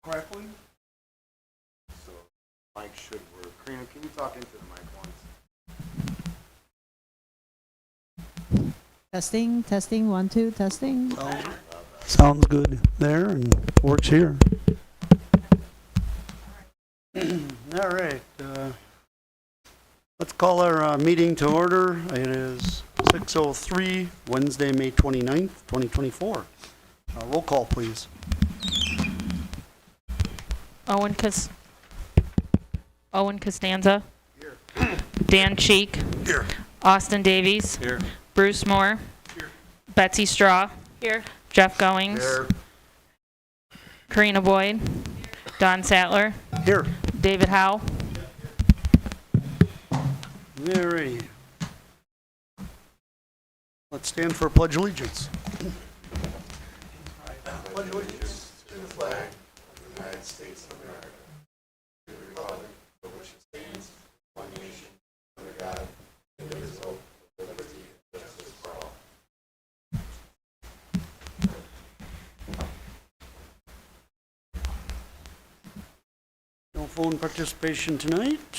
crackling. So mic should work. Karina, can you talk into the mic once? Testing, testing, 1, 2, testing. Sounds good there and works here. All right. Let's call our meeting to order. It is 6:03, Wednesday, May 29th, 2024. Roll call, please. Owen Costanza. Here. Dan Cheek. Here. Austin Davies. Here. Bruce Moore. Here. Betsy Straw. Here. Jeff Goings. Here. Karina Boyd. Don Sattler. Here. David Howe. All righty. Let's stand for Pledge Allegiance. Pledge allegiance to the flag of the United States of America, to the republic for which it stands, one nation, under God, indivisible, with liberty and justice for all. No phone participation tonight.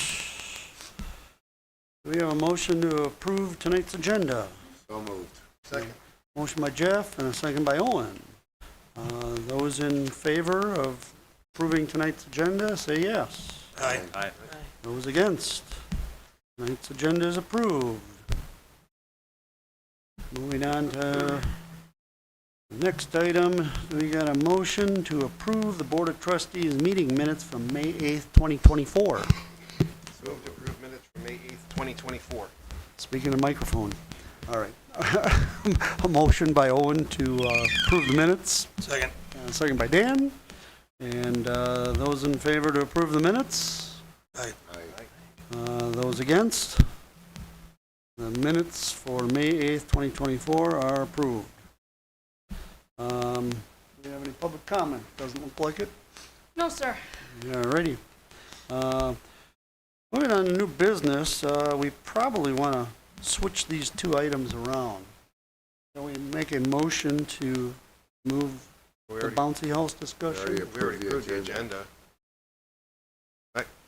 Do we have a motion to approve tonight's agenda? So moved. Second. Motion by Jeff and a second by Owen. Those in favor of approving tonight's agenda, say yes. Aye. Those against? Tonight's agenda is approved. Moving on to the next item, we got a motion to approve the Board of Trustees meeting minutes from May 8th, 2024. So moved to approve minutes from May 8th, 2024. Speaking of microphone. All right. A motion by Owen to approve the minutes. Second. Second by Dan. And those in favor to approve the minutes? Aye. Those against? The minutes for May 8th, 2024 are approved. Do we have any public comment? Doesn't look like it. No, sir. All righty. Moving on to new business, we probably want to switch these two items around. Can we make a motion to move the bouncy house discussion? We already approved the agenda.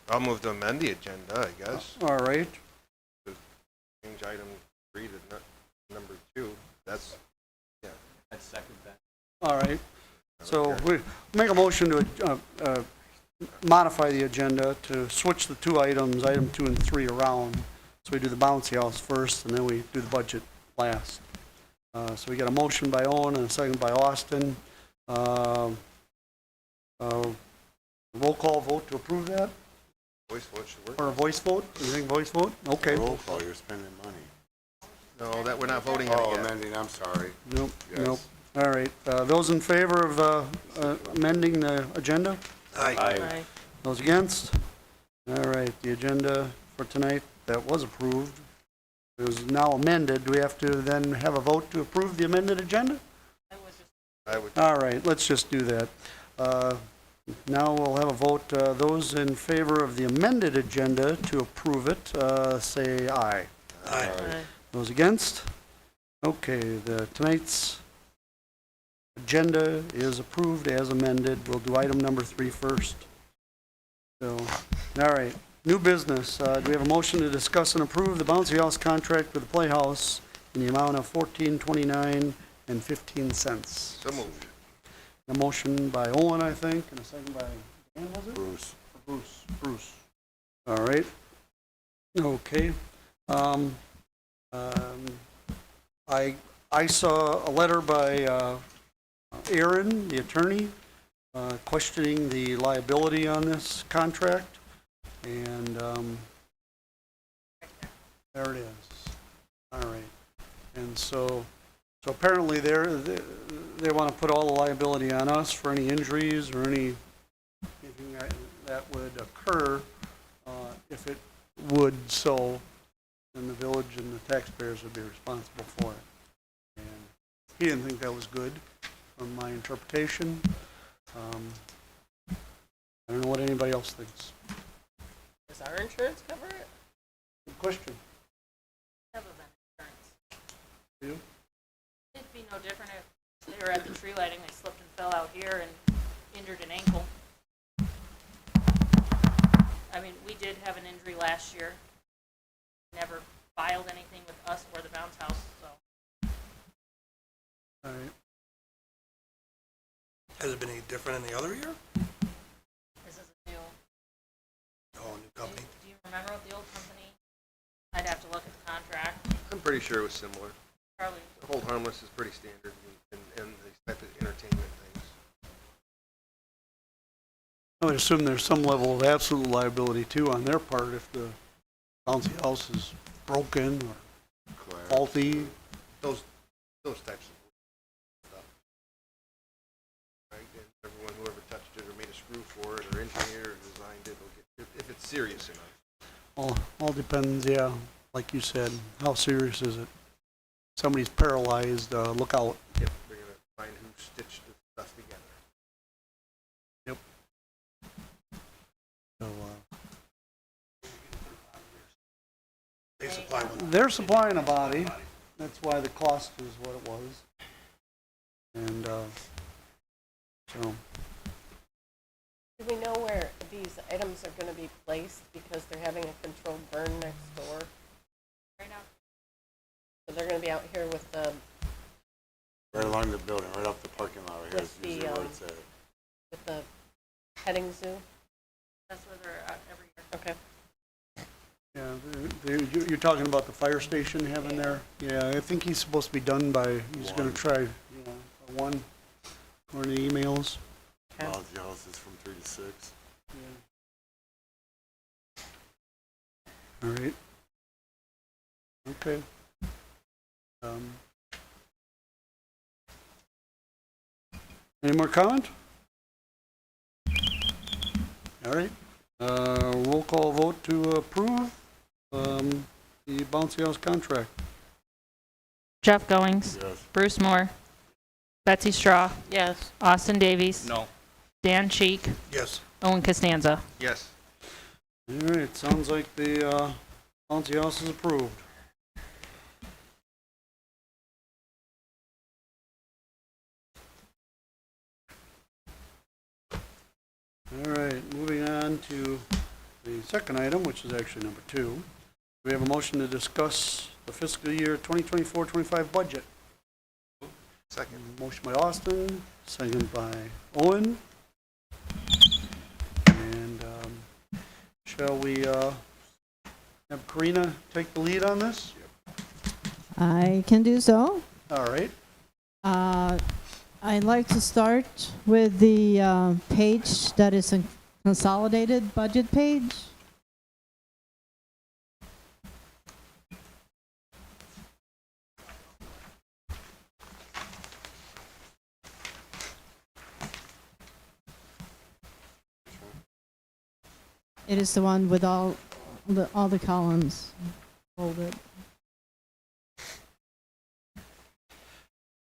I'll move to amend the agenda, I guess. All right. Change item 3 to number 2. That's, yeah. I second that. All right. So we make a motion to modify the agenda to switch the two items, item 2 and 3, around. So we do the bouncy house first, and then we do the budget last. So we got a motion by Owen and a second by Austin. Roll call vote to approve that? Voice vote should work. Or a voice vote? You think voice vote? Okay. Roll call, you're spending money. No, that we're not voting on it Oh, yet. amending, I'm sorry. Nope, Yes. nope. All right. Those in favor of amending the agenda? Aye. Those against? All right, the agenda for tonight that was approved is now amended. Do we have to then have a vote to approve the amended agenda? I would. All right, let's just do that. Now we'll have a vote. Those in favor of the amended agenda to approve it, say aye. Aye. Those against? Okay, tonight's agenda is approved as amended. We'll do item number 3 first. So, all right, new business. Do we have a motion to discuss and approve the bouncy house contract with the Playhouse in the amount of $14.29.15? So moved. A motion by Owen, I think, and a second by Dan, was it? Bruce. Bruce. All right. Okay. I saw a letter by Aaron, the attorney, questioning the liability on this contract, and there it is. All right. And so apparently they want to put all the liability on us for any injuries or anything that would occur. If it would, so then the village and the taxpayers would be responsible for it. And he didn't think that was good from my interpretation. I don't know what anybody else thinks. Does our insurance cover it? Good question. Never been insurance. You? It'd be no different if they were at the tree lighting, they slipped and fell out here and injured an ankle. I mean, we did have an injury last year. Never filed anything with us or the bounce house, so. All right. Has it been any different than the other year? This is a new. Oh, new company. Do you remember what the old company? I'd have to look at the contract. I'm pretty sure it was similar. Probably. The hold harmless is pretty standard in these type of entertainment things. I would assume there's some level of absolute liability too on their part if the bouncy house is broken or Correct. faulty. Those types of stuff. Right, and everyone, whoever touched it or made a screw for it or engineered or designed it, will get, if it's serious enough. All depends, yeah, like you said, how serious is it? Somebody's paralyzed, look out. Yep, they're gonna find who stitched the stuff together. So, They supply one. they're supplying a body, that's why the cost is what it was. And, so, Do we know where these items are gonna be placed because they're having a controlled burn next door? Right now, So they're gonna be out here with the, Right along the building, right off the parking lot right here is With the, usually where it's at. with the petting zoo? that's where they're at every year. Okay. yeah, you're talking about the fire station having their, yeah, I think he's supposed to be done by, he's gonna One. try, one, according to emails. Okay. Bouncy house is from 3 to 6. All right. Okay. Any more comment? All right. Roll call vote to approve the bouncy house contract. Jeff Goings, Yes. Bruce Moore, Betsy Straw, Yes. Austin Davies, No. Dan Cheek, Yes. Owen Costanza. Yes. All right, sounds like the bouncy house is approved. All right, moving on to the second item, which is actually number 2. We have a motion to discuss the fiscal year 2024-25 budget. Second. Motion by Austin, second by Owen. And shall we have Karina take the lead on this? I can do so. All right. I'd like to start with the page that is a consolidated budget page. It is the one with all the columns folded.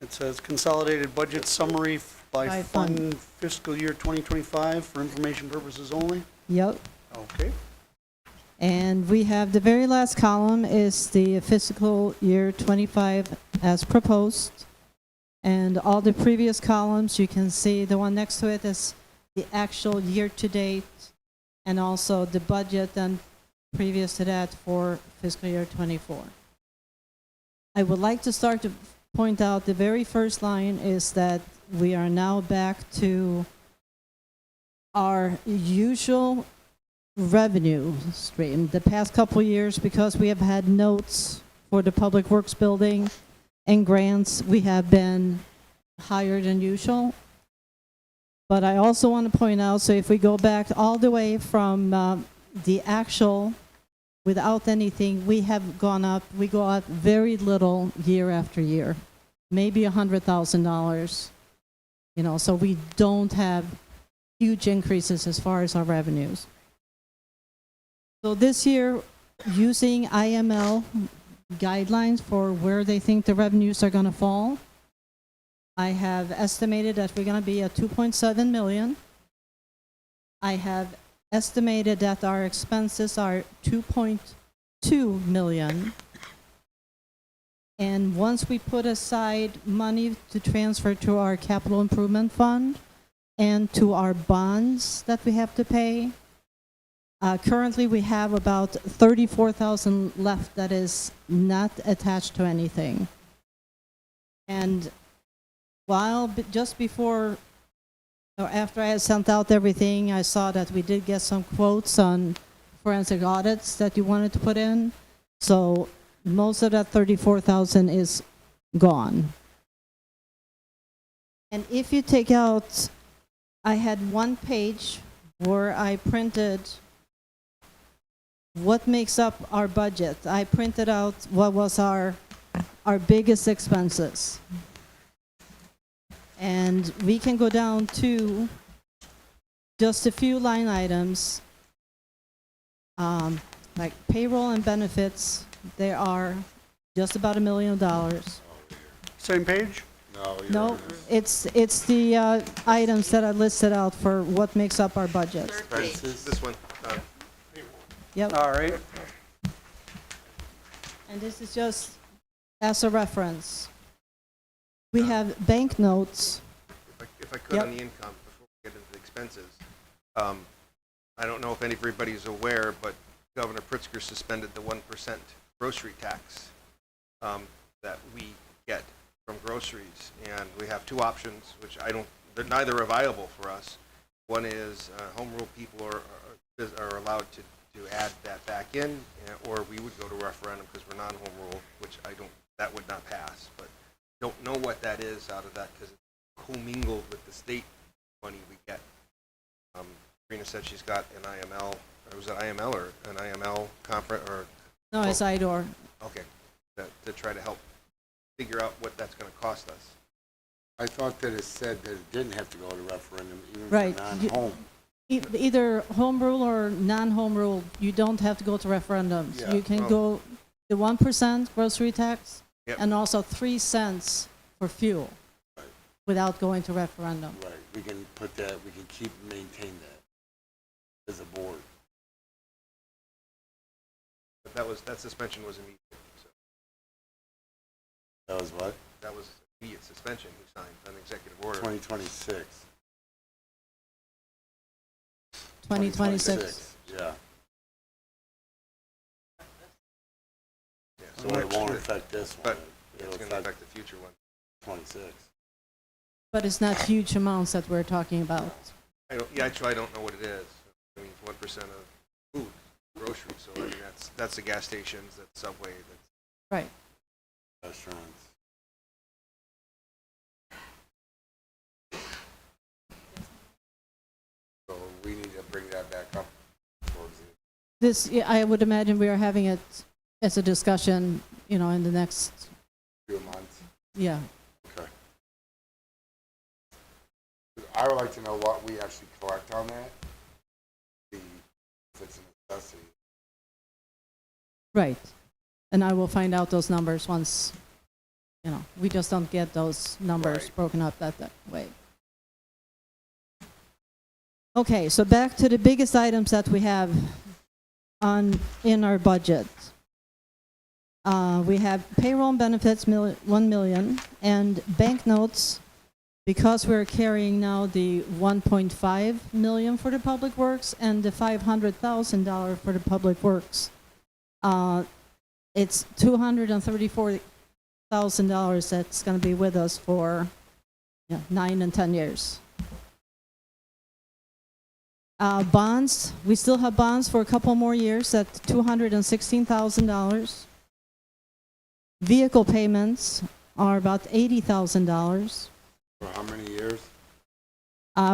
It says consolidated budget summary by By fund fund. fiscal year 2025 for information purposes only. Yep. Okay. And we have the very last column is the fiscal year 25 as proposed. And all the previous columns, you can see the one next to it is the actual year-to-date and also the budget and previous to that for fiscal year 24. I would like to start to point out the very first line is that we are now back to our usual revenue stream. The past couple years, because we have had notes for the Public Works building and grants, we have been higher than usual. But I also want to point out, so if we go back all the way from the actual, without anything, we have gone up, we go up very little year after year, maybe $100,000, you know, so we don't have huge increases as far as our revenues. So this year, using IML guidelines for where they think the revenues are going to fall, I have estimated that we're going to be at 2.7 million. I have estimated that our expenses are 2.2 million. And once we put aside money to transfer to our capital improvement fund and to our bonds that we have to pay, Currently, we have about 34,000 left that is not attached to anything. And just before or after I had sent out everything, I saw that we did get some quotes on forensic audits that you wanted to put in. So most of that 34,000 is gone. And if you take out, I had one page where I printed what makes up our budget. I printed out what was our biggest expenses. And we can go down to just a few line items, like payroll and benefits. They are just about $1 million. Same page? No, you're. No, it's the items that I listed out for what makes up our budget. Third page. Expenses. This one, Yep. All right. And this is just as a reference. We have banknotes. if I could on the income, before we get into the expenses. I don't know if everybody's aware, but Governor Pritzker suspended the 1% grocery tax that we get from groceries. And we have two options, which neither are viable for us. One is home rule people are allowed to add that back in, or we would go to referendum because we're non-home rule, which that would not pass. But don't know what that is out of that because it's commingled with the state money we get. Karina said she's got an IML, or was it IML or an IML conference, or, No, it's IDOR. okay, to try to help figure out what that's gonna cost us. I thought that it said that it didn't have to go to referendum, even Right. for non-home. Either home rule or non-home rule, you don't have to go to referendums. Yeah, You can oh. go the 1% grocery tax Yep. and also 3 cents for fuel Right. without going to referendum. Right, we can put that, we can keep and maintain that as a board. But that suspension was immediate, so That was what? that was immediate suspension. We signed an executive order. 2026. 2026. Yeah, Yeah, so it won't affect this one. But It'll it's gonna affect the future one. 26. But it's not huge amounts that we're talking about. Actually, I don't know what it is. I mean, 1% of food, groceries, so I mean, that's the gas stations, that's Subway, that's Right. Restaurants. So we need to bring that back up towards the Yeah, I would imagine we are having it as a discussion, in the next, few months. yeah. Okay. I would like to know what we actually collect on that. If it's a necessity. Right. And I will find out those numbers once, we just don't get those numbers Right. broken up that way. Okay, so back to the biggest items that we have in our budget. We have payroll and benefits, $1 million, and banknotes, because we're carrying now the $1.5 million for the public works and the $500,000 for the public works. It's $234,000 that's going to be with us for 9 and 10 years. Bonds, we still have bonds for a couple more years at $216,000. Vehicle payments are about $80,000. For how many years?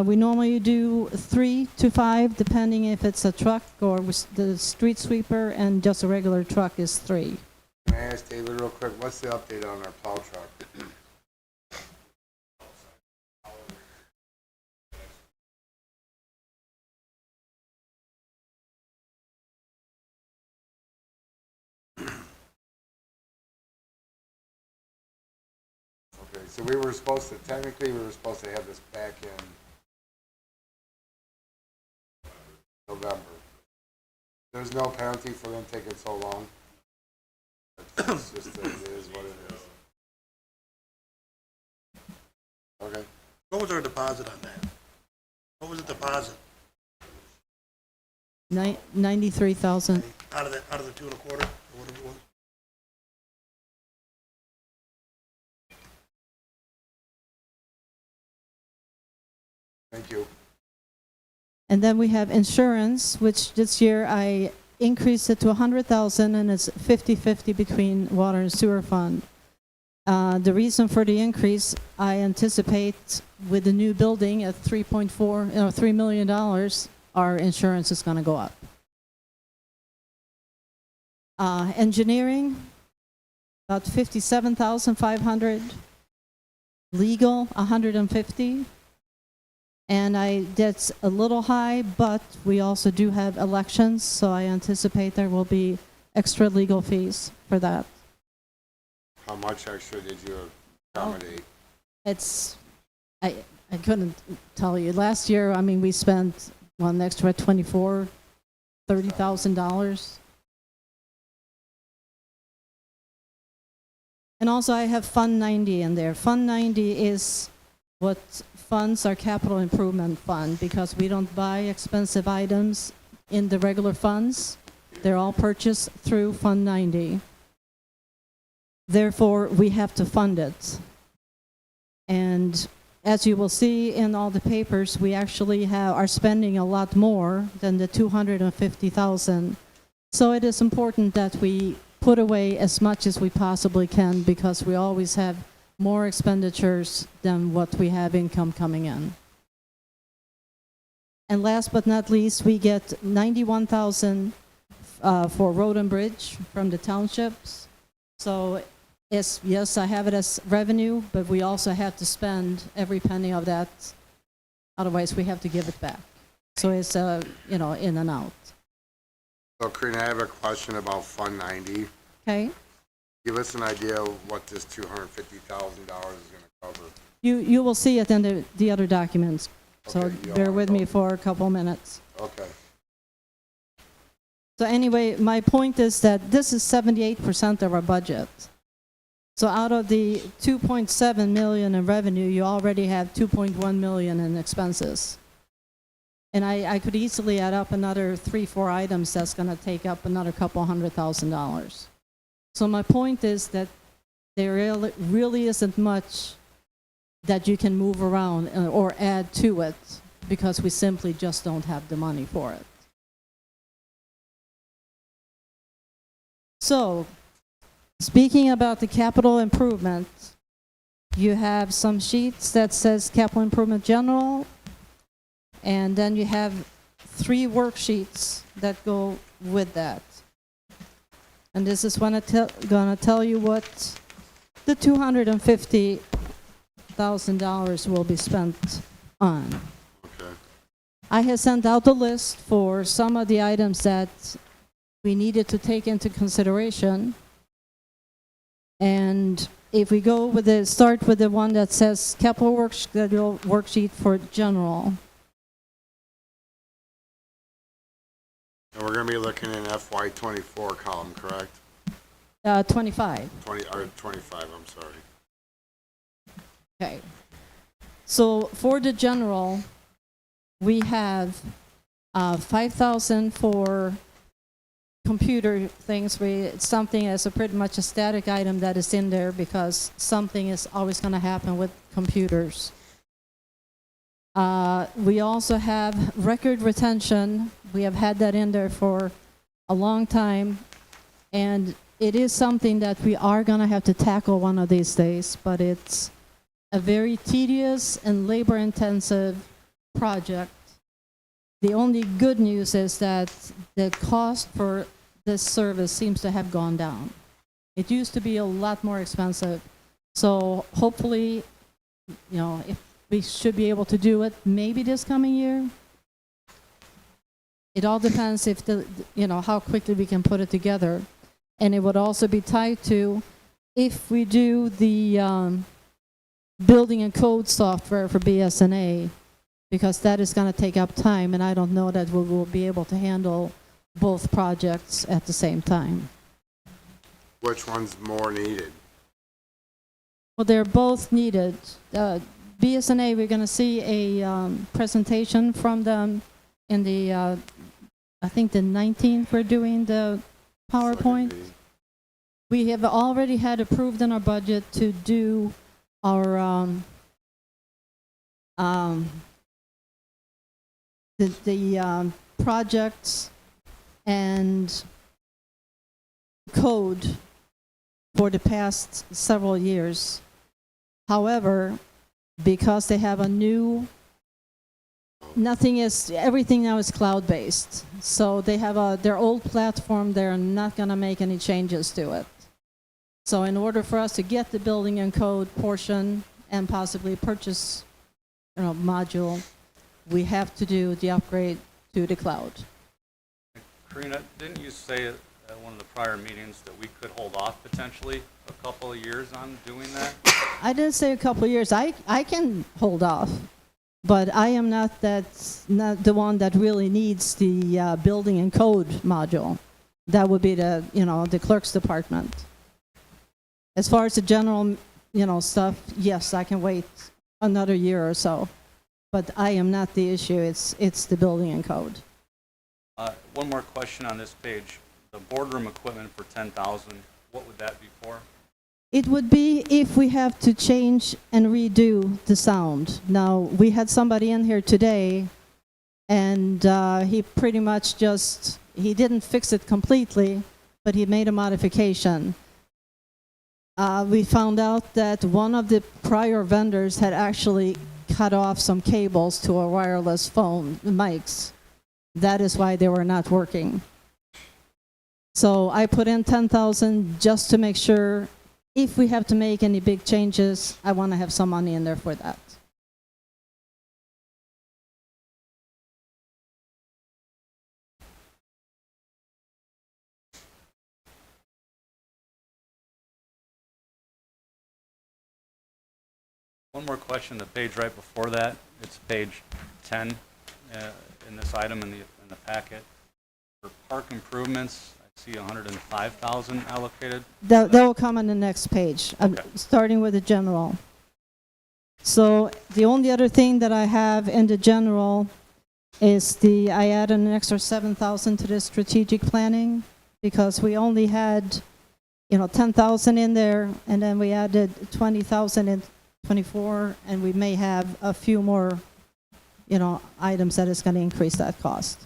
We normally do 3 to 5, depending if it's a truck or the street sweeper, and just a regular truck is 3. Can I ask David real quick, what's the update on our plow truck? Okay, so technically we were supposed to have this back in November. There's no penalty for them taking so long. It's just, it is what it is. Okay, What was our deposit on that? What was the deposit? 93,000. Out of the 2.25, or whatever it was? Thank you. And then we have insurance, which this year I increased it to 100,000, and it's 50-50 between water and sewer fund. The reason for the increase, I anticipate with the new building at $3 million, our insurance is going to go up. Engineering, about 57,500. Legal, 150. And that's a little high, but we also do have elections, so I anticipate there will be extra legal fees for that. How much extra did you accommodate? I couldn't tell you. Last year, I mean, we spent, an extra $30,000. And also I have Fund 90 in there. Fund 90 is what funds our capital improvement fund, because we don't buy expensive items in the regular funds. They're all purchased through Fund 90. Therefore, we have to fund it. And as you will see in all the papers, we actually are spending a lot more than the 250,000. So it is important that we put away as much as we possibly can, because we always have more expenditures than what we have income coming in. And last but not least, we get 91,000 for road and bridge from the townships. So yes, I have it as revenue, but we also have to spend every penny of that. Otherwise, we have to give it back. So it's in and out. So Karina, I have a question about Fund 90. Okay. Give us an idea of what this $250,000 is going to cover. You will see it in the other documents. So Okay, you bear are with me for a couple minutes. Okay. So anyway, my point is that this is 78% of our budget. So out of the 2.7 million in revenue, you already have 2.1 million in expenses. And I could easily add up another 3-4 items that's going to take up another couple $100,000. So my point is that there really isn't much that you can move around or add to it, because we simply just don't have the money for it. So, speaking about the capital improvement, you have some sheets that says capital improvement general, and then you have 3 worksheets that go with that. And this is when I'm gonna tell you what the $250,000 will be spent on. Okay. I have sent out the list for some of the items that we needed to take into consideration. And if we go with start with the one that says capital work schedule worksheet for general. And we're going to be looking in FY24 column, correct? 25. 25, I'm sorry. Okay. So for the general, we have 5,000 for computer things. It's something as pretty much a static item that is in there, because something is always going to happen with computers. We also have record retention. We have had that in there for a long time, and it is something that we are going to have to tackle one of these days, but it's a very tedious and labor-intensive project. The only good news is that the cost for this service seems to have gone down. It used to be a lot more expensive. So hopefully, if we should be able to do it maybe this coming year. It all depends if how quickly we can put it together. And it would also be tied to if we do the building and code software for BSNA, because that is going to take up time, and I don't know that we will be able to handle both projects at the same time. Which one's more needed? Well, they're both needed. BSNA, we're going to see a presentation from them in the I think the 19th, we're doing the PowerPoint. Second We have already had approved in our budget to do our, projects and code for the past several years. However, because they have a new, everything now is cloud-based. So they have their old platform, they're not gonna make any changes to it. So in order for us to get the building and code portion and possibly purchase, module, we have to do the upgrade to the cloud. Karina, didn't you say at one of the prior meetings that we could hold off potentially a couple of years on doing that? I didn't say a couple of years. I can hold off, but I am not the one that really needs the building and code module. That would be the clerk's department. As far as the general, stuff, yes, I can wait another year or so, but I am not the issue. It's the building and code. One more question on this page. The boardroom equipment for 10,000, what would that be for? It would be if we have to change and redo the sound. Now, we had somebody in here today, and he pretty much he didn't fix it completely, but he made a modification. We found out that one of the prior vendors had actually cut off some cables to a wireless phone mics. That is why they were not working. So I put in 10,000 just to make sure if we have to make any big changes, I want to have some money in there for that. One more question, the page right before that, it's page 10 in this item in the packet. For park improvements, I see 105,000 allocated. That will come on the next page, Okay. starting with the general. So the only other thing that I have in the general is I added an extra 7,000 to the strategic planning because we only had, 10,000 in there, and then we added 20,000 in 24, and we may have a few more, items that is going to increase that cost.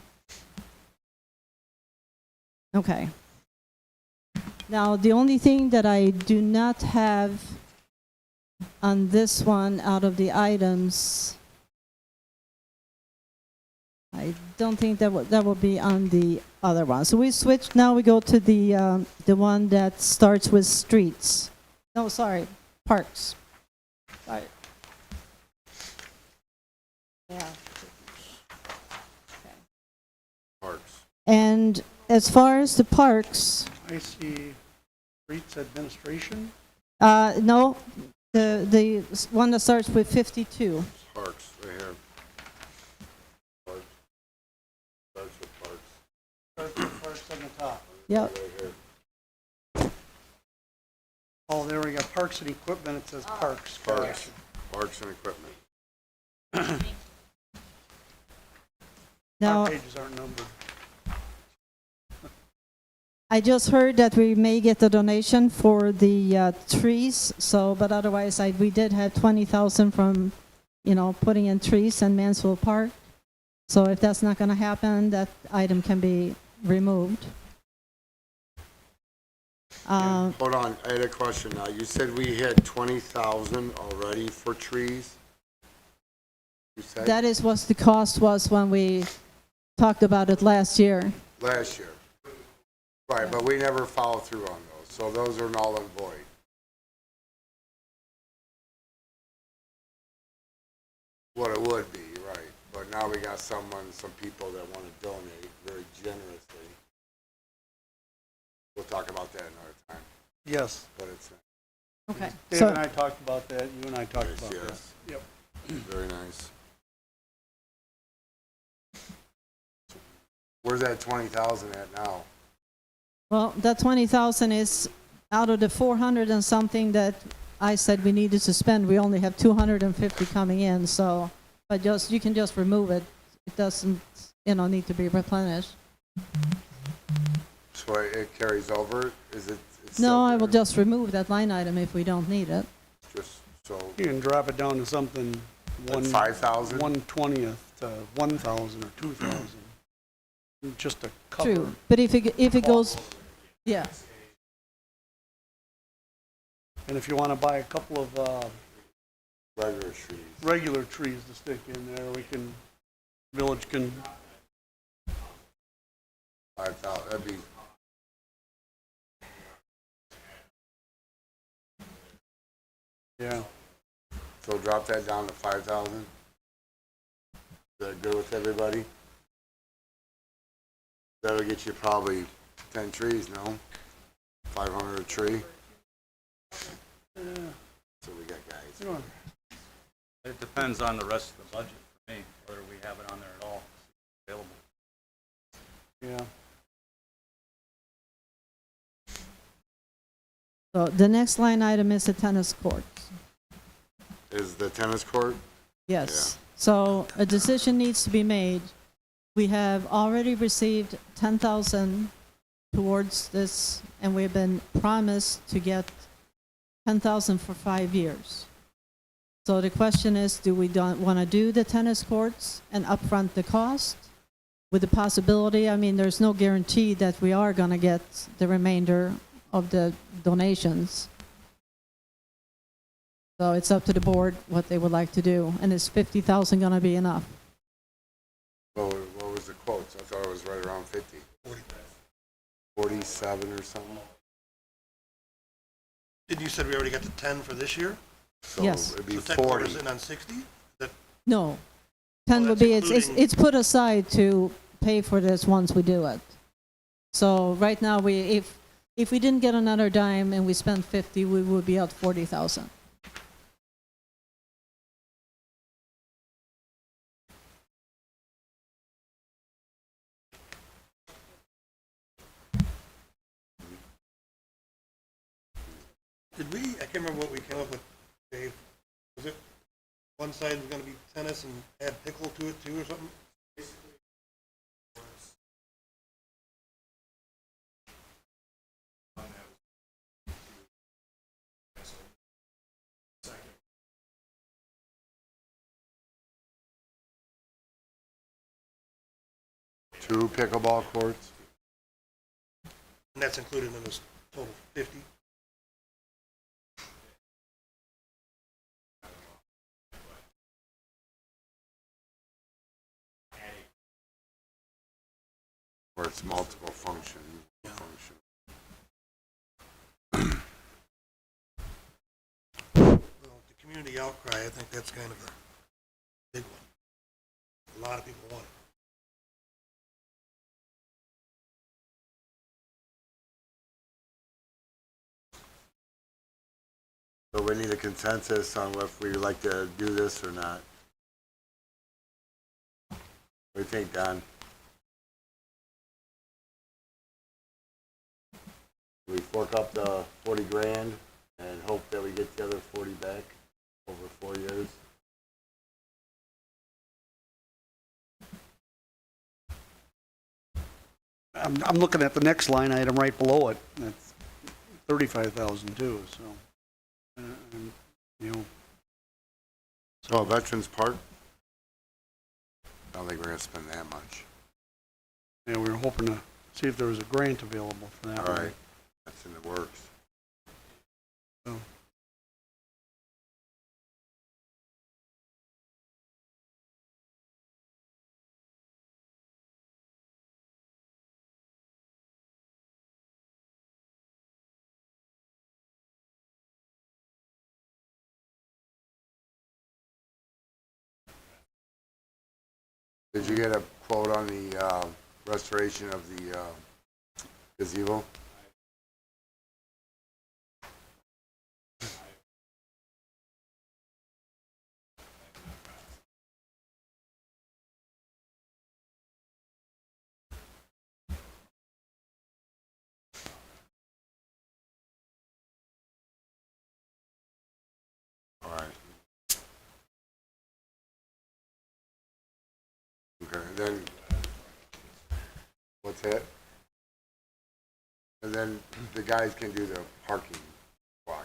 Okay. Now, the only thing that I do not have on this one out of the items, I don't think that will be on the other one. So we switch, now we go to the one that starts with streets. No, sorry, parks. Sorry. Yeah. Parks. And as far as the parks, I see streets administration. no, the one that starts with 52. Parks, right here. Parks. Starts with parks. Starts with parks on the top. Yep. Right here. Oh, there we go, parks and equipment, it says parks. Parks. Parks and equipment. Now, Our pages aren't numbered. I just heard that we may get a donation for the trees. So, but otherwise, we did have 20,000 from, putting in trees in Mansfield Park. So if that's not going to happen, that item can be removed. Hold on, I had a question now. You said we had 20,000 already for trees? You said? That is what the cost was when we talked about it last year. Last year. Right, but we never followed through on those, so those are null and void. What it would be, right, but now we got some people that want to donate very generously. We'll talk about that another time, Yes, but it's, Okay. Dave So and I talked about that, you and I talked yes, about that. yes. Yep. Very nice. Where's that 20,000 at now? well, that 20,000 is out of the 400 and something that I said we needed to spend. We only have 250 coming in. So, but you can just remove it. It doesn't, need to be replenished. So it carries over, is it? it's No, still I will there? just remove that line item if we don't need it. Just, so, You can drop it down to something like 5,000? 1/20th to 1,000 or 2,000. Just to cover. True, but if it goes, yeah, And if you want to buy a couple of Regular trees. regular trees to stick in there, village can, 5,000, that'd be, yeah. so drop that down to 5,000? Is that good with everybody? That'll get you probably 10 trees, no? 500 a tree? So we got guys. You know, It depends on the rest of the budget for me, whether we have it on there at all available. yeah. so the next line item is the tennis courts. Is the tennis court? Yes. So a decision needs to be made. We have already received 10,000 towards this, and we've been promised to get 10,000 for 5 years. So the question is, do we want to do the tennis courts and upfront the cost? With the possibility, I mean, there's no guarantee that we are going to get the remainder of the donations. So it's up to the board what they would like to do. And is 50,000 going to be enough? Well, what was the quotes? I thought it was right around 50. 47 or something? Didn't you said we already got the 10 for this year? So Yes. it'd be So technically we're 40. sitting on 60? No. 10 Oh, would that's be, including- it's put aside to pay for this once we do it. So right now, if we didn't get another dime and we spent 50, we would be at 40,000. Did we, I can't remember what we came up with, Dave. Was it one side was gonna be tennis and add pickle to it too or something? Two pickleball courts? And that's included in this total 50? Or it's multiple function? Well, the community outcry, I think that's kind of a big one. A lot of people want it. So we need a consensus on if we would like to do this or not. What do you think, Don? We fork up the 40 grand and hope that we get the other 40 back over 4 years? I'm looking at the next line item right below it. That's 35,000 too, so. And, you know, Oh, Veterans Park? I don't think we're gonna spend that much. yeah, we were hoping to see if there was a grant available for that. All one. right, that's in the works. So, Did you get a quote on the restoration of the gazebo? All right. Okay, then What's it? And then the guys can do the parking watches.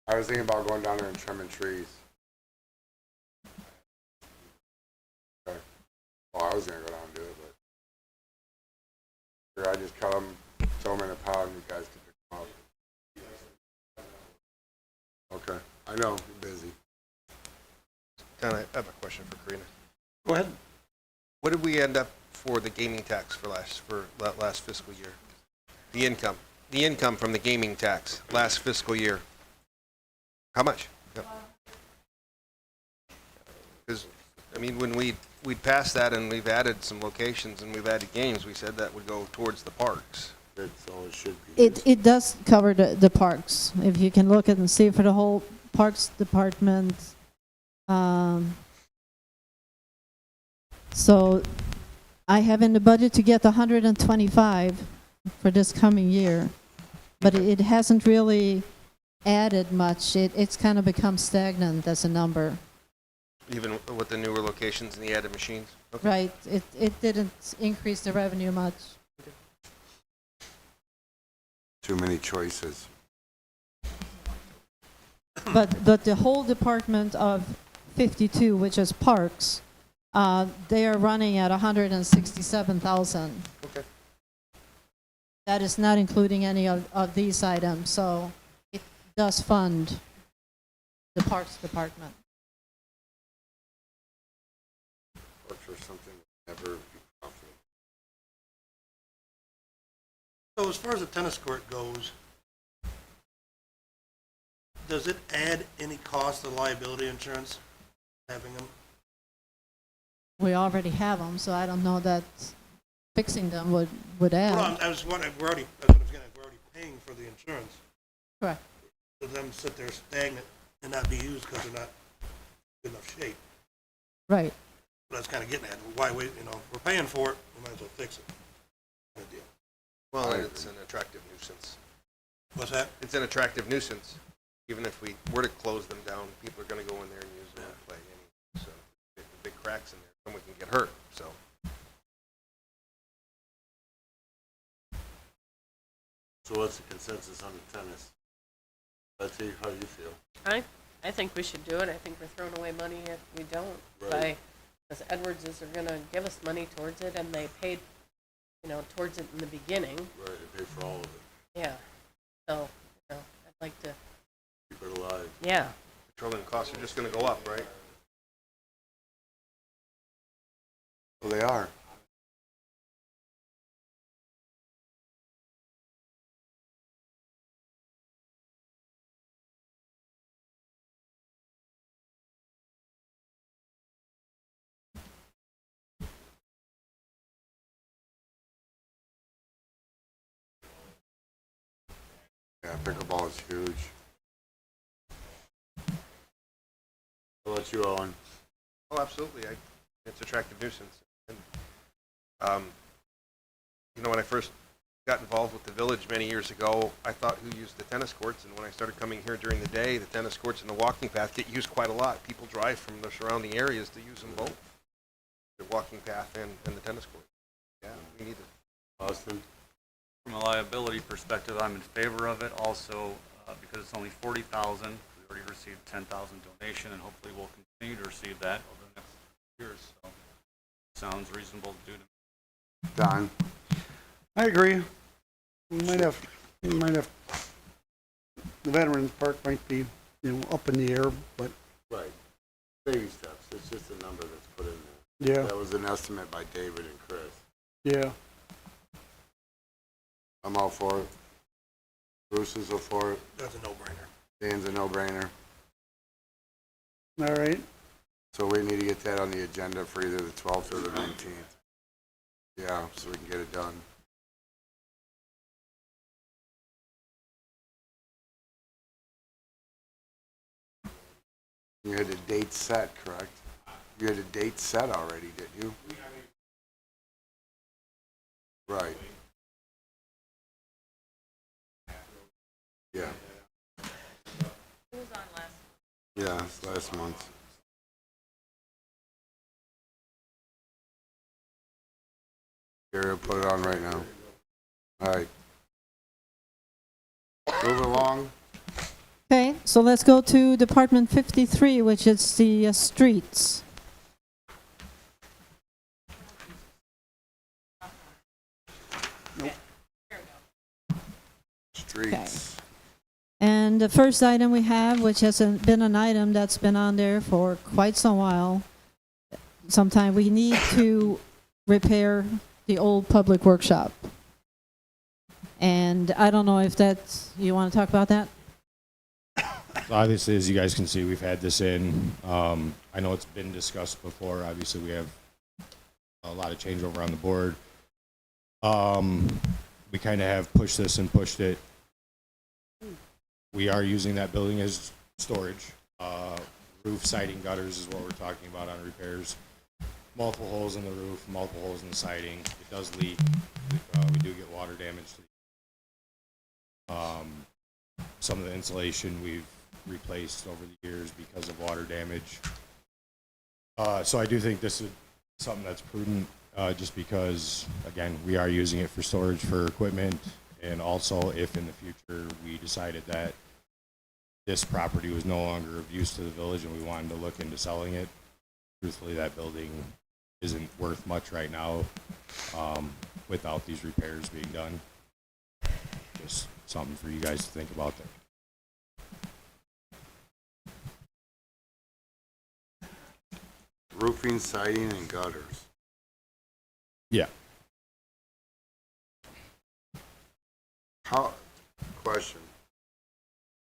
I was thinking about going down there and trimming trees. Okay. Well, I was gonna go down and do it, but here I just cut them, throw them in a pile, and you guys can pick them up. Okay, I know, you're busy. Don, I have a question for Karina. Go ahead. What did we end up for the gaming tax for last fiscal year? The income from the gaming tax last fiscal year. How much? Because, I mean, when we'd passed that and we've added some locations and we've added games, we said that would go towards the parks. That's all it should be. It does cover the parks. If you can look at and see for the whole Parks Department. So I have in the budget to get 125 for this coming year, but it hasn't really added much. It's kind of become stagnant as a number. Even with the newer locations and the added machines? Okay. Right, it didn't increase the revenue much. Too many choices. But the whole department of 52, which is parks, they are running at 167,000. Okay. That is not including any of these items, so it does fund the parks department. Or for something never be profitable. So as far as the tennis court goes, does it add any cost to liability insurance, having them? We already have them, so I don't know that fixing them would add. Well, I was wondering, that's what I was getting at, we're already paying for the insurance. Correct. For them to sit there stagnant and not be used because they're not in good enough shape. Right. But I was kind of getting at, why wait, we're paying for it, we might as well fix it. Kind of deal. Well, and it's an attractive nuisance. What's that? It's an attractive nuisance. Even if we were to close them down, people are going to go in there and use them and play. So if the big cracks in there, someone can get hurt. So So what's the consensus on the tennis? Betsy, how do you feel? I think we should do it. I think we're throwing away money if we don't. Right. Because Edwardses are gonna give us money towards it, and they paid, towards it in the beginning. Right, they pay for all of it. Yeah. So, I'd like to, Keep it alive. yeah. petroleum costs are just going to go up, right? Well, they are. Yeah, pickleball is huge. How about you, Owen? Oh, absolutely. It's attractive nuisance. And, when I first got involved with the village many years ago, I thought who used the tennis courts, and when I started coming here during the day, the tennis courts and the walking path get used quite a lot. People drive from the surrounding areas to use them both, the walking path and the tennis court. Yeah, we need it. Austin? From a liability perspective, I'm in favor of it also because it's only 40,000. We already received 10,000 donation and hopefully we'll continue to receive that over the next years. So sounds reasonable to do to me. Don? I agree. We might have, the Veterans Park might be, up in the air, but Right. Baby steps. It's just a number that's put in there. yeah, That was an estimate by David and Chris. yeah. I'm all for it. Bruce is all for it. That's a no-brainer. Dan's a no-brainer. All right. So we need to get that on the agenda for either the 12th or the 19th. Yeah, so we can get it done. You had a date set, correct? You had a date set already, didn't you? Right. Yeah, it's last month. Gary will put it on right now. All right. Move along. Okay, so let's go to Department 53, which is the streets. Streets. And the first item we have, which has been an item that's been on there for quite some while, sometime we need to repair the old public workshop. And I don't know if that's, you want to talk about that? Obviously, as you guys can see, we've had this in. I know it's been discussed before. Obviously, we have a lot of changeover on the board. We kind of have pushed this and pushed it. We are using that building as storage. Roof siding gutters is what we're talking about on repairs. Multiple holes in the roof, multiple holes in the siding. It does leak. We do get water damage to some of the insulation we've replaced over the years because of water damage. So I do think this is something that's prudent, just because, again, we are using it for storage for equipment, and also if in the future we decided that this property was no longer of use to the village and we wanted to look into selling it, truthfully, that building isn't worth much right now, without these repairs being done. Just something for you guys to think about there. Roofing, siding, and gutters. Yeah. Question.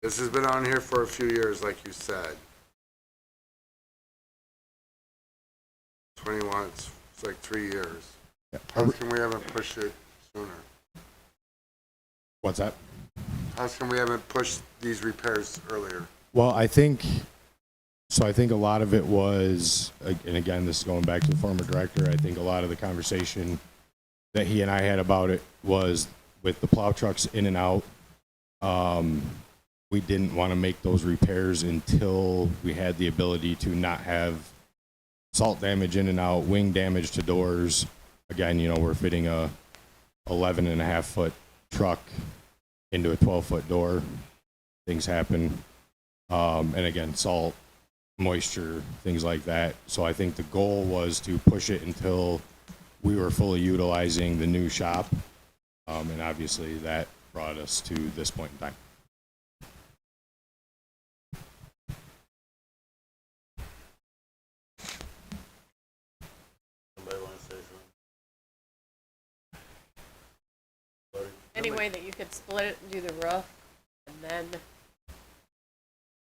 This has been on here for a few years, like you said. 21, it's like 3 years. How come we haven't pushed it sooner? What's that? How come we haven't pushed these repairs earlier? Well, I think a lot of it was, and again, this is going back to the former director, I think a lot of the conversation that he and I had about it was with the plow trucks in and out. We didn't want to make those repairs until we had the ability to not have salt damage in and out, wing damage to doors. Again, we're fitting a 11.5-foot truck into a 12-foot door. Things happen. And again, salt, moisture, things like that. So I think the goal was to push it until we were fully utilizing the new shop. And obviously that brought us to this point in time. Somebody want to say something? Any way that you could split it and do the roof, and then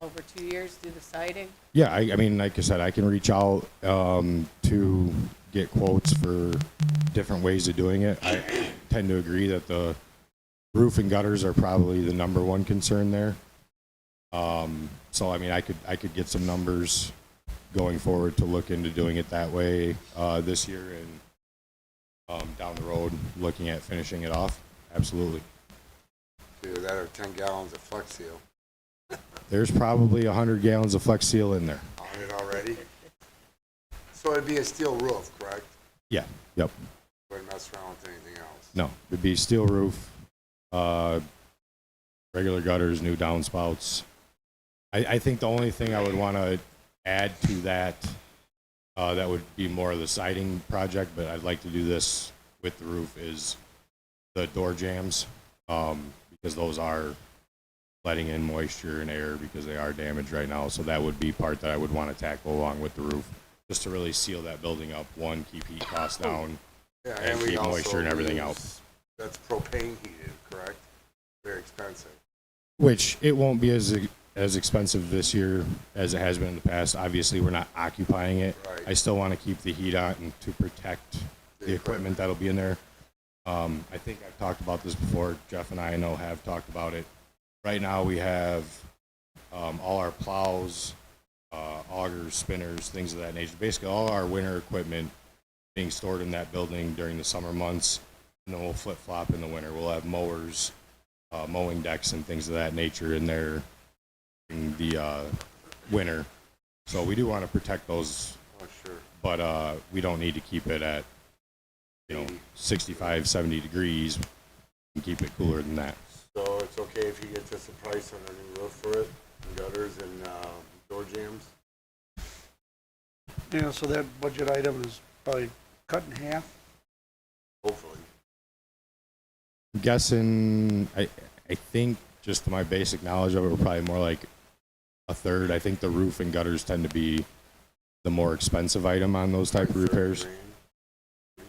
over 2 years do the siding? Yeah, I mean, like I said, I can reach out to get quotes for different ways of doing it. I tend to agree that the roof and gutters are probably the number one concern there. So I mean, I could get some numbers going forward to look into doing it that way this year, and down the road looking at finishing it off. Absolutely. Either that or 10 gallons of Flex Seal. There's probably 100 gallons of Flex Seal in there. On it already? So it'd be a steel roof, correct? Yeah. Yep. Wouldn't mess around with anything else. No, it'd be steel roof, regular gutters, new downspouts. I think the only thing I would want to add to that, that would be more of the siding project, but I'd like to do this with the roof, is the door jambs, because those are letting in moisture and air because they are damaged right now. So that would be part that I would want to tackle along with the roof, just to really seal that building up. One, keep heat costs down, Yeah, and we keep also moisture and everything use- out. That's propane heated, correct? Very expensive. Which it won't be as expensive this year as it has been in the past. Obviously, we're not occupying it. Right. I still want to keep the heat on and to protect the equipment that'll be in there. I think I've talked about this before. Jeff and I know have talked about it. Right now, we have all our plows, augers, spinners, things of that nature. Basically, all our winter equipment being stored in that building during the summer months, and then we'll flip-flop in the winter. We'll have mowers, mowing decks, and things of that nature in there. The winter. So we do want to protect those, Oh, sure. but we don't need to keep it at, 65, 70 degrees and keep it cooler than that. So it's okay if he gets us a price on a new roof for it, and gutters and, door jams? Yeah, so that budget item is probably cut in half. Hopefully. I'm guessing, I think, just to my basic knowledge of it, we're probably more like a third. I think the roof and gutters tend to be the more expensive item on those type of repairs. I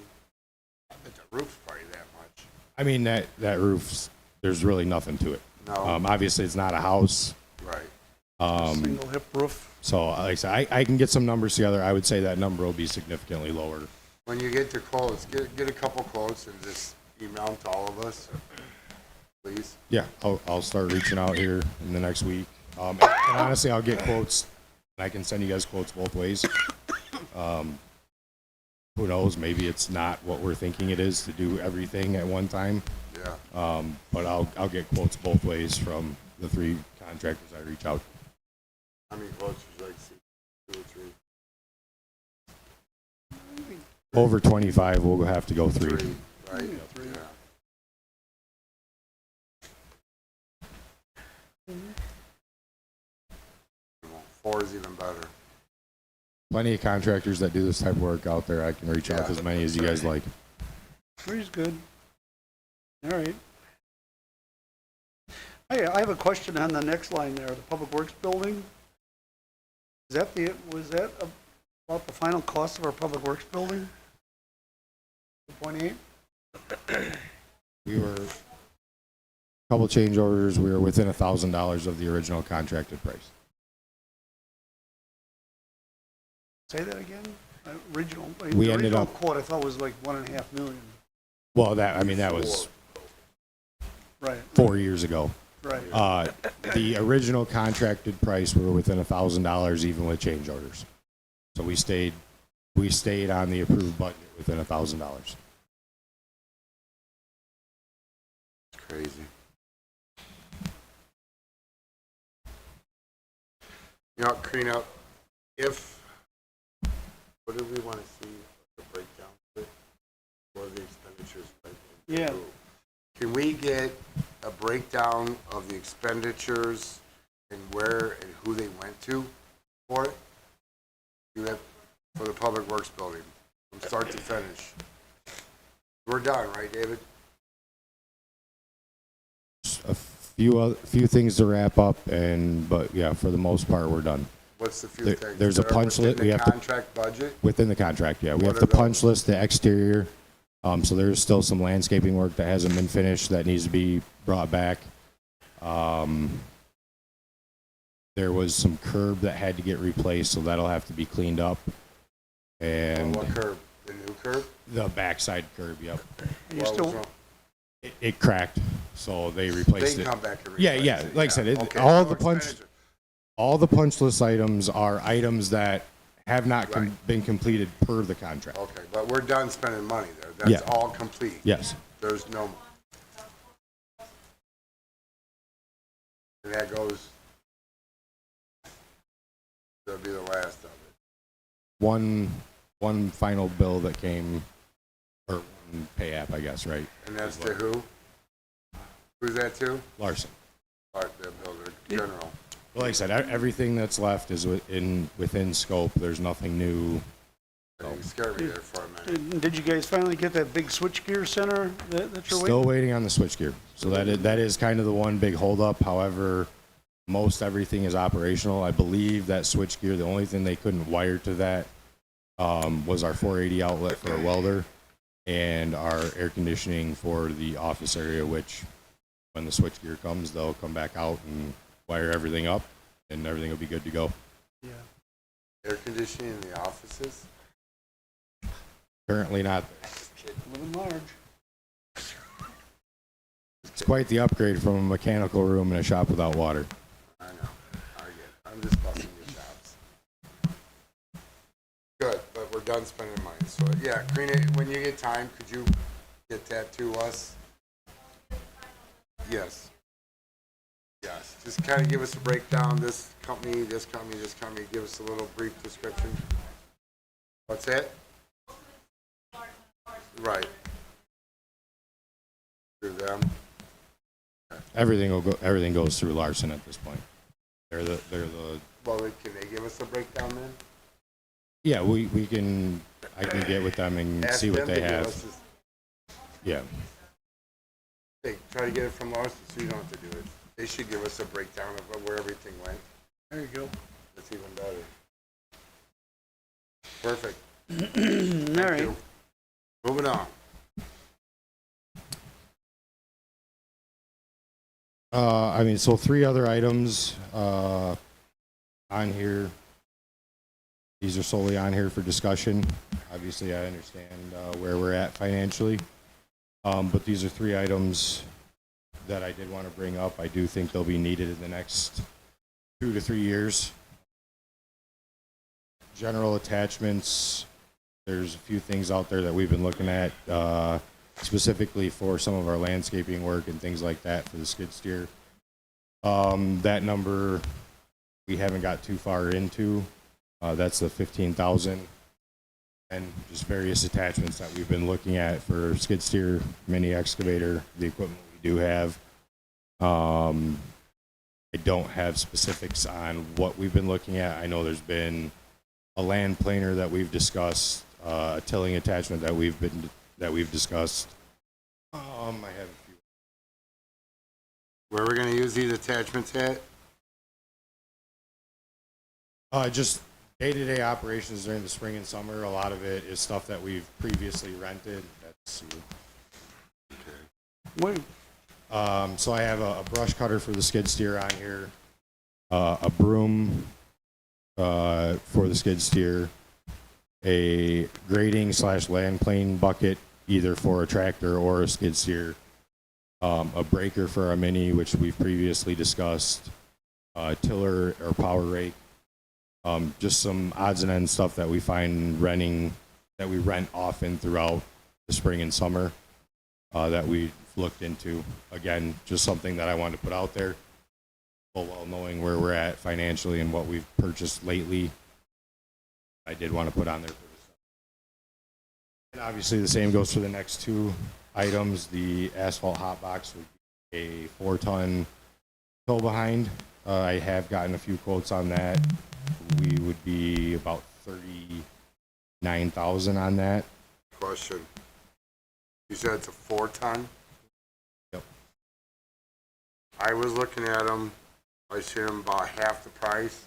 bet the roof's probably that much. I mean, that roof's, there's really nothing to it. No, Obviously, it's not a house. right. Single hip roof. So, like I said, I can get some numbers together. I would say that number will be significantly lower. When you get the quotes, get a couple quotes and just email them to all of us, please. Yeah, I'll start reaching out here in the next week. And honestly, I'll get quotes, and I can send you guys quotes both ways. Who knows? Maybe it's not what we're thinking it is to do everything at one time. Yeah. But I'll get quotes both ways from the 3 contractors I reach out. How many quotes would you like to see? 2 or 3? Over 25, we'll have to go 3. 3, right? Yeah, 3. Yeah. Well, 4 is even better. Plenty of contractors that do this type of work out there. I can reach out to as many as you guys like. 3's good. All right. Hey, I have a question on the next line there, the Public Works Building. Was that about the final cost of our Public Works Building? 2.8? We were a couple change orders. We were within $1,000 of the original contracted price. Say that again? Original, We the ended original up- quote I thought was like 1.5 million. Well, that was Right, 4 years ago. right. The original contracted price, we were within $1,000 even with change orders. So we stayed on the approved budget within $1,000. It's crazy. You know, Karina, what do we want to see, the breakdown of it, for the expenditures? Yeah. Can we get a breakdown of the expenditures and where and who they went to for it? Do that for the Public Works Building, from start to finish. We're done, right, David? A few things to wrap up, but yeah, for the most part, we're done. What's the few There- things? there's a that are punch within list. We the have to- contract budget? Within the contract, yeah. We What have are the punch those? list, the exterior. So there's still some landscaping work that hasn't been finished that needs to be brought back. There was some curb that had to get replaced, so that'll have to be cleaned up. And What curb? The new curb? the backside curb, yep. You What was still, wrong? It cracked, so they They replaced can it. come back and Yeah, replace yeah, it. like I said, Okay, all so the punch- expenditure. All the punch list items are items that have not Right. been completed per the contract. Okay, but we're done spending money there. That's Yeah. all complete. Yes. There's no. And that goes. That'll be the last of it. One final bill that came, or one pay app, I guess, right? And that's to who? Who's that to? Larson. Art, the builder, general. Well, like I said, everything that's left is within scope. There's nothing new. You scared me there for a minute. did you guys finally get that big switchgear center that you're Still waiting? waiting on the switchgear. So that is kind of the one big holdup. However, most everything is operational. I believe that switchgear, the only thing they couldn't wire to that was our 480 outlet for a welder and our air conditioning for the office area, which when the switchgear comes, they'll come back out and wire everything up and everything will be good to go. Yeah. Air conditioning in the offices? Currently not. Living large. It's quite the upgrade from a mechanical room and a shop without water. I know, I get it. I'm just busting your chops. Good, but we're done spending money, so, yeah, Karina, when you get time, could you get that to us? Yes. Yes, just kind of give us a breakdown, this company, this company, this company, give us a little brief description. What's that? Right. Through them. Everything goes through Larson at this point. They're the, Well, can they give us a breakdown then? yeah, I can get with them and Ask see what them to they give have. us this- Yeah. Hey, try to get it from Larson so you don't have to do it. They should give us a breakdown of where everything went. There you go. That's even better. Perfect. All right. Moving on. I mean, so 3 other items on here. These are solely on here for discussion. Obviously, I understand where we're at financially. But these are 3 items that I did want to bring up. I do think they'll be needed in the next 2 to 3 years. General attachments, there's a few things out there that we've been looking at, specifically for some of our landscaping work and things like that for the skid steer. That number we haven't got too far into. That's the 15,000. And just various attachments that we've been looking at for skid steer, mini excavator, the equipment we do have. I don't have specifics on what we've been looking at. I know there's been a land planer that we've discussed, a tilling attachment that we've discussed. I have a few. Where are we gonna use these attachments at? Just day-to-day operations during the spring and summer. A lot of it is stuff that we've previously rented. That's Wait, so I have a brush cutter for the skid steer on here, a broom for the skid steer, a grading / land plane bucket, either for a tractor or a skid steer, a breaker for our mini, which we've previously discussed, tiller or power rake, just some odds and ends stuff that we find that we rent often throughout the spring and summer, that we looked into. Again, just something that I wanted to put out there, full well knowing where we're at financially and what we've purchased lately. I did want to put on there for this. And obviously the same goes for the next 2 items. The asphalt hot box would be a 4-ton tow behind. I have gotten a few quotes on that. We would be about 39,000 on that. Question. You said it's a 4-ton? Yep. I was looking at them, I see them about half the price.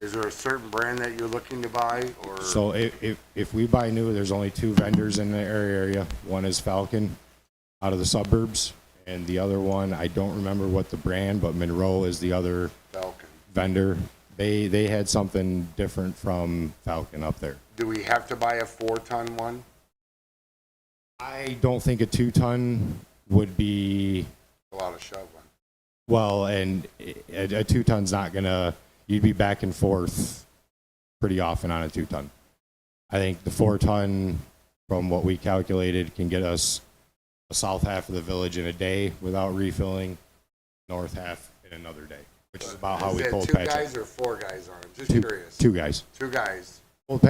Is there a certain brand that you're looking to buy, or? So if we buy new, there's only 2 vendors in the area. One is Falcon out of the suburbs, and the other one, I don't remember what the brand, but Monroe is the other Falcon. vendor. They had something different from Falcon up there. Do we have to buy a 4-ton one? I don't think a 2-ton would be, A lot of shoveling. well, and a 2-ton's not gonna, you'd be back and forth pretty often on a 2-ton. I think the 4-ton, from what we calculated, can get us the south half of the village in a day without refilling, north half in another day, which is about how we cold Is that patch 2 it. guys or 4 guys on it? Just curious. 2 guys. 2 guys. Cold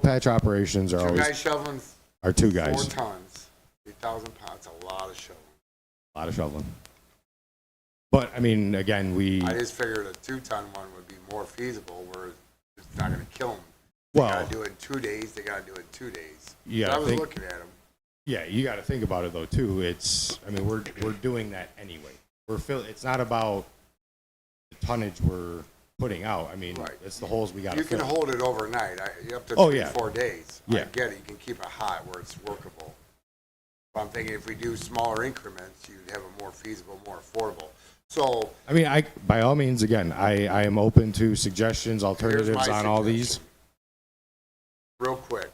patch operations are 2 always, guys shoveling are 2 4 guys. tons, 8,000 pounds, a lot of shoveling. A lot of shoveling. But, I mean, again, I just figured a 2-ton one would be more feasible, where it's not gonna kill them. well, They gotta do it in 2 days, they gotta do it in 2 days. yeah, I was looking at them. yeah, you got to think about it though too. It's, I mean, we're doing that anyway. It's not about the tonnage we're putting out. I mean, Right. it's the holes we got to You can fill. hold it overnight, up to Oh, 3, yeah. 4 days. I Yeah. get it, you can keep it hot where it's workable. But I'm thinking if we do smaller increments, you'd have a more feasible, more affordable. So, I mean, by all means, again, I am open to suggestions, here's alternatives my on all these. suggestion. Real quick,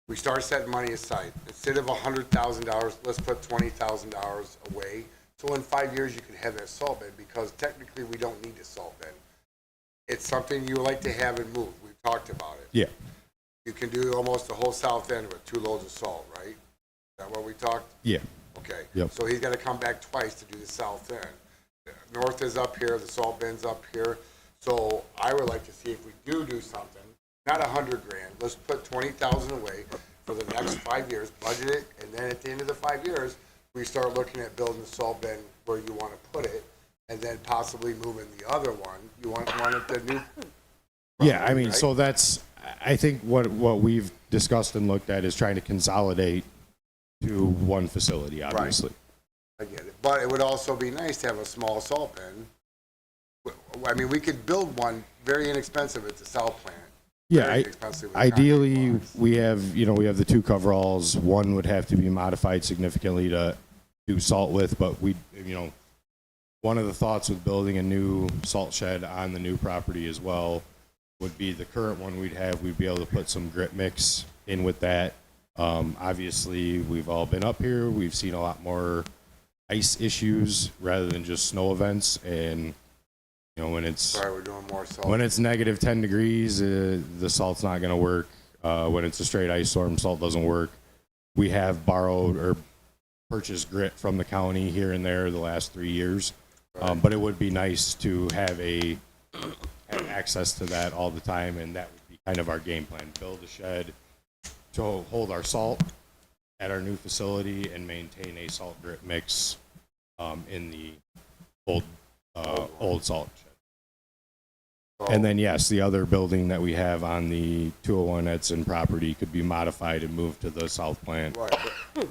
we start setting money aside. Instead of $100,000, let's put $20,000 away. So in 5 years, you can have that salt bin, because technically we don't need a salt bin. It's something you like to have and move. We've talked about it. Yeah, You can do almost the whole south end with 2 loads of salt, right? Is that what we talked? yeah, Okay. Yep. So he's gotta come back twice to do the south end. North is up here, the salt bin's up here. So I would like to see if we do something, not $100,000, let's put 20,000 away for the next 5 years, budget it, and then at the end of the 5 years, we start looking at building the salt bin where you want to put it, and then possibly moving the other one. You want one at the new. Yeah, I mean, Right? so that's, I think what we've discussed and looked at is trying to consolidate to one facility, obviously. I get it, but it would also be nice to have a small salt bin. I mean, we could build one very inexpensive at the south plant. Yeah, Very inexpensive with ideally, concrete blocks. we have the two coveralls. One would have to be modified significantly to do salt with, but one of the thoughts with building a new salt shed on the new property as well would be the current one we'd be able to put some grit mix in with that. Obviously, we've all been up here. We've seen a lot more ice issues rather than just snow events. And, when it's Sorry, we're doing more salt. when it's negative 10 degrees, the salt's not going to work. When it's a straight ice storm, salt doesn't work. We have borrowed or purchased grit from the county here and there the last 3 years. But it would be nice to have access to that all the time, and that would be kind of our game plan. Build a shed to hold our salt at our new facility and maintain a salt grit mix in the old salt shed. And then, yes, the other building that we have on the 201 Edson property could be modified and moved to the south plant. Right, exactly.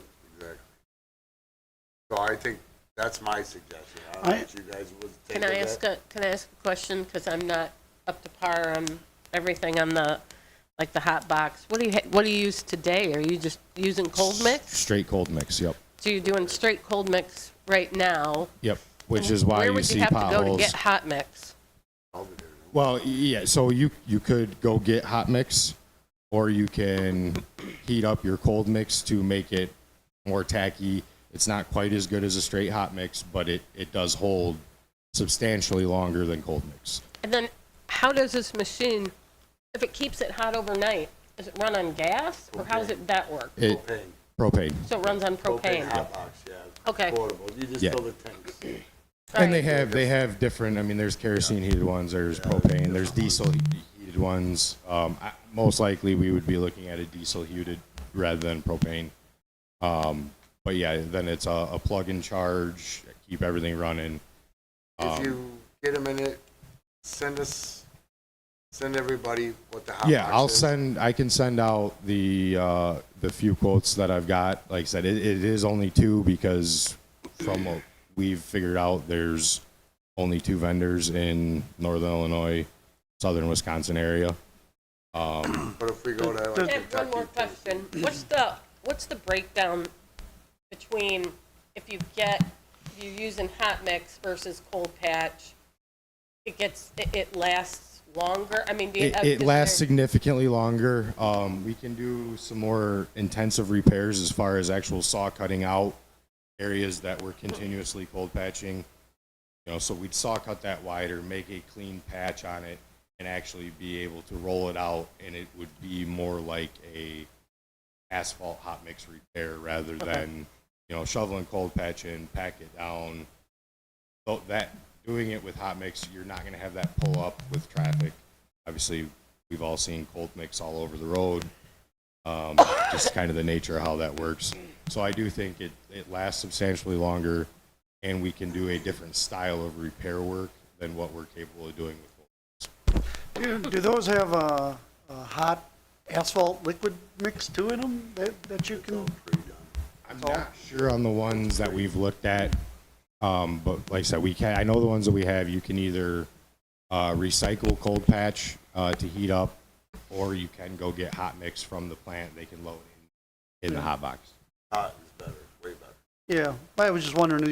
So I think that's my suggestion. I don't know what you guys would think Can I of ask that. can I ask a question? Because I'm not up to par on everything on the hot box. What do you use today? Are you just using cold mix? Straight cold mix, yep. So you're doing straight cold mix right now? Yep, which is why Where you would see you have to go to potholes. get hot mix? Well, yeah, so you could go get hot mix, or you can heat up your cold mix to make it more tacky. It's not quite as good as a straight hot mix, but it does hold substantially longer than cold mix. And then how does this machine, if it keeps it hot overnight, does it run on gas or how does that work? Propane. Propane. So it runs on propane? hot box, yeah. Okay. Portable. You just Yeah. fill the tanks. And they have different, I mean, there's kerosene heated ones, there's propane, there's diesel heated ones. Most likely we would be looking at a diesel heated rather than propane. But yeah, then it's a plug and charge, keep everything running. If you get a minute, send everybody what the hot Yeah, box is. I can send out the few quotes that I've got. Like I said, it is only two because from what we've figured out, there's only two vendors in northern Illinois, southern Wisconsin area. But if we go to like I have one more Kentucky, question. What's the breakdown between if you're using hot mix versus cold patch? It lasts longer? I mean, do you have? It is lasts there- significantly longer. We can do some more intensive repairs as far as actual saw cutting out areas that we're continuously cold patching. So we'd saw cut that wider, make a clean patch on it, and actually be able to roll it out, and it would be more like a asphalt hot mix repair rather than shoveling cold patch in, pack it down. So that doing it with hot mix, you're not going to have that pull up with traffic. Obviously, we've all seen cold mix all over the road. Just kind of the nature of how that works. So I do think it lasts substantially longer, and we can do a different style of repair work than what we're capable of doing with cold. Do those have a hot asphalt liquid mix too in them that you can? I'm not sure on the ones that we've looked at, but like I said, I know the ones that we have, you can either recycle cold patch to heat up, or you can go get hot mix from the plant. They can load in the hot box. hot is better, way better. Yeah, I was just wondering,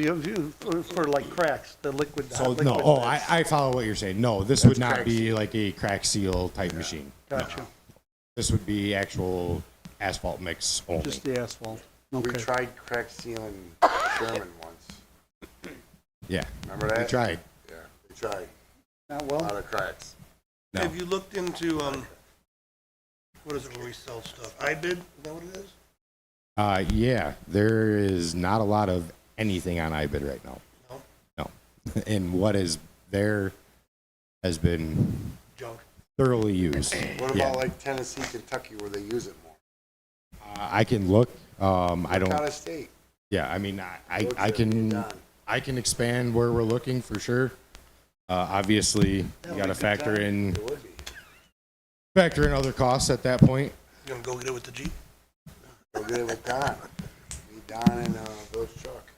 for like cracks, the liquid. So hot no, liquid I mix. follow what you're saying. No, this That's would not crack be seal. like a crack seal type machine. No. Gotcha, This would be actual asphalt mix only. just the asphalt. We Okay. tried crack sealing Sherman once. Yeah, Remember that? we tried. Yeah, we tried. Not A well? lot of cracks. No. Have you looked into, what is it where we sell stuff? iBid, is that what it is? Yeah, there is not a lot of anything on iBid right now. No? No. and what is there has been Junk. thoroughly used. What Yeah. about like Tennessee, Kentucky, where they use it more? I can look. I Out don't. of state. Yeah, I mean, I Look at it done. can expand where we're looking for sure. Obviously, you would got to be factor in It would be. other costs at that point. You gonna go get it with the Jeep? Go get it with Don. Meet Don and, Bill's truck.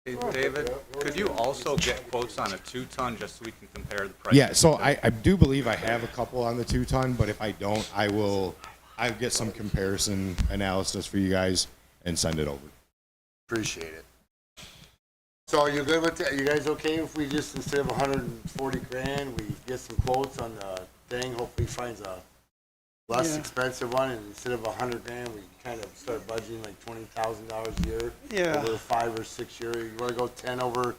Hey, David, could you also get quotes on a 2-ton just so we can compare the price? Yeah, so I do believe I have a couple on the 2-ton, but if I don't, I'll get some comparison analysis for you guys and send it over. Appreciate it. So you good with that? You guys okay if we just, instead of 140 grand, we get some quotes on the thing, hopefully finds a less Yeah. expensive one, and instead of 100 grand, we kind of start budgeting like $20,000 a year? Yeah. Over 5 or 6 years. You wanna go 10 over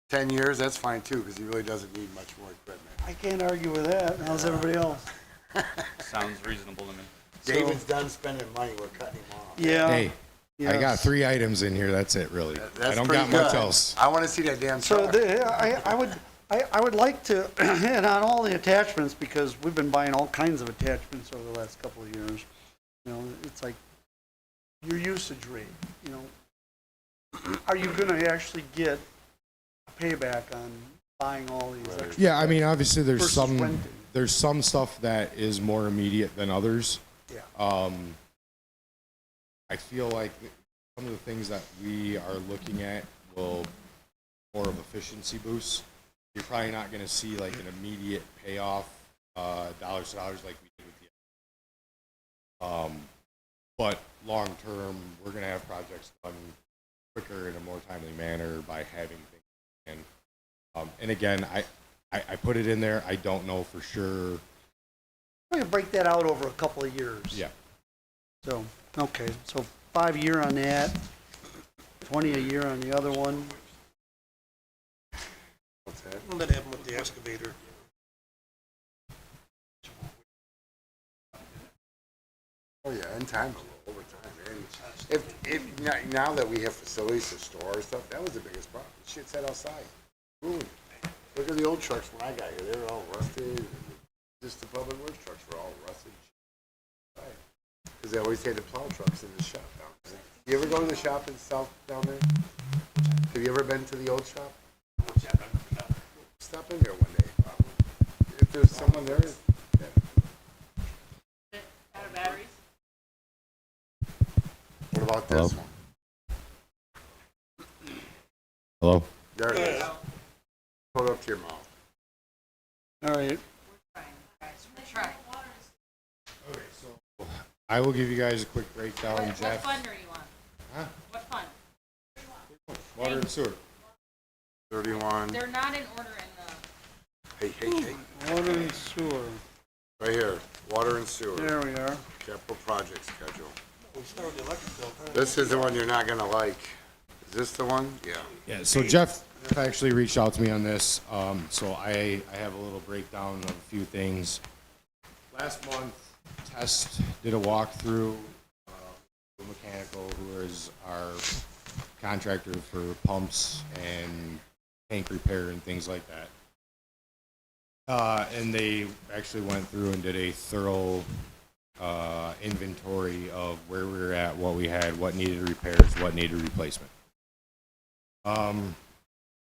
10 years? That's fine too, because he really doesn't need much more equipment. I can't argue with that. How's everybody else? Sounds reasonable to me. David's done spending money, we're cutting him off. Yeah. Hey, I got yes. 3 items in here. That's it, really. That's I don't pretty got much good. else. I wanna see that damn So truck. I would like to, and on all the attachments, because we've been buying all kinds of attachments over the last couple of years. You know, it's like your usage rate, you know. Are you gonna actually get a payback on buying all these extra? Yeah, I mean, obviously Versus renting. there's some stuff that is more immediate than others. Yeah. I feel like some of the things that we are looking at will more of efficiency boosts. You're probably not going to see like an immediate payoff, dollars to dollars like we did with the. But long term, we're going to have projects done quicker in a more timely manner by having things. And again, I put it in there. I don't know for sure. We can break that out over a couple of years. Yeah. So, okay, so 5 year on that, 20 a year on the other one. What's that? Well, that happened with the excavator. Oh, yeah, in time, over time. And now that we have facilities to store stuff, that was the biggest problem. Shit sat outside. Ooh, look at the old trucks when I got here. They were all rusted. Just the public works trucks were all rusted. Because they always had the plow trucks in the shop down there. You ever go to the shop in South down there? Have you ever been to the old shop? Stop in there one day. If there's someone there. Yeah. Out of batteries? What about this Hello? one? Hello? There it is. Put it up to your mouth. All right, I will give you guys a quick breakdown, What Jeff. fund are you on? Huh? What fund? Water and sewer. 31. They're not in order in the, Hey. water and sewer. Right here, water and sewer, There we are. capital project schedule. We'll start with the electric bill. This is the one you're not gonna like. Is this the one? Yeah. Yeah, so Jeff actually reached out to me on this, so I have a little breakdown of a few things. Last month, Test did a walkthrough, Mechanical, who is our contractor for pumps and tank repair and things like that. And they actually went through and did a thorough inventory of where we were at, what we had, what needed repairs, what needed replacement.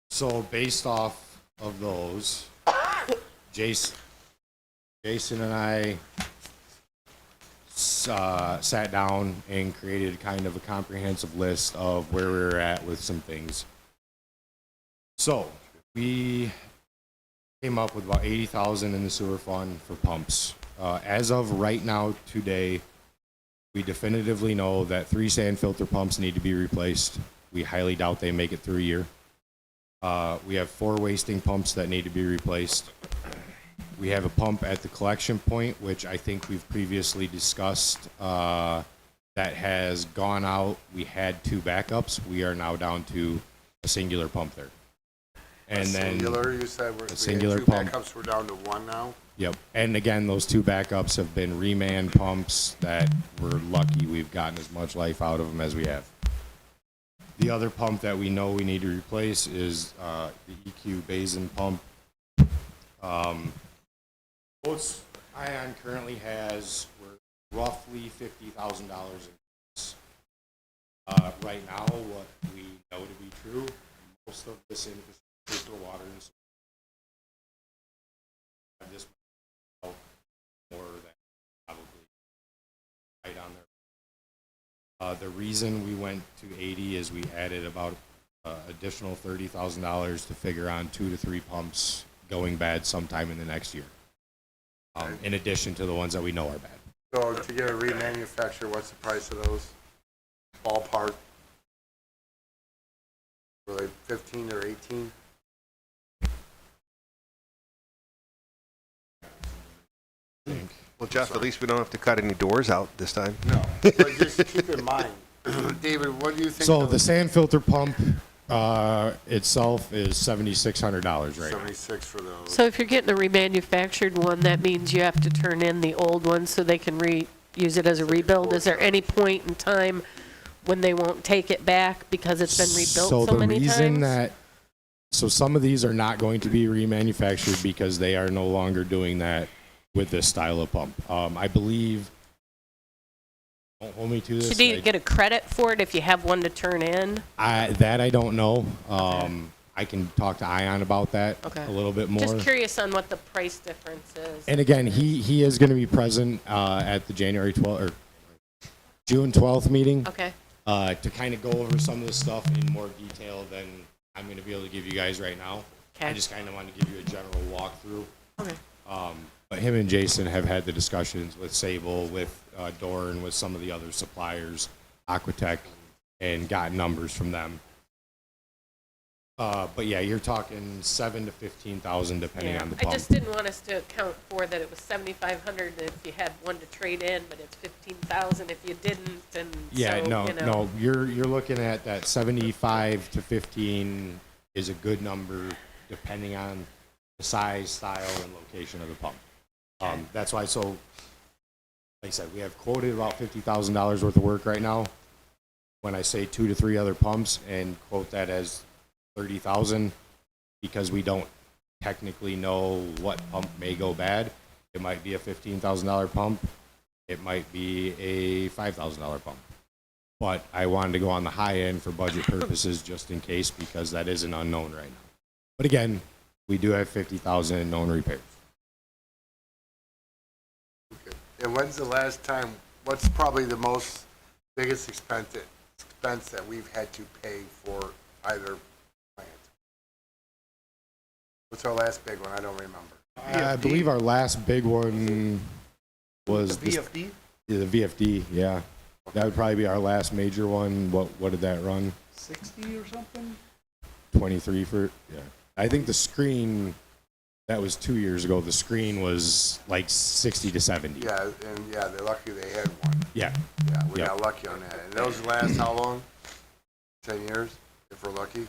So based off of those, Jason and I sat down and created kind of a comprehensive list of where we were at with some things. So we came up with about 80,000 in the sewer fund for pumps. As of right now, today, we definitively know that 3 sand filter pumps need to be replaced. We highly doubt they make it through a year. We have 4 wasting pumps that need to be replaced. We have a pump at the collection point, which I think we've previously discussed, that has gone out. We had 2 backups. We are now down to a singular pump there. And then, Singular, you said, we had singular 2 pump. backups, we're down to 1 now? yep. And again, those 2 backups have been reman pumps that we're lucky we've gotten as much life out of them as we have. The other pump that we know we need to replace is the EQ Basin pump. Quotes Ion currently has, we're roughly $50,000 in quotes. Right now, what we know to be true, most of this infrastructure for water and sewer have this more than probably right on there. The reason we went to 80 is we added about additional $30,000 to figure on 2 to 3 pumps going bad sometime in the next year. In addition to the ones that we know are bad. So to get a remanufactured, what's the price of those? Ballpark? Were they 15 or 18? Well, Jeff, at least we don't have to cut any doors out this time. No. But just keep in mind, David, what do you think? So of the sand filter pump itself is $7,600 right now. 76 for those. So if you're getting a remanufactured one, that means you have to turn in the old one so they can use it as a rebuild. Is there any point in time when they won't take it back because it's been rebuilt so many times? So some of these are not going to be remanufactured because they are no longer doing that with this style of pump. I believe, don't hold me to this. Should you get a credit for it if you have one to turn in? I don't know. I can talk to Ion about that Okay. a little bit more. Just curious on what the price difference is. And again, he is going to be present at the January 12th or June 12th meeting Okay. to kind of go over some of this stuff in more detail than I'm going to be able to give you guys right now. I Okay. just kind of wanted to give you a general walkthrough. Okay. But him and Jason have had the discussions with Sable, with Doran, with some of the other suppliers, Aquatech, and got numbers from them. But yeah, you're talking 7,000 to 15,000 depending on the pump. I just didn't want us to account for that it was 7,500 if you had one to trade in, but it's 15,000 if you didn't, and Yeah, so, no, you know. no, you're looking at that 75 to 15 is a good number depending on the size, style, and location of the pump. That's why, so, like I said, we have quoted about $50,000 worth of work right now. When I say 2 to 3 other pumps and quote that as 30,000, because we don't technically know what pump may go bad. It might be a $15,000 pump. It might be a $5,000 pump. But I wanted to go on the high end for budget purposes just in case, because that is an unknown right now. But again, we do have 50,000 in known repairs. Okay. And when's the last time, what's probably the most biggest expense that we've had to pay for either plant? What's our last big one? I don't remember. I believe our last big one was The VFD? the VFD, yeah. That would probably be our last major one. What did that run? 60 or something? 23 for, yeah. I think the screen, that was 2 years ago. The screen was like 60 to 70. Yeah, and yeah, they're lucky they had one. Yeah. Yeah, we Yep. got lucky on that. And those last how long? 10 years, if we're lucky?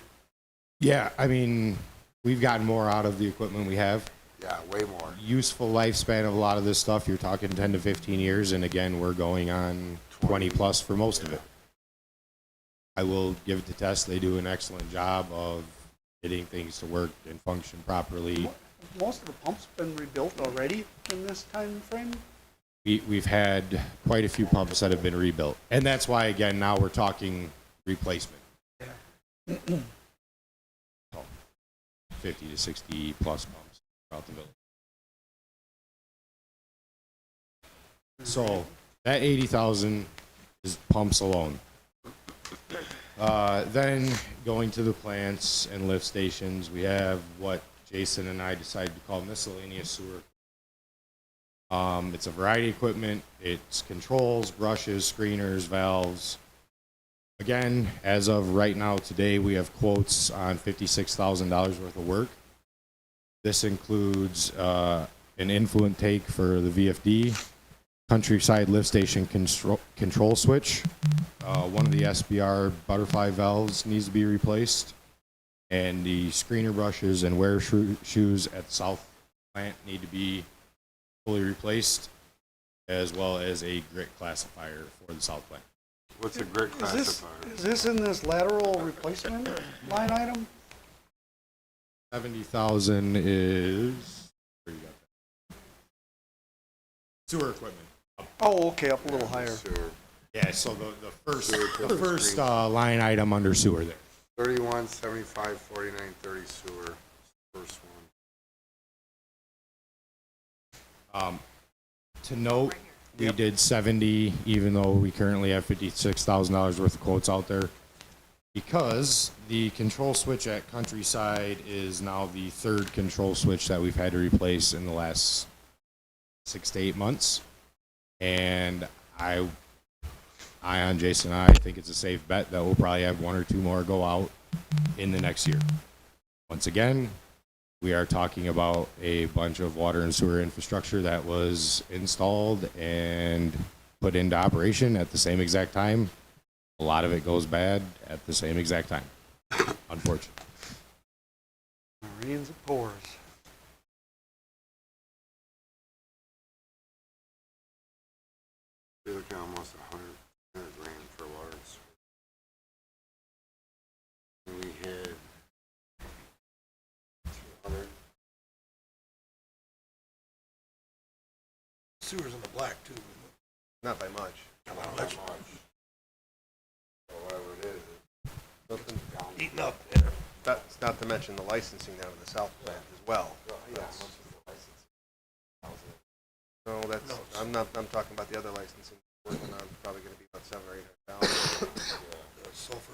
Yeah, I mean, we've gotten more out of the equipment we have. Yeah, way more. Useful lifespan of a lot of this stuff, you're talking 10 to 15 years, and again, we're going on 20 plus for most of it. I will give it to Test. They do an excellent job of getting things to work and function properly. Most of the pumps been rebuilt already in this time frame? We've had quite a few pumps that have been rebuilt. And that's why, again, now we're talking replacement. 50 to 60 plus pumps throughout the village. So that 80,000 is pumps alone. Then going to the plants and lift stations, we have what Jason and I decided to call miscellaneous sewer. It's a variety of equipment. It's controls, brushes, screeners, valves. Again, as of right now today, we have quotes on $56,000 worth of work. This includes an influent take for the VFD, countryside lift station control switch. One of the SBR butterfly valves needs to be replaced, and the screener brushes and wear shoes at the south plant need to be fully replaced, as well as a grit classifier for the south plant. What's a grit classifier? Is this in this lateral replacement line item? 70,000 is, where you got that? Sewer equipment. Oh, okay, up a little higher. Sewer. Yeah, so the Sewer equipment first stream. line item under sewer there. 31, 75, 49, 30 sewer, first one. To note, we did 70, even though we currently have $56,000 worth of quotes out there. Because the control switch at Countryside is now the third control switch that we've had to replace in the last 6 to 8 months. And on Jason and I think it's a safe bet that we'll probably have 1 or 2 more go out in the next year. Once again, we are talking about a bunch of water and sewer infrastructure that was installed and put into operation at the same exact time. A lot of it goes bad at the same exact time, unfortunately. Rains and pours. You're looking at almost 100 grand for water and sewer. And we had 200. Sewer's in the black too. Not by much. Not much. Or whatever it is. Nothing. Eating up, yeah. That's not to mention the licensing down in the south plant as well. That's- No, that's, I'm talking about the other licensing. Working on probably gonna be about 7 or 800,000. Sulfur.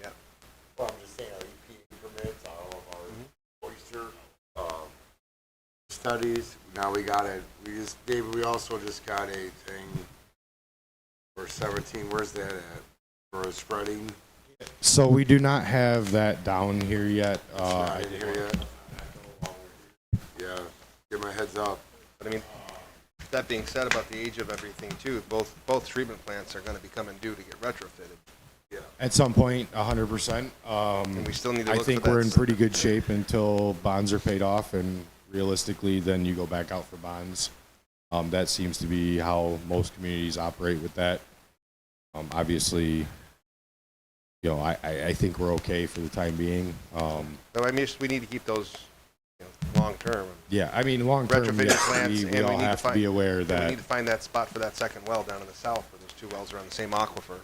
Yeah. Well, I'm just saying, our EPA permits, all of our oyster, studies, now we got it, David, we also just got a thing for 17, where's that at? For spreading, So we do not have that down here yet. not in here yet? Yeah, give my heads up. But I mean, that being said about the age of everything too, both treatment plants are gonna be coming due to get retrofitted. At some point, 100%. And we still need to I look for think we're in that. pretty good shape until bonds are paid off, and realistically, then you go back out for bonds. That seems to be how most communities operate with that. Obviously, you know, I think we're okay for the time being. So I mean, we need to keep those, long term. Yeah, I mean, long term, Retrofitting yes, plants, we and we all need to have to find- be aware We that need to find that spot for that second well down in the south where those 2 wells are on the same aquifer.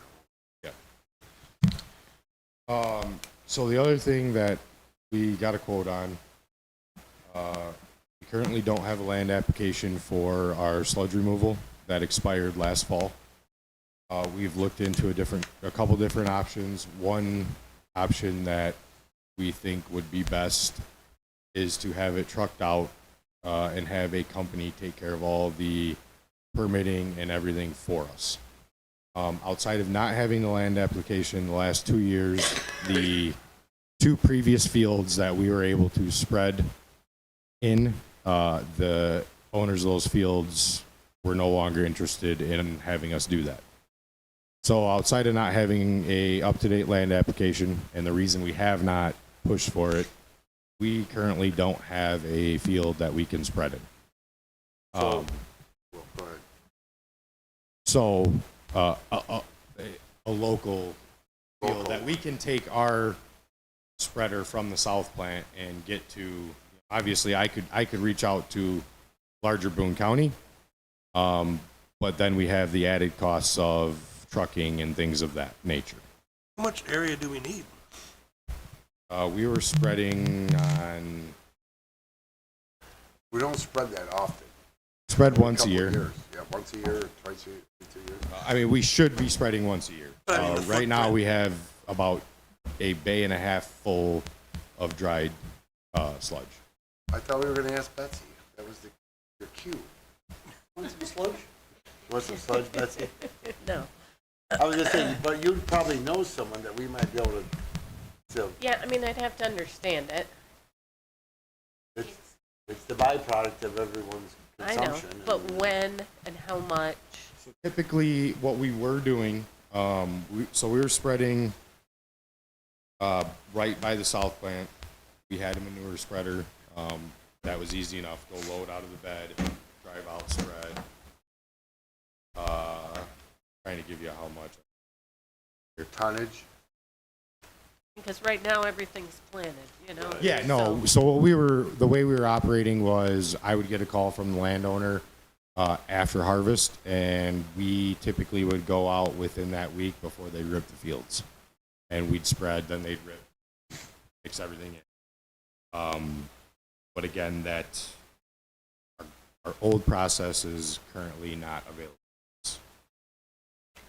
So the other thing that we got a quote on, we currently don't have a land application for our sludge removal that expired last fall. We've looked into a couple different options. One option that we think would be best is to have it trucked out and have a company take care of all the permitting and everything for us. Outside of not having the land application the last 2 years, the 2 previous fields that we were able to spread in, the owners of those fields were no longer interested in having us do that. So outside of not having a up-to-date land application, and the reason we have not pushed for it, we currently don't have a field that we can spread in. Well, go ahead. So, a local field that we can take our spreader from the south plant and get to. Obviously, I could reach out to larger Boone County, but then we have the added costs of trucking and things of that nature. How much area do we need? We were spreading on We don't spread that often. spread once a Couple year. years. Yeah, once a year, twice a year, 2 years. I mean, we should be spreading once a year. But I mean, the Right now, footprint. we have about a bay and a half full of dried sludge. I thought we were gonna ask Betsy. That was your cue. Want some sludge? Want some sludge, Betsy? No. I was just saying, but you probably know someone that we might be able to, Yeah, I mean, I'd have to understand it. it's the byproduct of everyone's I know, consumption. but and- when and how much? So typically, what we were doing, we were spreading right by the south plant. We had a manure spreader. That was easy enough. Go load out of the bed, drive out, spread. Trying to give you how much. tonnage? Because right now, everything's planted, you know? Yeah, no, so- so the way we were operating was I would get a call from the landowner after harvest, and we typically would go out within that week before they ripped the fields. And we'd spread, then they'd rip, mix everything in. But again, our old process is currently not available.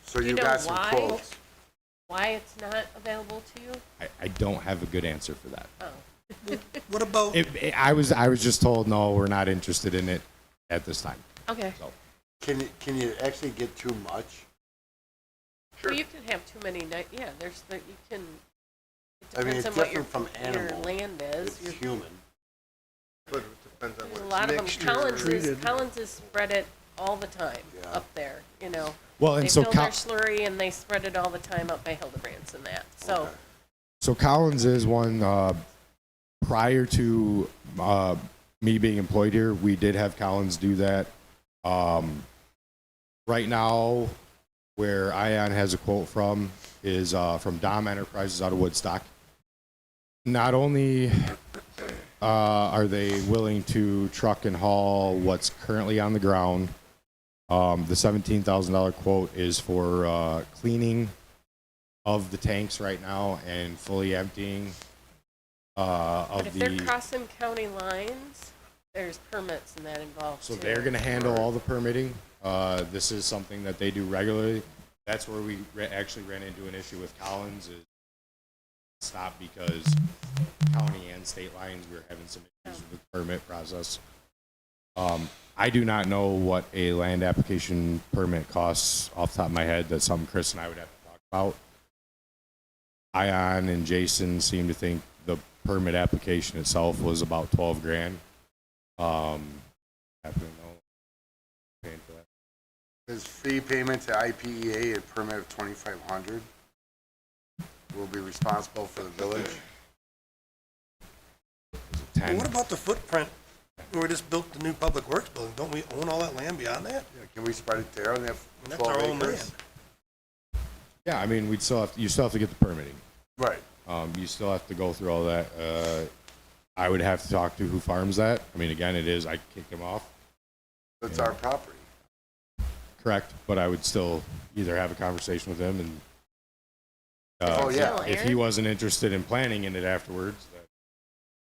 So You you know got some why? quotes. Why it's not available to you? I don't have a good answer for that. Oh, What about, I was just told, no, we're not interested in it at this time. okay. So, Can you actually get too much? Well, you can have too many, yeah, you can, it I mean, depends it's on what your, different from your animal. land is. It's Your- human. But it depends on There's what a lot of them, mixture. Collins is spread it all the time Yeah. up there, you know? well, They and so fill their slurry and they spread it all the time up by Hildebrands and that, so. Okay. So Collins is one, prior to me being employed here, we did have Collins do that. Right now, where Ion has a quote from is from Dom Enterprises out of Woodstock. Not only are they willing to truck and haul what's currently on the ground, the $17,000 quote is for cleaning of the tanks right now and fully emptying But of if they're the. crossing county lines, there's permits and that involved too. So they're going to handle all the permitting. This is something that they do regularly. That's where we actually ran into an issue with Collins is stopped because county and state lines, we were having some issues with the permit process. I do not know what a land application permit costs off the top of my head. That's something Chris and I would have to talk about. Ion and Jason seem to think the permit application itself was about 12 grand. Happen to know paying for that. There's fee payment to IPEA, a permit of 2,500. Will be responsible for the village. 10. what about the footprint? We just built the new public works building. Don't we own all that land beyond that? Can we spread it there and have And that's our 12 own acres? land. Yeah, I mean, you still have to get the permitting. Right. You still have to go through all that. I would have to talk to who farms that. I mean, again, it is, I kicked him off, That's our property. correct, but I would still either have a conversation with him and Oh, yeah. if he wasn't interested in planning in it afterwards,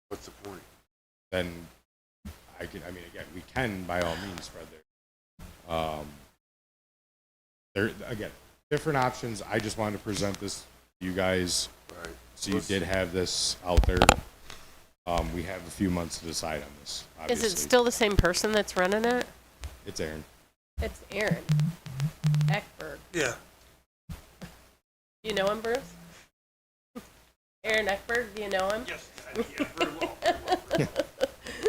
What's the point? then I mean, again, we can by all means spread there. There, again, different options. I just wanted to present this to you guys. Right. So you did have this out there. We have a few months to decide on this, obviously. Is it still the same person that's running it? It's Aaron. It's Aaron Eckberg. Yeah. You know him, Bruce? Aaron Eckberg, do you know him? Yes, very well.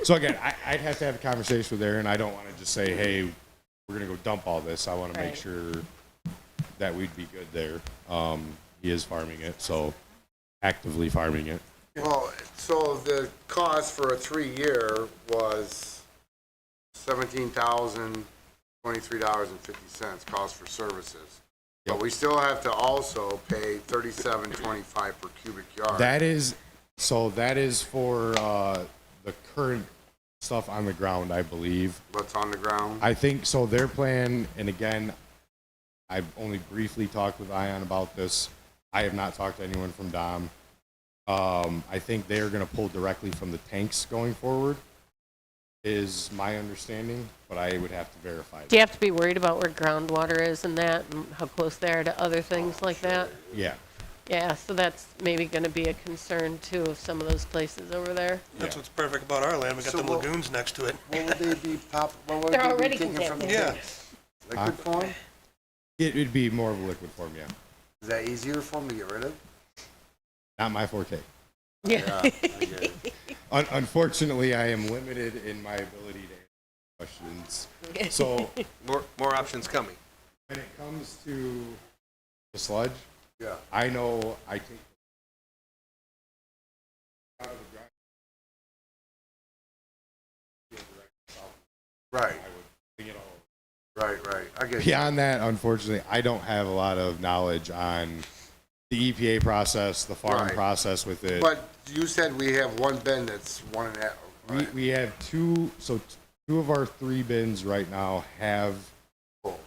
So again, I'd have to have a conversation with Aaron. I don't want to just say, hey, we're going to go dump all this. I want to make Right. sure that we'd be good there. He is farming it, so actively farming it. Well, so the cost for a 3-year was $17,023.50 cost for services. But Yep. we still have to also pay $37.25 per cubic yard. That is for the current stuff on the ground, I believe. What's on the ground? I think so. Their plan, and again, I've only briefly talked with Ion about this. I have not talked to anyone from Dom. I think they are going to pull directly from the tanks going forward, is my understanding, but I would have to verify Do that. you have to be worried about where groundwater is and that, and how close they are to other things like that? Yeah. Yeah, so that's maybe gonna be a concern too of some of those places over there. That's Yeah. what's perfect about our land. We got So the what- lagoons next to it. What would they be what would They're they be already taking from the Yeah. tanks? Liquid form? It would be more of a liquid form, yeah. Is that easier for them to get rid of? Not my forte. Yeah. I get it. Unfortunately, I am limited in my ability to answer questions. So More options coming. when it comes to the sludge, Yeah. I know I take out of the Right, I would bring it all. right. I get you. Beyond that, unfortunately, I don't have a lot of knowledge on the EPA process, the farm Right. process with it. But you said we have one bin that's 1.5. right? We have two, so two of our 3 bins right now have Full.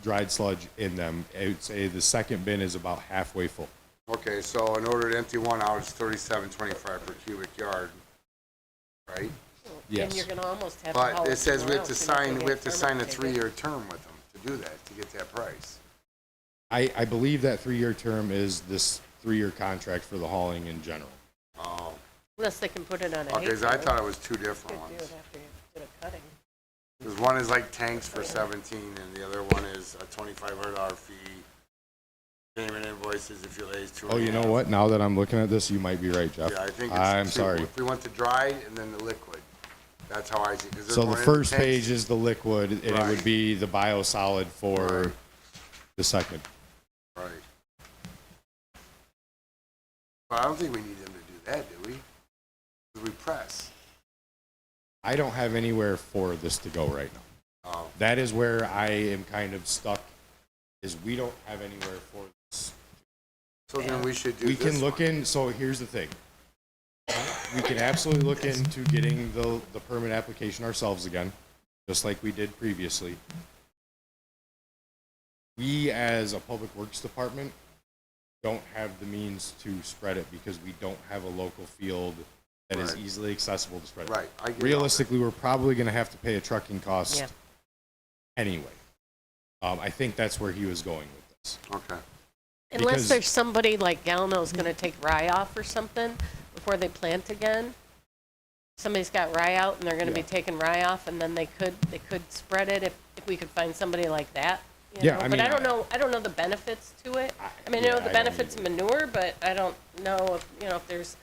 dried sludge in them. I would say the second bin is about halfway full. Okay, so in order to empty one out, it's 37.25 per cubic yard, right? Yes. And you're gonna almost have to haul But it says we somewhere have to else, and if sign, they we have to get sign a permit, they get- 3-year term with them to do that, to get that price. I believe that 3-year term is this 3-year contract for the hauling in general. Oh, Unless they can put it on a hay okay, 'cause I bale. thought it was 2 Could different do ones. it after you did a cutting. Because one is like tanks for 17, and the other one is a $2,500 fee. Payment invoices if you lays 2. Oh, you know what? Now that I'm looking at this, you might be right, Jeff. Yeah, I think it's I'm 2. sorry. If we went to dry and then the liquid, that's how I see it. 'Cause there's So the one in first tanks. page is the liquid, and it would Right. be the biosolid for Right. the second. Right. But I don't think we need them to do that, do we? 'Cause we press. I don't have anywhere for this to go right now. Oh, That is where I am kind of stuck, is we don't have anywhere for this. so then we should do We this can look one. in, so here's the thing. We can absolutely look into getting the permit application ourselves again, just like we did previously. We, as a public works department, don't have the means to spread it because we don't have a local field that is Right. easily accessible to spread it. Right, I get all that. Realistically, we're probably gonna have to pay a trucking cost Yeah. anyway. I think that's where he was going with this. Okay. Unless Because- there's somebody like Galno's gonna take rye off or something before they plant again. Somebody's got rye out and they're gonna be Yeah. taking rye off, and then they could spread it if we could find somebody like that. You Yeah, know? I But mean, I don't know the benefits to it. I mean, I yeah, know I the don't benefits of either. manure, but I don't know if, if there's,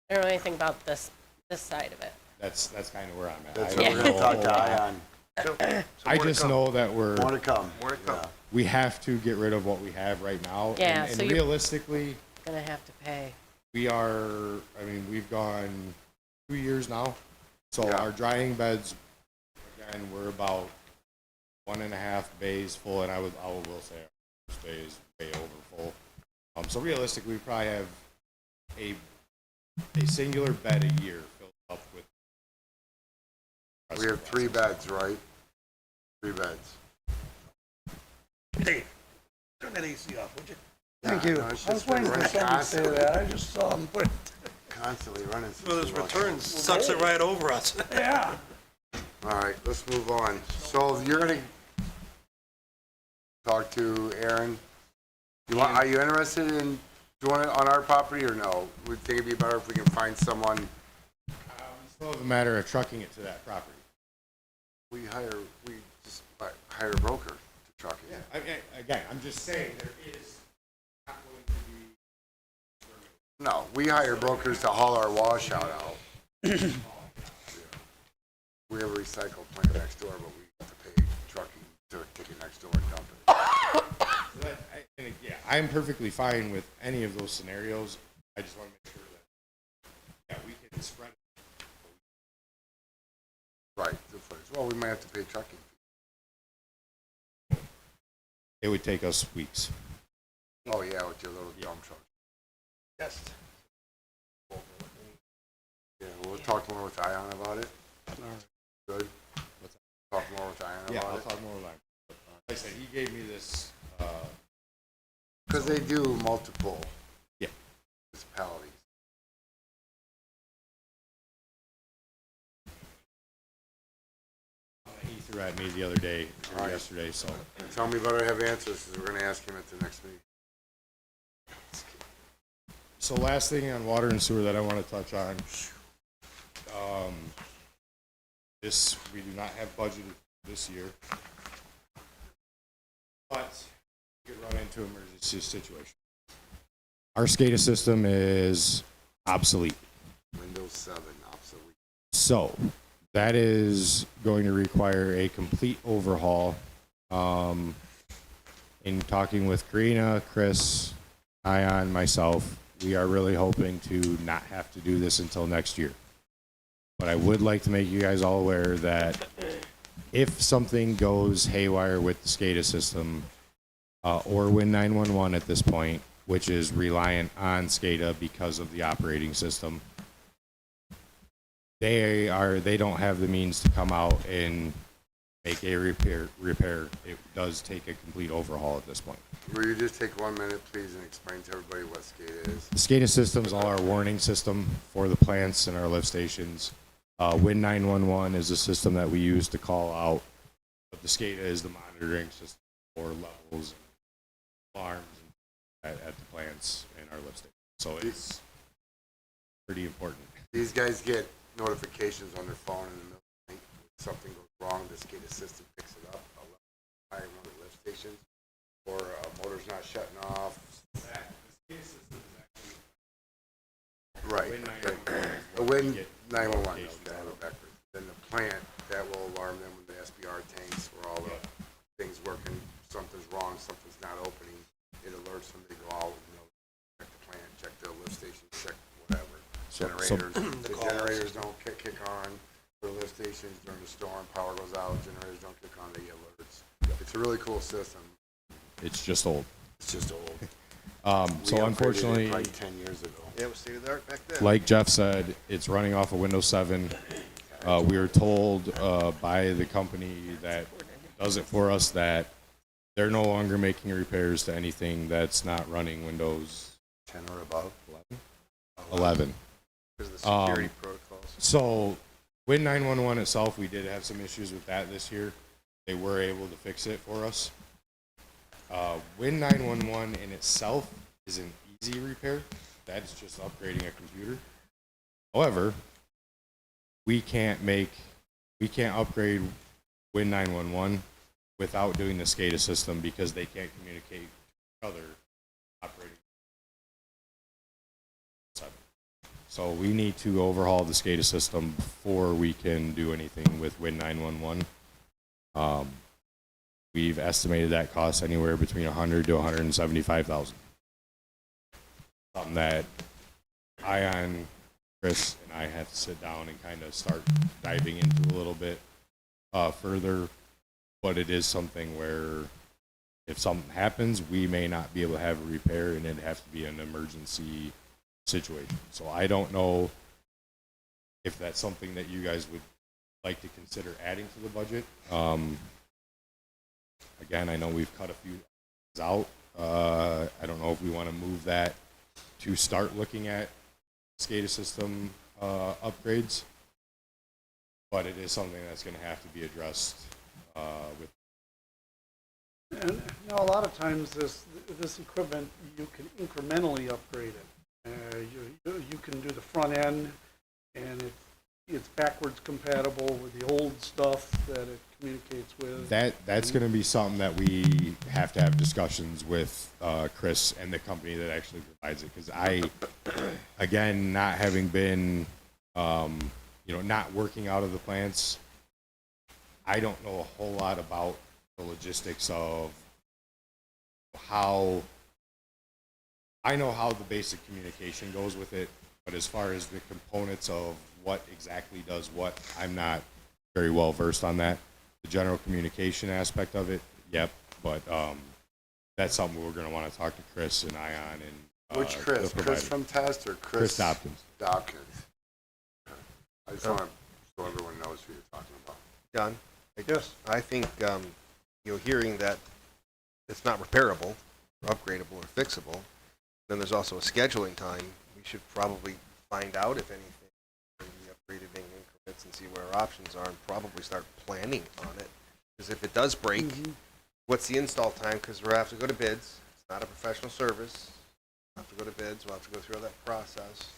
I don't know anything about this side of it. That's kind of where I'm at. That's I what don't we're gonna know a talk whole to lot. Ion. I just know that More to come. More to come. we have to get rid of what we have right now. Yeah, And so you're- realistically, Gonna have to pay. we've gone 2 years now. So Yeah. our drying beds, again, we're about 1.5 bays full, and I will say our first bay is way over full. So realistically, we probably have a singular bed a year filled up with. We have 3 beds, right? 3 beds. Dave, turn that AC off, would you? Thank Yeah, you. no, I it's was just been waiting for running somebody to say constantly. that. I just saw him put, Constantly running. Well, this since we return watched sucks it right over us. yeah. it. All right, let's move on. So you're gonna talk to Aaron? Are you interested in doing it on our property or no? We think it'd be better if we can find someone. It's still a matter of trucking it to that property. We just hire a broker to truck it. Again, I'm just saying, there is not going to be. No, we hire brokers to haul our washout out. Yeah. We have a recycle plant next door, but we have to pay trucking to take it next door and dump it. Yeah, I'm perfectly fine with any of those scenarios. I just want to make sure that, yeah, we can spread it. Right, the footage. Well, we might have to pay trucking. It would take us weeks. Oh, yeah, with your little dump truck. Yes. Yeah, we'll talk more with Ion about it. Good. Talk more with Ion Yeah, I'll about it. talk more about it. Like I said, he gave me this, Because they do multiple Yeah. municipalities. he threw at me the other day, or Alright. yesterday, so. Tell me better have answers, because we're gonna ask him at the next meeting. So last thing on water and sewer that I want to touch on. This, we do not have budgeted this year. But we could run into emergency situation. Our SCADA system is obsolete. Windows 7 obsolete. So that is going to require a complete overhaul. In talking with Karina, Chris, Ion, myself, we are really hoping to not have to do this until next year. But I would like to make you guys all aware that if something goes haywire with the SCADA system, or Win 911 at this point, which is reliant on SCADA because of the operating system. They don't have the means to come out and make a repair. It does take a complete overhaul at this point. Will you just take 1 minute, please, and explain to everybody what SCADA is? The SCADA system's all our warning system for the plants and our lift stations. Win 911 is a system that we use to call out, but the SCADA is the monitoring system for levels, alarms at the plants and our lift stations. So it's pretty important. These guys get notifications on their phone in the middle of the night. If something goes wrong, the SCADA system picks it up. I'll let one of the lift stations, or a motor's not shutting off. Right. A Win 911. Okay, I go backwards. Then the plant, that will alarm them when the SBR tanks, where all the things working, something's wrong, something's not opening. It alerts them, they go out, check the plant, check the lift station, check whatever. Generators, the generators don't kick on for the lift stations during the storm, power goes out, generators don't kick on, they get alerts. It's a really cool system. It's just old. It's just old. So We upgraded it unfortunately, probably 10 years ago. Yeah, it was state of the art back then. like Jeff said, it's running off of Windows 7. We were told by the company that does it for us that they're no longer making repairs to anything that's not running Windows 10 or above. 11. Because of the security protocols. So Win 911 itself, we did have some issues with that this year. They were able to fix it for us. Win 911 in itself is an easy repair. That's just upgrading a computer. However, we can't upgrade Win 911 without doing the SCADA system because they can't communicate with each other operating. So we need to overhaul the SCADA system before we can do anything with Win 911. We've estimated that cost anywhere between $100,000 to $175,000. Something that Ion, Chris, and I have to sit down and kind of start diving into a little bit further. But it is something where if something happens, we may not be able to have a repair, and it'd have to be an emergency situation. So I don't know if that's something that you guys would like to consider adding to the budget. Again, I know we've cut a few things out. I don't know if we want to move that to start looking at SCADA system upgrades, but it is something that's going to have to be addressed with. And you know, a lot of times this equipment, you can incrementally upgrade it. You can do the front end, and it's backwards compatible with the old stuff that it communicates with. That's going to be something that we have to have discussions with Chris and the company that actually provides it. Because again, not having been, not working out of the plants, I don't know a whole lot about the logistics of how. I know how the basic communication goes with it, but as far as the components of what exactly does what, I'm not very well versed on that. The general communication aspect of it, yep, but that's something we're going to want to talk to Chris and Ion and Which Chris? the Chris provider. from Test or Chris Dobkins. Dobkins. I just want to so everyone knows who you're talking about. John? Yes. I think, hearing that it's not repairable, or upgradable, or fixable, then there's also a scheduling time. We should probably find out if anything can be upgraded in increments and see what our options are and probably start planning on it. Because if it does break, what's the install time? Because we'll have to go to bids. It's not a professional service. We'll have to go to bids. We'll have to go through all that process.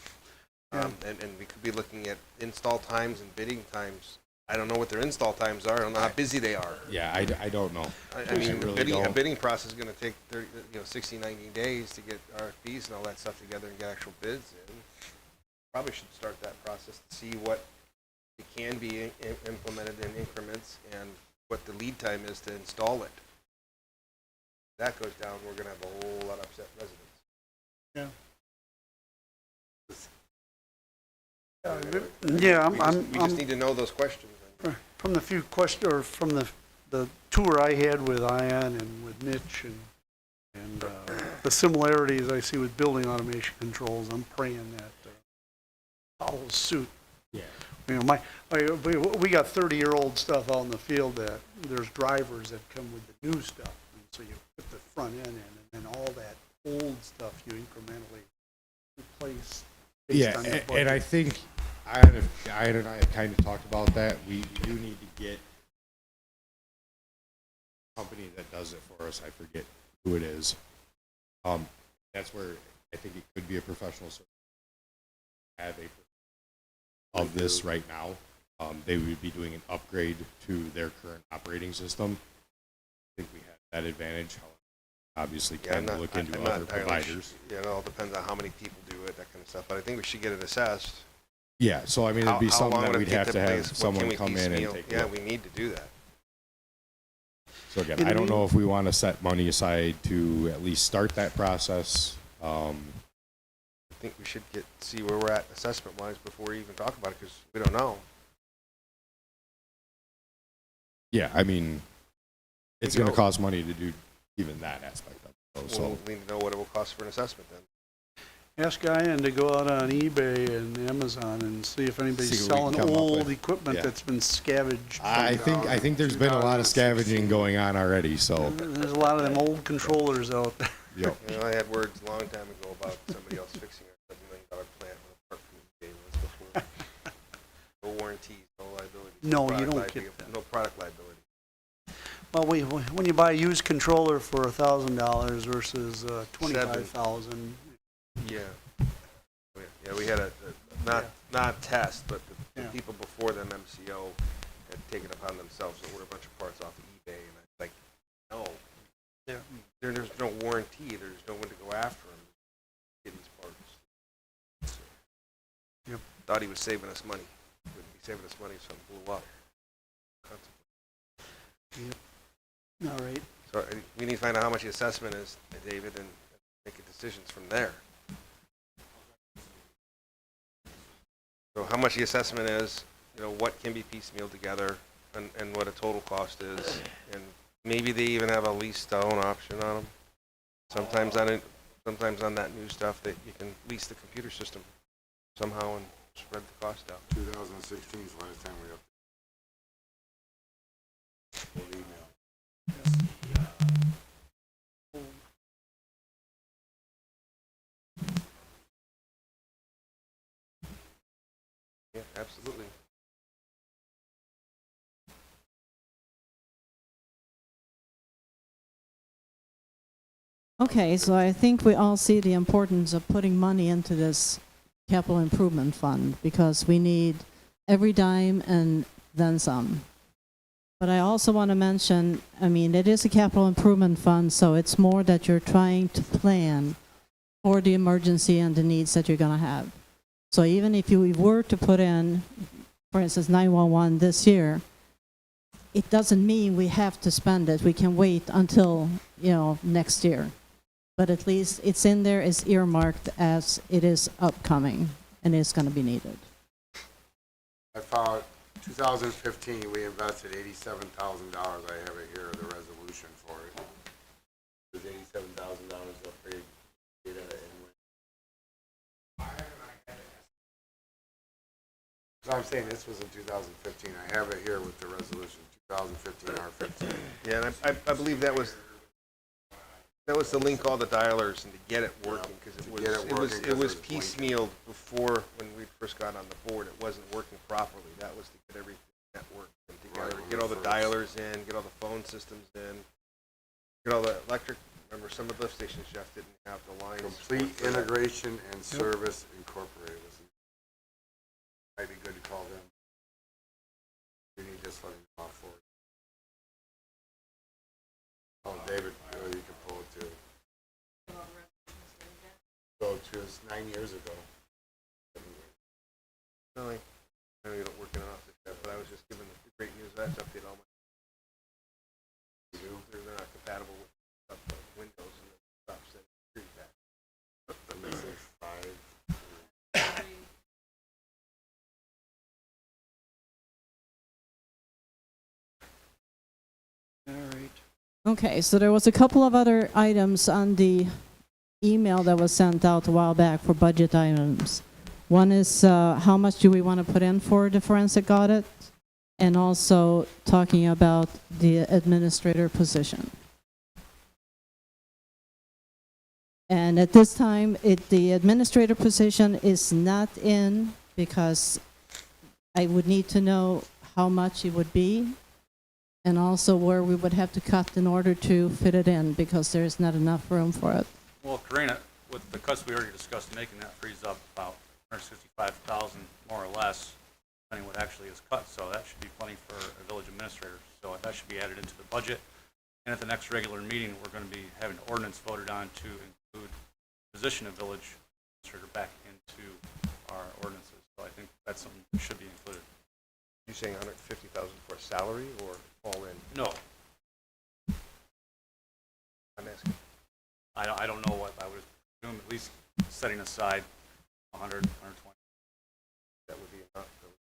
And we could be looking at install times and bidding times. I don't know what their install times are. I don't know how busy they are. Yeah, I don't know. I mean, really a don't. bidding process is going to take 60, 90 days to get RFPs and all that stuff together and get actual bids in. Probably should start that process to see what it can be implemented in increments and what the lead time is to install it. If that goes down, we're going to have a whole lot of upset residents. Yeah. Yeah, We just need to know those questions. from the few questions, or from the tour I had with Ian and with Mitch and the similarities I see with building automation controls, I'm praying that follows suit. Yeah. You know, we got 30-year-old stuff out in the field that there's drivers that come with the new stuff. And so you put the front end in, and then all that old stuff you incrementally replace based Yeah, on your budget. and I think Ian and I have kind of talked about that. We do need to get a company that does it for us. I forget who it is. That's where I think it could be a professional service. Have a of this right now. They would be doing an upgrade to their current operating system. I think we have that advantage. Obviously, can look into I'm not other entirely providers. Yeah, it all depends on how many people do it, that kind of stuff, but I think we should get it assessed. Yeah, so I mean, it'd be How something long that would it we'd take have to place? have What can someone we come in and piecemeal? take a Yeah, look. we need to do that. So again, In the I don't know mean- if we want to set money aside to at least start that process. I think we should see where we're at assessment-wise before we even talk about it, because we don't know. Yeah, I mean, it's We going to go- cost money to do even that aspect of it. though, So, We'll need to know what it will cost for an assessment then. Ask Ian to go out on eBay and Amazon and see if anybody's See what we selling can come up old with. equipment Yeah. that's been scavenged. I think there's been a lot of scavenging going on already. So, There's a lot of them old controllers out there. yep. You know, I had words a long time ago about somebody else fixing our $7 million plant with a part from eBay once before. No warranties, no liability. No, you product don't liability, get that. No product liability. Well, when you buy a used controller for $1,000 versus $25,000, Yeah. Yeah, we had not test, but the Yeah. people before them, MCO, had taken it upon themselves to order a bunch of parts off of eBay, and I was like, no, there's no warranty, there's no one to go after them, get these parts. So, Yep. Thought he was saving us money. Wouldn't be saving us money if something blew up. all right. So we need to find out how much the assessment is, David, and make decisions from there. So how much the assessment is, you know, what can be piecemealed together, and what a total cost is, and maybe they even have a lease to own option on them. Sometimes on that new stuff that you can lease the computer system somehow and spread the cost out. 2016 is the last time we updated. Old email. Yeah, absolutely. Okay, so I think we all see the importance of putting money into this capital improvement fund because we need every dime and then some. But I also want to mention, I mean, it is a capital improvement fund, so it's more that you're trying to plan for the emergency and the needs that you're going to have. So even if you were to put in, for instance, 911 this year, it doesn't mean we have to spend it. We can wait until, next year. But at least it's in there, it's earmarked as it is upcoming and is going to be needed. I found 2015, we invested $87,000. I have it here, the resolution for it. It was $87,000 upgrade data and. So I'm saying this was in 2015. I have it here with the resolution, 2015 R15. Yeah, and I believe that was to link all the dialers and to get it working, because To get it working, 'cause it it was was blinking. piecemealed before, when we first got on the board, it wasn't working properly. That was to get everything networked and together, Right, get all the first. dialers in, get all the phone systems in, get all the electric, remember some of the lift stations, Jeff, didn't have the lines. Complete for that. Integration and Service Incorporated. Might be good to call them. You need this one off for it. Oh, David, you can pull it too. So it was 9 years ago. No, I know you don't work in an office yet, but I was just giving the great news. I have to update all my. They're not compatible with stuff like Windows and stuff. So treat that. The missing 5. All right. Okay, so there was a couple of other items on the email that was sent out a while back for budget items. One is how much do we want to put in for the forensic audit, and also talking about the administrator position. And at this time, the administrator position is not in because I would need to know how much it would be, and also where we would have to cut in order to fit it in, because there's not enough room for it. Well, Karina, with the cuts we already discussed making, that frees up about 165,000 more or less, depending what actually is cut, so that should be plenty for a village administrator. So that should be added into the budget. And at the next regular meeting, we're going to be having an ordinance voted on to include position of village administrator back into our ordinances. So I think that's something that should be included. You saying 150,000 for a salary or all in? No, I'm asking. I don't know what I would assume, at least setting aside 100, 120. That would be enough. That was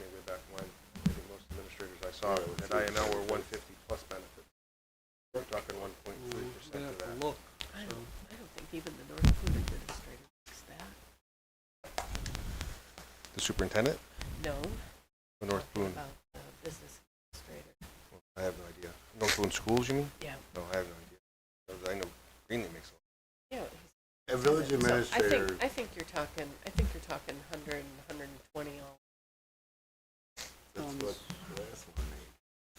way back when. I think most administrators I saw at IML were 150 plus benefits. We're talking 1.3% We'd of have that. to look. I So, don't think even the North Dakota administrator thinks that. The superintendent? No, Or North Boone? about the business administrator. I have no idea. North Boone schools, you mean? Yeah. No, I have no idea. 'Cause I know Greenlee makes a lot. Yeah. A village So administrator, I think you're talking 100 and 120 all. that's what the last one made.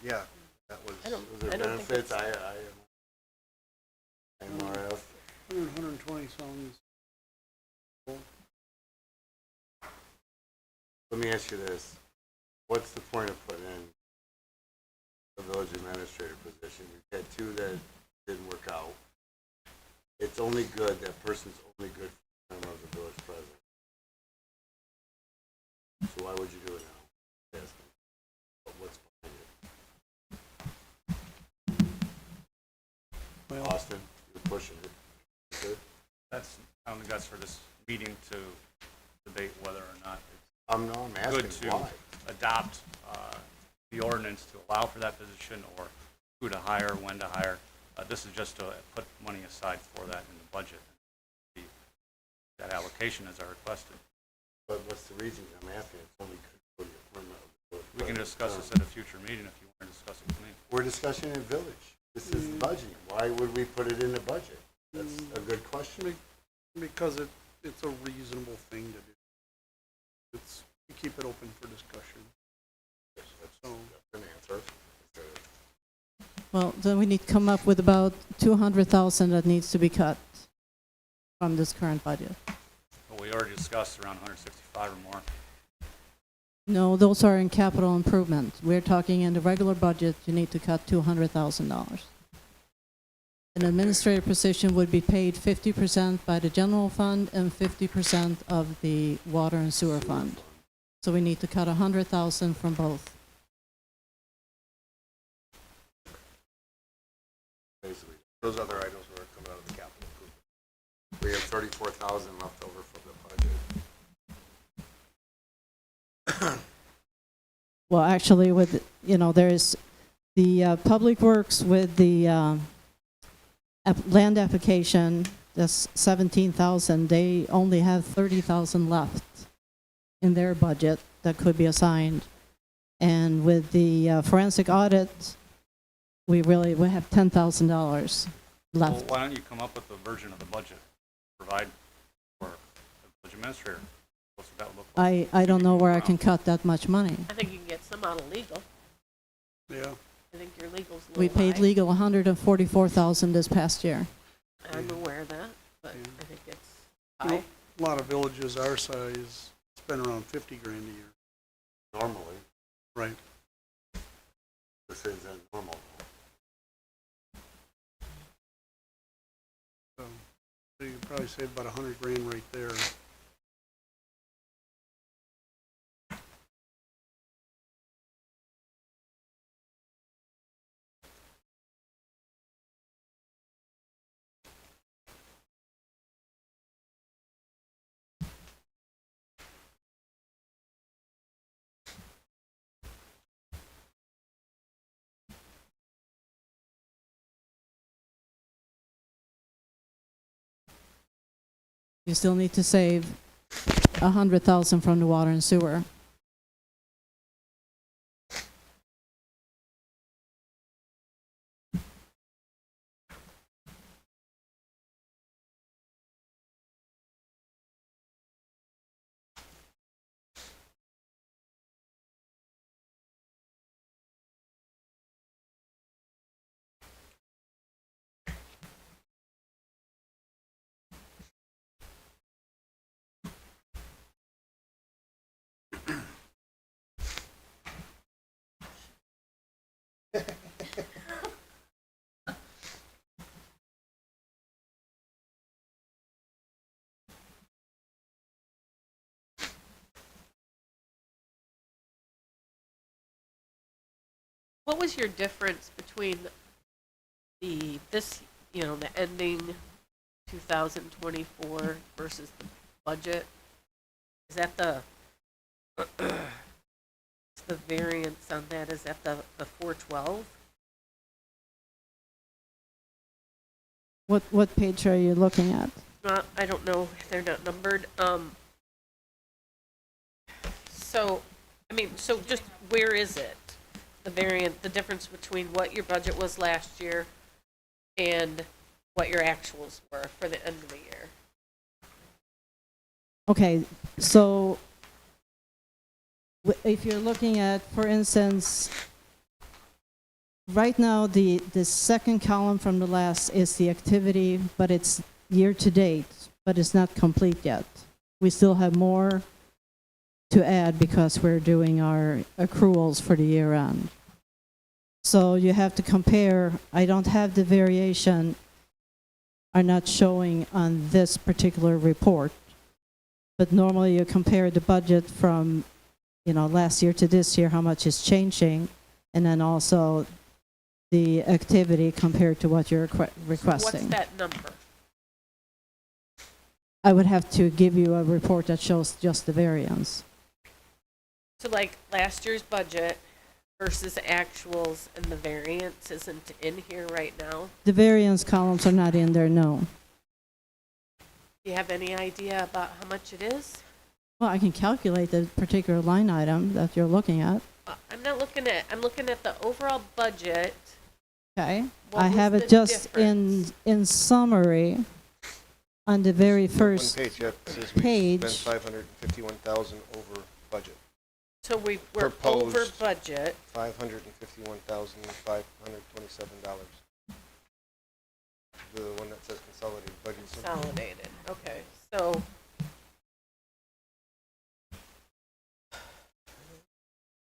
Yeah, that was. I don't, Was there I don't think benefits? it's, IMRF. 120 sounds, Let me ask you this. What's the point of putting in a village administrator position? We've had two that didn't work out. It's only good, that person's only good for the term of the village president. So why would you do it now? Ask me. But what's behind it? well, Austin, you're pushing it. Good. That's, I don't think that's for this meeting to debate whether or not I'm it's asking good to why. adopt the ordinance to allow for that position, or who to hire, when to hire. This is just to put money aside for that in the budget. That allocation as I requested. But what's the reason? I'm asking. It's only good for the appointment of the village We can president. discuss this at a future meeting if you want to discuss it with me. We're discussing in village. This is the budget. Why would we put it in the budget? That's a good question. because it's a reasonable thing to do. It's, you keep it open for discussion. So, That's an answer. Well, then we need to come up with about 200,000 that needs to be cut from this current budget. But we already discussed around 165 or more. No, those are in capital improvement. We're talking in the regular budget, you need to cut $200,000. An administrative position would be paid 50% by the general fund and 50% of the water and sewer fund. So we need to cut 100,000 from both. Basically, Those other items were coming out of the capital improvement. we have 34,000 left over for the budget. Well, actually, with, there's the Public Works with the land application, that's 17,000. They only have 30,000 left in their budget that could be assigned. And with the forensic audit, we have $10,000 Well, left. why don't you come up with a version of the budget, provide for the village administrator? What's that look like? I don't know where I can cut that much money. I think you can get some out of legal. yeah, I think your legal's a little We paid high. legal $144,000 this past year. I'm aware of that, but Yeah. I think it's You know, high. a lot of villages our size spend around 50 grand a year. Normally, Right. this isn't normal. So you could probably save about 100 grand right there. You still need to save 100,000 from the water and sewer. What was your difference between this, the ending 2024 versus the budget? Is that the variance on that, is that the 412? What page are you looking at? I don't know, they're not numbered. So just where is it? The variant, the difference between what your budget was last year and what your actuals were for the end of the year? Okay, so if you're looking at, for instance, right now, the second column from the last is the activity, but it's year-to-date, but it's not complete yet. We still have more to add because we're doing our accruals for the year end. So you have to compare. I don't have the variation, are not showing on this particular report, but normally you compare the budget from, last year to this year, how much is changing, and then also the activity compared to what you're requesting. What's that number? I would have to give you a report that shows just the variance. So like last year's budget versus actuals, and the variance isn't in here right now? The variance columns are not in there, no. Do you have any idea about how much it is? Well, I can calculate the particular line item that you're looking at. I'm looking at the overall budget. Okay. What I was have the it just difference? in summary on the very first One page, yeah, it says we page. spent 551,000 over budget. So we're over Proposed. budget. $551,527. The one that says consolidated budget. Consolidated, okay, so.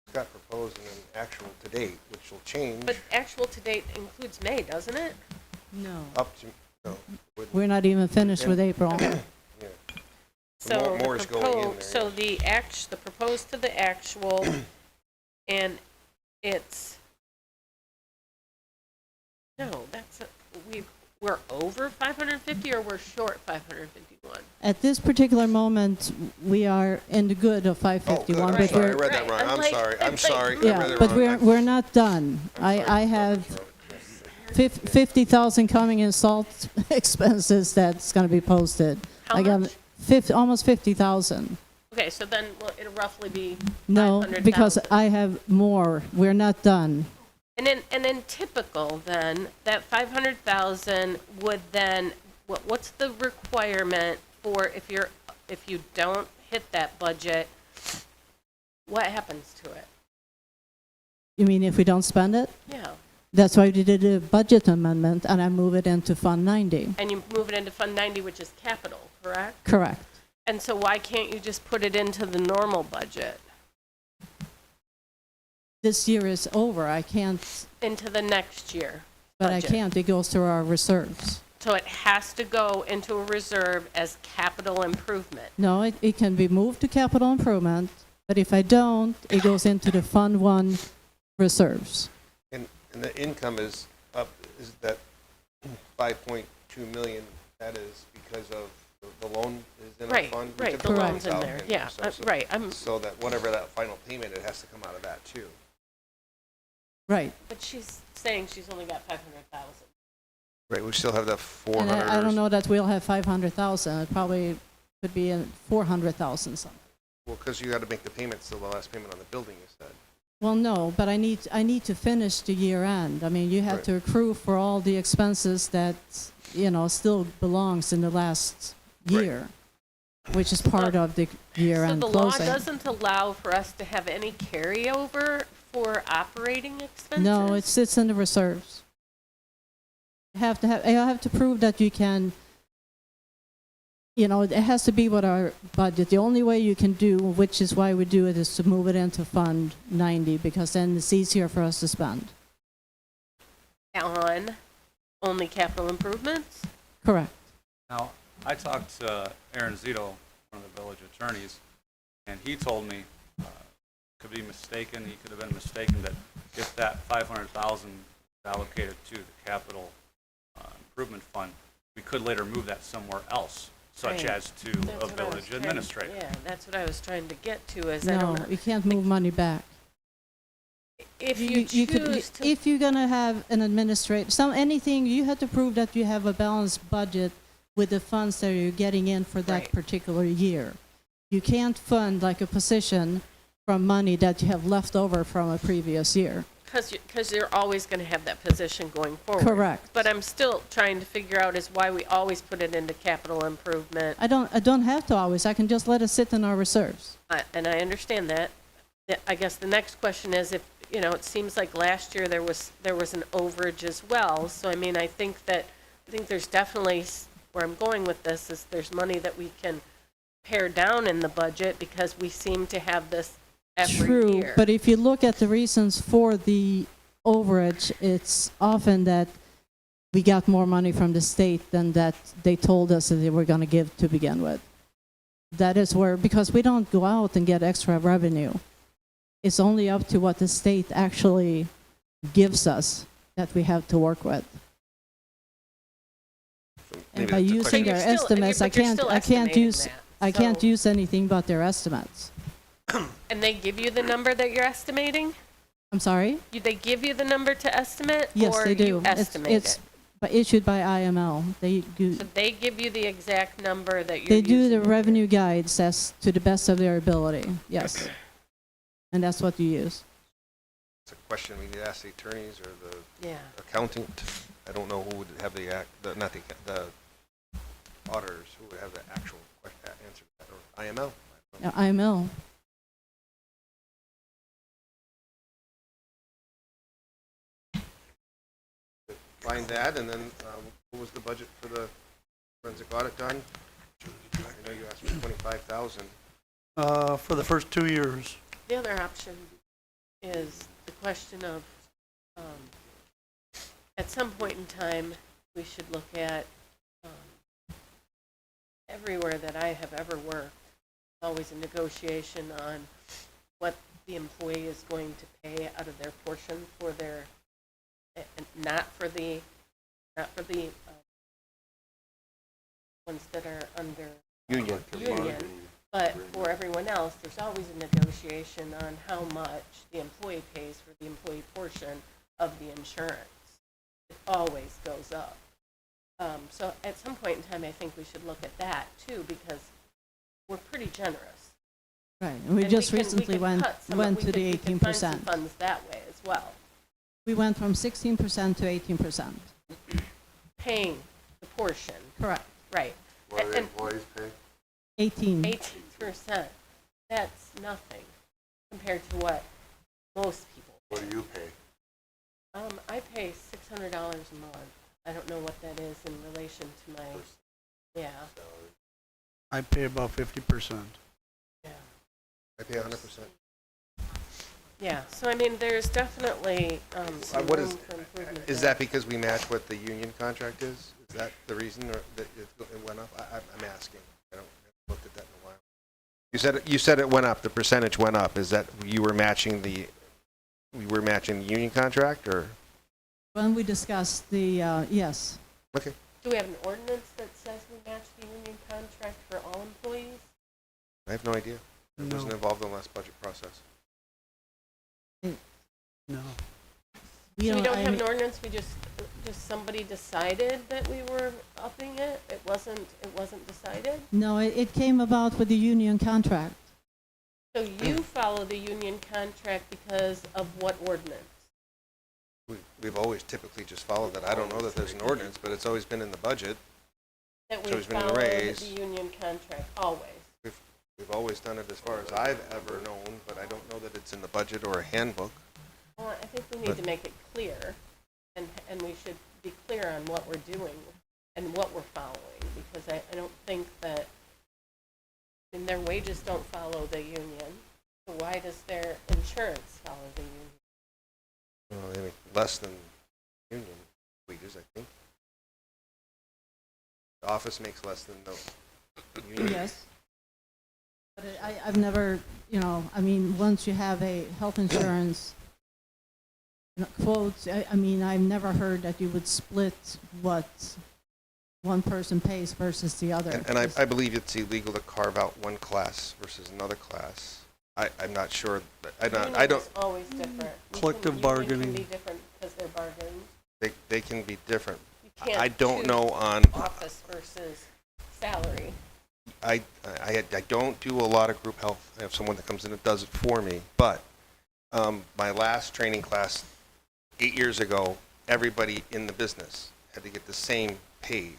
It's got proposed and then actual to date, which will change But actual to date includes May, doesn't it? No. up to, no, wouldn't- We're not even finished with April. yeah. So More- the more is going in there, So the proposed to the actual, and it's, no, we're over 550 or we're short 551? At this particular moment, we are in the good of Oh, 551, good, I'm but sorry, I we're, read that Right, wrong, I'm I'm like- sorry, I'm like- sorry, I read yeah, it but wrong. we're not done. I have 50,000 coming in salt expenses that's going to be posted. How I got much? almost 50,000. Okay, so then it'll roughly be No, 500,000. because I have more. We're not done. And then typical then, that 500,000 would then, what's the requirement for if you don't hit that budget, what happens to it? You mean if we don't spend it? Yeah, That's why we did a budget amendment, and I move it into Fund 90. and you move it into Fund 90, which is capital, correct? Correct. And so why can't you just put it into the normal budget, This year is over. I can't, into the next year? but budget? I can't. It goes to our reserves. So it has to go into a reserve as capital improvement. No, it can be moved to capital improvement, but if I don't, it goes into the Fund 1 reserves. And the income is up, is that 5.2 million, that is because of the loan is in our Right, fund? We right, took the the loan's funds in out, there, and yeah, so- right, So that whatever that final payment, it has to come out of that too. Right. but she's saying she's only got 500,000. Right, we still have that And 400. I don't know that we'll have 500,000. It probably Could be in 400,000 something. Well, because you got to make the payments till the last payment on the building, you said. Well, no, but I need to finish the year end. I mean, you have Right. to accrue for all the expenses that, still belongs in the last Right. year, which is part of the year So end the law closing. doesn't allow for us to have any carryover for operating expenses? No, it sits in the reserves. You have to prove that you can, it has to be what our budget. The only way you can do, which is why we do it, is to move it into Fund 90, because then it's easier for us to spend. On only capital improvements? Correct. Now, I talked to Aaron Zito, one of the village attorneys, and he told me, could be mistaken, he could have been mistaken, that if that 500,000 allocated to the capital improvement fund, we could later move that somewhere else, such Right. as to That's a what I was village trying- administrator. Yeah, that's what I was trying to get to, is I No, don't know. you can't move money back. If you could, choose to, if you're gonna have an administrator, anything, you have to prove that you have a balanced budget with the funds that you're getting in for that Right. particular year. You can't fund like a position from money that you have left over from a previous year. because you're always going to have that position going forward. Correct. But I'm still trying to figure out is why we always put it into capital improvement. I don't have to always, I can just let it sit in our reserves. And I understand that. I guess the next question is if, it seems like last year there was an overage as well. So I mean, I think there's definitely, where I'm going with this is there's money that we can pare down in the budget because we seem to have this every True, year. but if you look at the reasons for the overage, it's often that we got more money from the state than that they told us that they were going to give to begin with. That is where, because we don't go out and get extra revenue. It's only up to what the state actually gives us that we have to work with. So And maybe by that's a using question. their You're still- estimates, but you're still I can't estimating use, that, I can't so- use anything but their estimates. And they give you the number that you're estimating? I'm sorry? They give you the number to estimate? Yes, they do. Or you estimate It's it? issued by IML. They do. So they give you the exact number that you're They do using the in your- revenue guides as to the best of their ability, yes. And that's what you use. It's a question we need to ask the attorneys or the Yeah. accountant. I don't know who would have the auditors, who would have the actual answer to that, or IML. Now, IML, Find that, and then, what was the budget for the forensic audit done? I know you asked for 25,000. For the first 2 years. The other option is the question of, at some point in time, we should look at, everywhere that I have ever worked, always a negotiation on what the employee is going to pay out of their portion for their, not for the ones that are under Union. union, but for everyone else, there's always a negotiation on how much the employee pays for the employee portion of the insurance. It always goes up. So at some point in time, I think we should look at that too, because we're pretty generous. right, and we And just can- recently can went cut some- went we to the could- we could find some 18%. funds that way as well, We went from 16% to 18%. paying the portion, Correct. right. What do the And- employees pay? 18. 18%, that's nothing compared to what most people What do you pay? I pay $600 a month. I don't know what that is in relation to my, yeah, I pay about 50%. yeah. I pay 100%. Yeah, so I mean, there's definitely some What room is, for improvement. is there. that because we match what the union contract is? Is that the reason, or that it went up? I'm asking. I haven't looked at that in a while. You said it went up, the percentage went up. Is that we were matching the union contract, or? When we discussed the, yes, Okay. Do we have an ordinance that says we match the union contract for all employees? I have no idea. I wasn't No. involved in the last budget process. No. You So we know, don't I have mean- an ordinance, we just somebody decided that we were upping it? It wasn't decided? No, it came about with the union contract. So you follow the union contract because of what ordinance? We've always typically just followed that. I don't know that there's an ordinance, but it's always been in the budget. That It's we always been a followed raise. the union contract, always? We've always done it as far as I've ever known, but I don't know that it's in the budget or a handbook. Well, I think we need to make it clear, and we should be clear on what we're doing and what we're following, because I don't think that, I mean, their wages don't follow the union, so why does their insurance follow the union? Well, they make less than union wages, I think. The office makes less than the union. Yes. But I've never, you know, I mean, once you have a health insurance quote, I mean, I've never heard that you would split what one person pays versus the other. And I believe it's illegal to carve out one class versus another class. I'm not sure, but I Union don't, is always different. Collective Union bargaining. can be different because they're bargaining. they can be different. You can't I don't choose know on, office versus salary. I don't do a lot of group health. I have someone that comes in and does it for me. But my last training class 8 years ago, everybody in the business had to get the same pay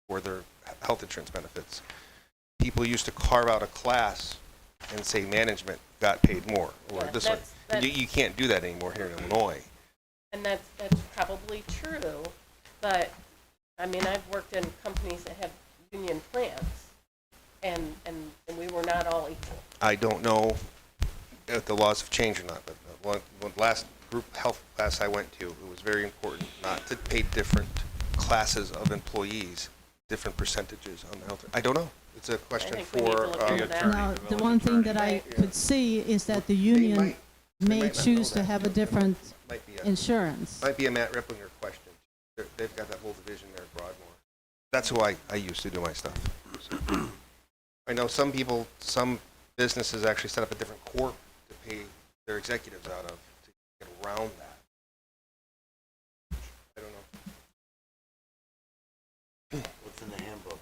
for their health insurance benefits. People used to carve out a class and say management got paid more, or Yeah, this one. that's- You can't do that anymore here in Illinois. And that's probably true, but, I mean, I've worked in companies that have union plants, and we were not all equal. I don't know if the laws have changed or not, but one last group health class I went to, it was very important not to pay different classes of employees, different percentages on the health. I don't know. It's a question think we need to for, look into that. Now, the one thing that I could see is that the union may not know choose to that. have a different might be insurance. a Matt Ripplinger question. They've got that whole division there at Broadmoor. That's who I used to do my stuff. So. I know some people, some businesses actually set up a different corp to pay their executives out of to get around that. I don't know. What's in the handbook?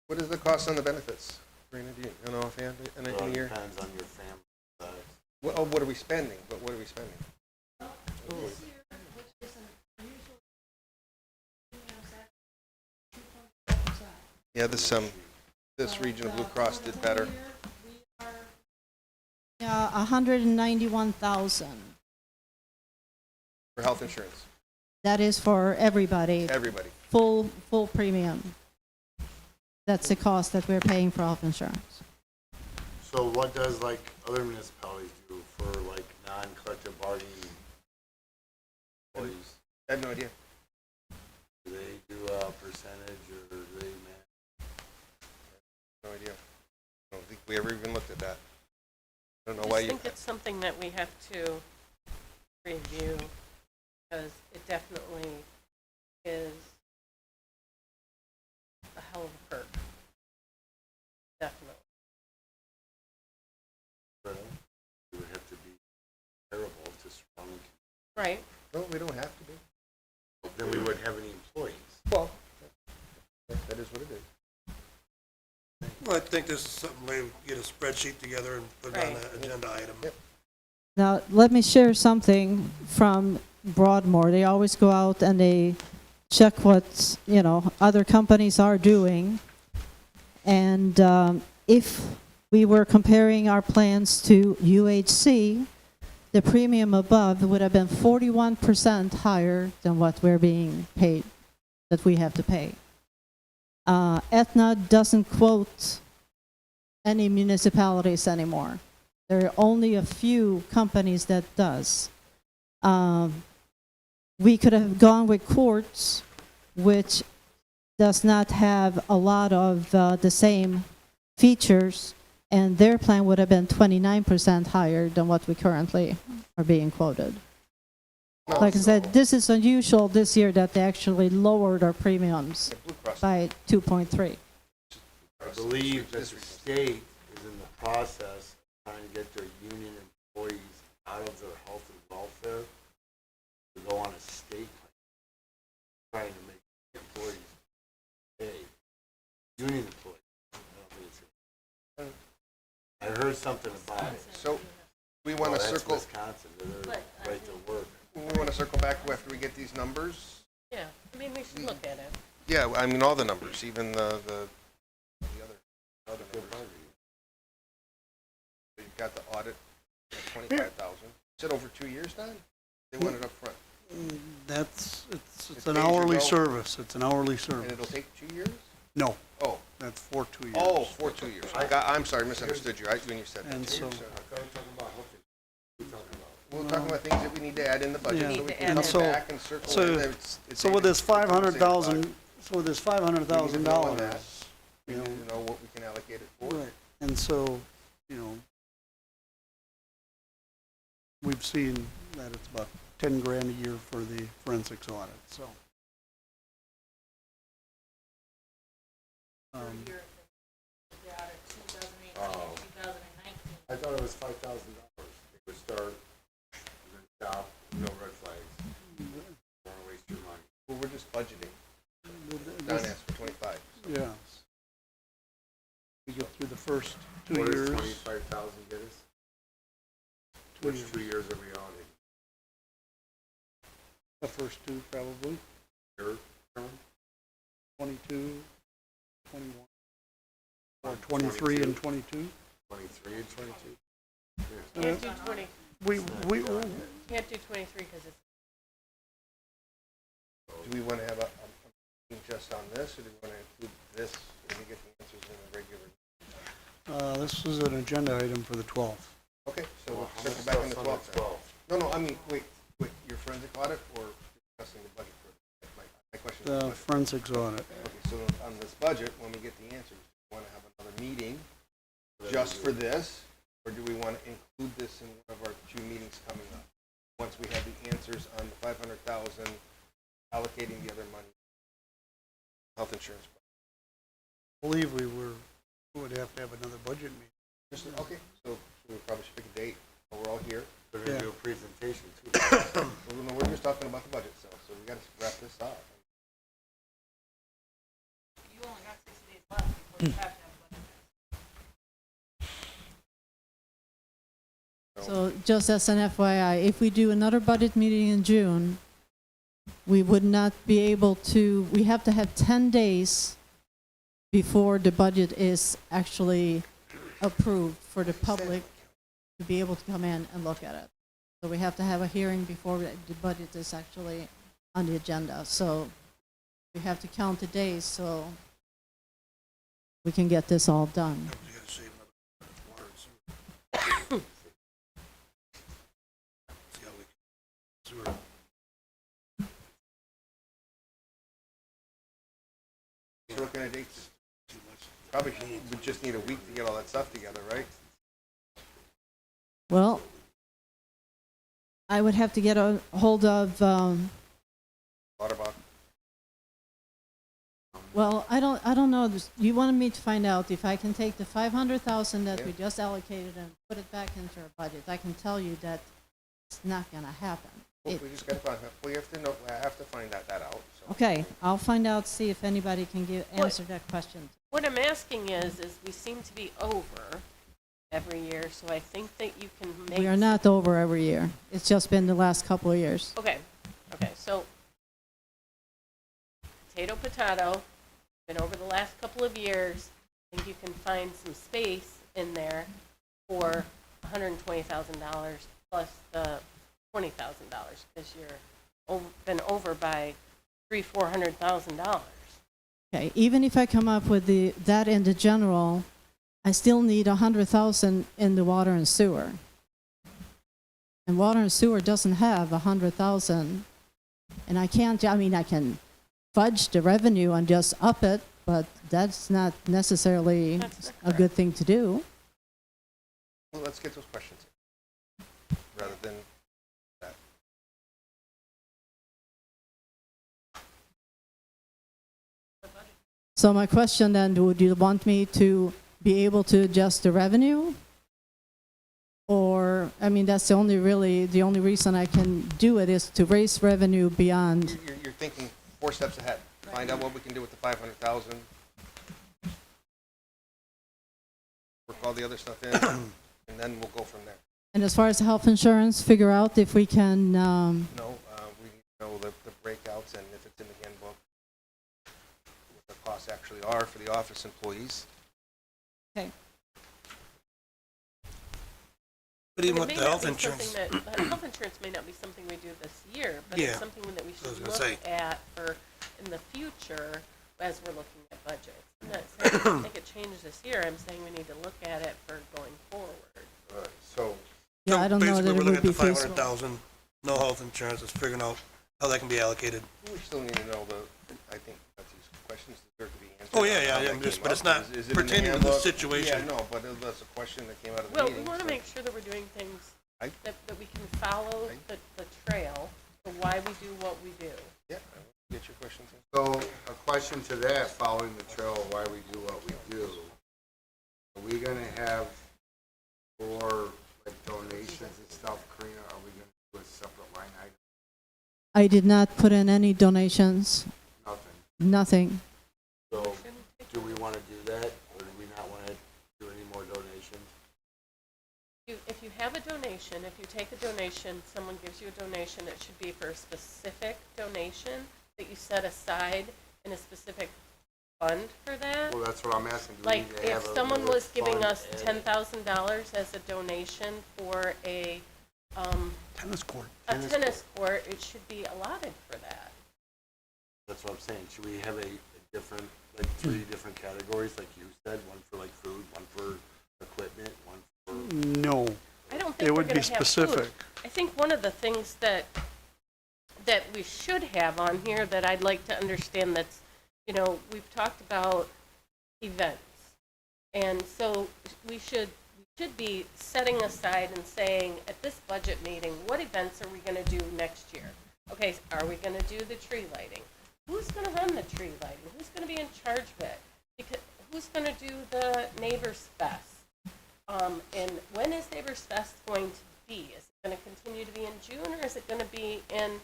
What is the cost on the benefits? Karina, do you know offhand in Well, a it year? depends on your family size. What are we spending? But what are we spending? Yeah, this region of Blue Cross did better. 191,000. For health insurance, That is for everybody, everybody. full premium. That's the cost that we're paying for health insurance. So what does like other municipalities do for like non-collective bargaining employees? I have no idea. Do they do a percentage or do they match? No idea. I don't think we ever even looked at that. I don't know I why just you. think it's something that we have to review, because it definitely is a hell of a perk. Definitely. It would have to be terrible to surrounding, Right. No, we don't have to be. then we wouldn't have any employees. Well, that is what it is. Well, I think this is something, maybe get a spreadsheet together and put it on Right. an agenda item. Now, let me share something from Broadmoor. They always go out and they check what, you know, other companies are doing. And if we were comparing our plans to UHC, the premium above would have been 41% higher than what we're being paid, that we have to pay. Aetna doesn't quote any municipalities anymore. There are only a few companies that does. We could have gone with Quartz, which does not have a lot of the same features, and their plan would have been 29% higher than what we currently are being quoted. Like I said, this is unusual this year that they actually lowered our premiums Blue Cross. by 2.3. I believe that the state is in the process of trying to get their union employees out of their health and welfare to go on a state plan, trying to make employees pay, union employees. I don't think it's- I heard something about it. So we want to Well, that's circle, Wisconsin, they're right to work. we want to circle back after we get these numbers. Yeah, I mean, we should look at it. Yeah, I mean, all the numbers, even the other numbers. So you've got the audit at 25,000. Is it over 2 years, Don? They want it up front, That's, it's It's an pay as you hourly go. service, it's an hourly and service. it'll take 2 years? No, Oh, that's for 2 years. oh, for 2 years. I'm sorry, misunderstood you, when you said that. And so- I thought we were talking about health insurance. We're talking about. We're talking about things that we need to add in the budget, Yeah. so we Need to can add come in. So- back and circle so- it. It's So with this saving- it's saving $500,000, so with this We need $500,000, to know that. We you need know, to know what we can allocate it for. right, and so, you know, we've seen that it's about 10 grand a year for the forensics audit, so. Per Um, year, the audit 2018 Oh. and 2019. I thought it was $5,000. It would start, and then stop, no red flags. Don't wanna waste your money. Well, we're just budgeting. Don this- asked for 25. so- Yeah. We get through the first 2 What does years. 25,000 get us? 2 Which years. 2 years are we on? The first two, probably, Your term? 22, 21, or 23 and 22. 23 and 22? Can't do 20, We, can't do 23 because it's, Do we want to have a meeting just on this, or do we want to include this when we get the answers in the regular? this is an agenda item for the 12th. Okay, so Well, we'll how circle much back on the stuff's 12th. then. 12? No, no, I mean, wait, your forensic audit or discussing the budget for my question is, The what- forensics audit. okay, so on this budget, when we get the answers, do we want to have another meeting just for this, or do we want to include this in one of our 2 meetings coming up? Once we have the answers on the 500,000, allocating the other money, health insurance. I believe we would have to have another budget meeting. Okay, so we probably should pick a date, while we're all here. They're gonna Yeah. do a presentation too. Well, no, we're just talking about the budget stuff, so we gotta wrap this up. You only got 60 days left before you have to have a budget. So just as an FYI, if we do another budget meeting in June, we would not be able to, we have to have 10 days before the budget is actually approved for the public to be able to come in and look at it. So we have to have a hearing before the budget is actually on the agenda. So we have to count the days so we can get this all done. So looking at dates, probably we just need a week to get all that stuff together, right? Well, I would have to get a hold of, Lauterbach, well, I don't know. You wanted me to find out if I can take the 500,000 that we just allocated and put it back into our budget. I can tell you that it's not gonna happen. well, we just gotta find, we have to know, I have to find that out, so. Okay, I'll find out, see if anybody can answer that question. what I'm asking is we seem to be over every year, so I think that you can make. We are not over every year. It's just been the last couple of years. Okay, so potato, been over the last couple of years. I think you can find some space in there for $120,000 plus the $20,000 because you're been over by $400,000. Okay, even if I come up with that in the general, I still need 100,000 in the water and sewer. And water and sewer doesn't have 100,000. And I can fudge the revenue and just up it, but that's not necessarily That's a good thing to do. Well, let's get those questions in, rather than that. So my question then, would you want me to be able to adjust the revenue? Or, I mean, that's the only reason I can do it is to raise revenue beyond. You're thinking 4 steps ahead. Find out what we can do with the 500,000. Work all the other stuff in, and then we'll go from there. And as far as health insurance, figure out if we can, No, we need to know the breakouts and if it's in the handbook, what the costs actually are for the office employees. okay. But even It with may the not health be insurance, something that- health insurance may not be something we do this year, but Yeah, it's something that we I was should gonna look say. at for in the future as we're looking at budgets. I'm not saying make a change this year, I'm saying we need to look at it for going forward. So, Yeah, I don't know that basically, it we're looking would at be the feasible. 500,000, no health insurance, is figuring out how that can be allocated. We still need to know I think that's these questions deserve to be answered. Oh, yeah, how yeah, that but came it's up. not Is it in the pertaining to the handbook? situation. Yeah, no, but that's a question that came out of the Well, meeting. we want to so- make sure that we're doing things I- that we can follow the trail for why we do what we do. Yeah, get your questions in. so a question to that, following the trail of why we do what we do. Are we gonna have for like donations and stuff, Karina, are we gonna do a separate line item? I did not put in any donations, Nothing. nothing. So, do we wanna do that, or do we not wanna do any more donations? If you have a donation, if you take a donation, someone gives you a donation, it should be for a specific donation that you set aside in a specific fund for that. Well, that's what I'm asking. Do we Like, need to have if a someone little was giving fund us added? $10,000 as a donation for a Tennis court. tennis court, it should be allotted for that. That's what I'm saying. Should we have a different, like 3 different categories, like you said? One for like food, one for equipment, one for... No, I don't it think we're would gonna be have food. specific. I think one of the things that we should have on here that I'd like to understand that's, you know, we've talked about events. And so we should be setting aside and saying, at this budget meeting, what events are we gonna do next year? Okay, are we gonna do the tree lighting? Who's gonna run the tree lighting? Who's gonna be in charge of it? Because, who's gonna do the Neighbors Fest? And when is Neighbors Fest going to be? Is it going to continue to be in June, or is it going to be in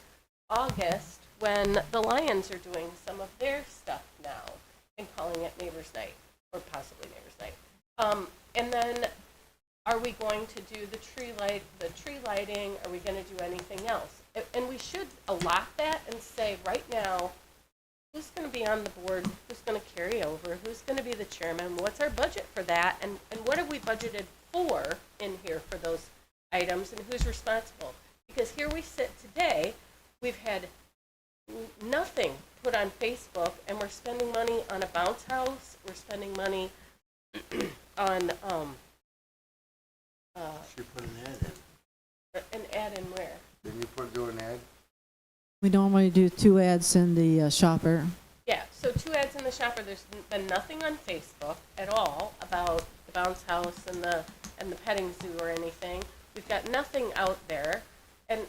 August when the Lions are doing some of their stuff now and calling it Neighbors Night, or possibly Neighbors Night? And then, are we going to do the tree lighting? Are we going to do anything else? And we should allot that and say, right now, who's going to be on the board, who's going to carry over, who's going to be the chairman, what's our budget for that, and what have we budgeted for in here for those items, and who's responsible? Because here we sit today, we've had nothing put on Facebook, and we're spending money on a bounce house, we're spending money on, Should put an ad in. an ad in where? Didn't you do an ad? We normally do 2 ads in the shopper. Yeah, so 2 ads in the shopper, there's been nothing on Facebook at all about the bounce house and the petting zoo or anything. We've got nothing out there, and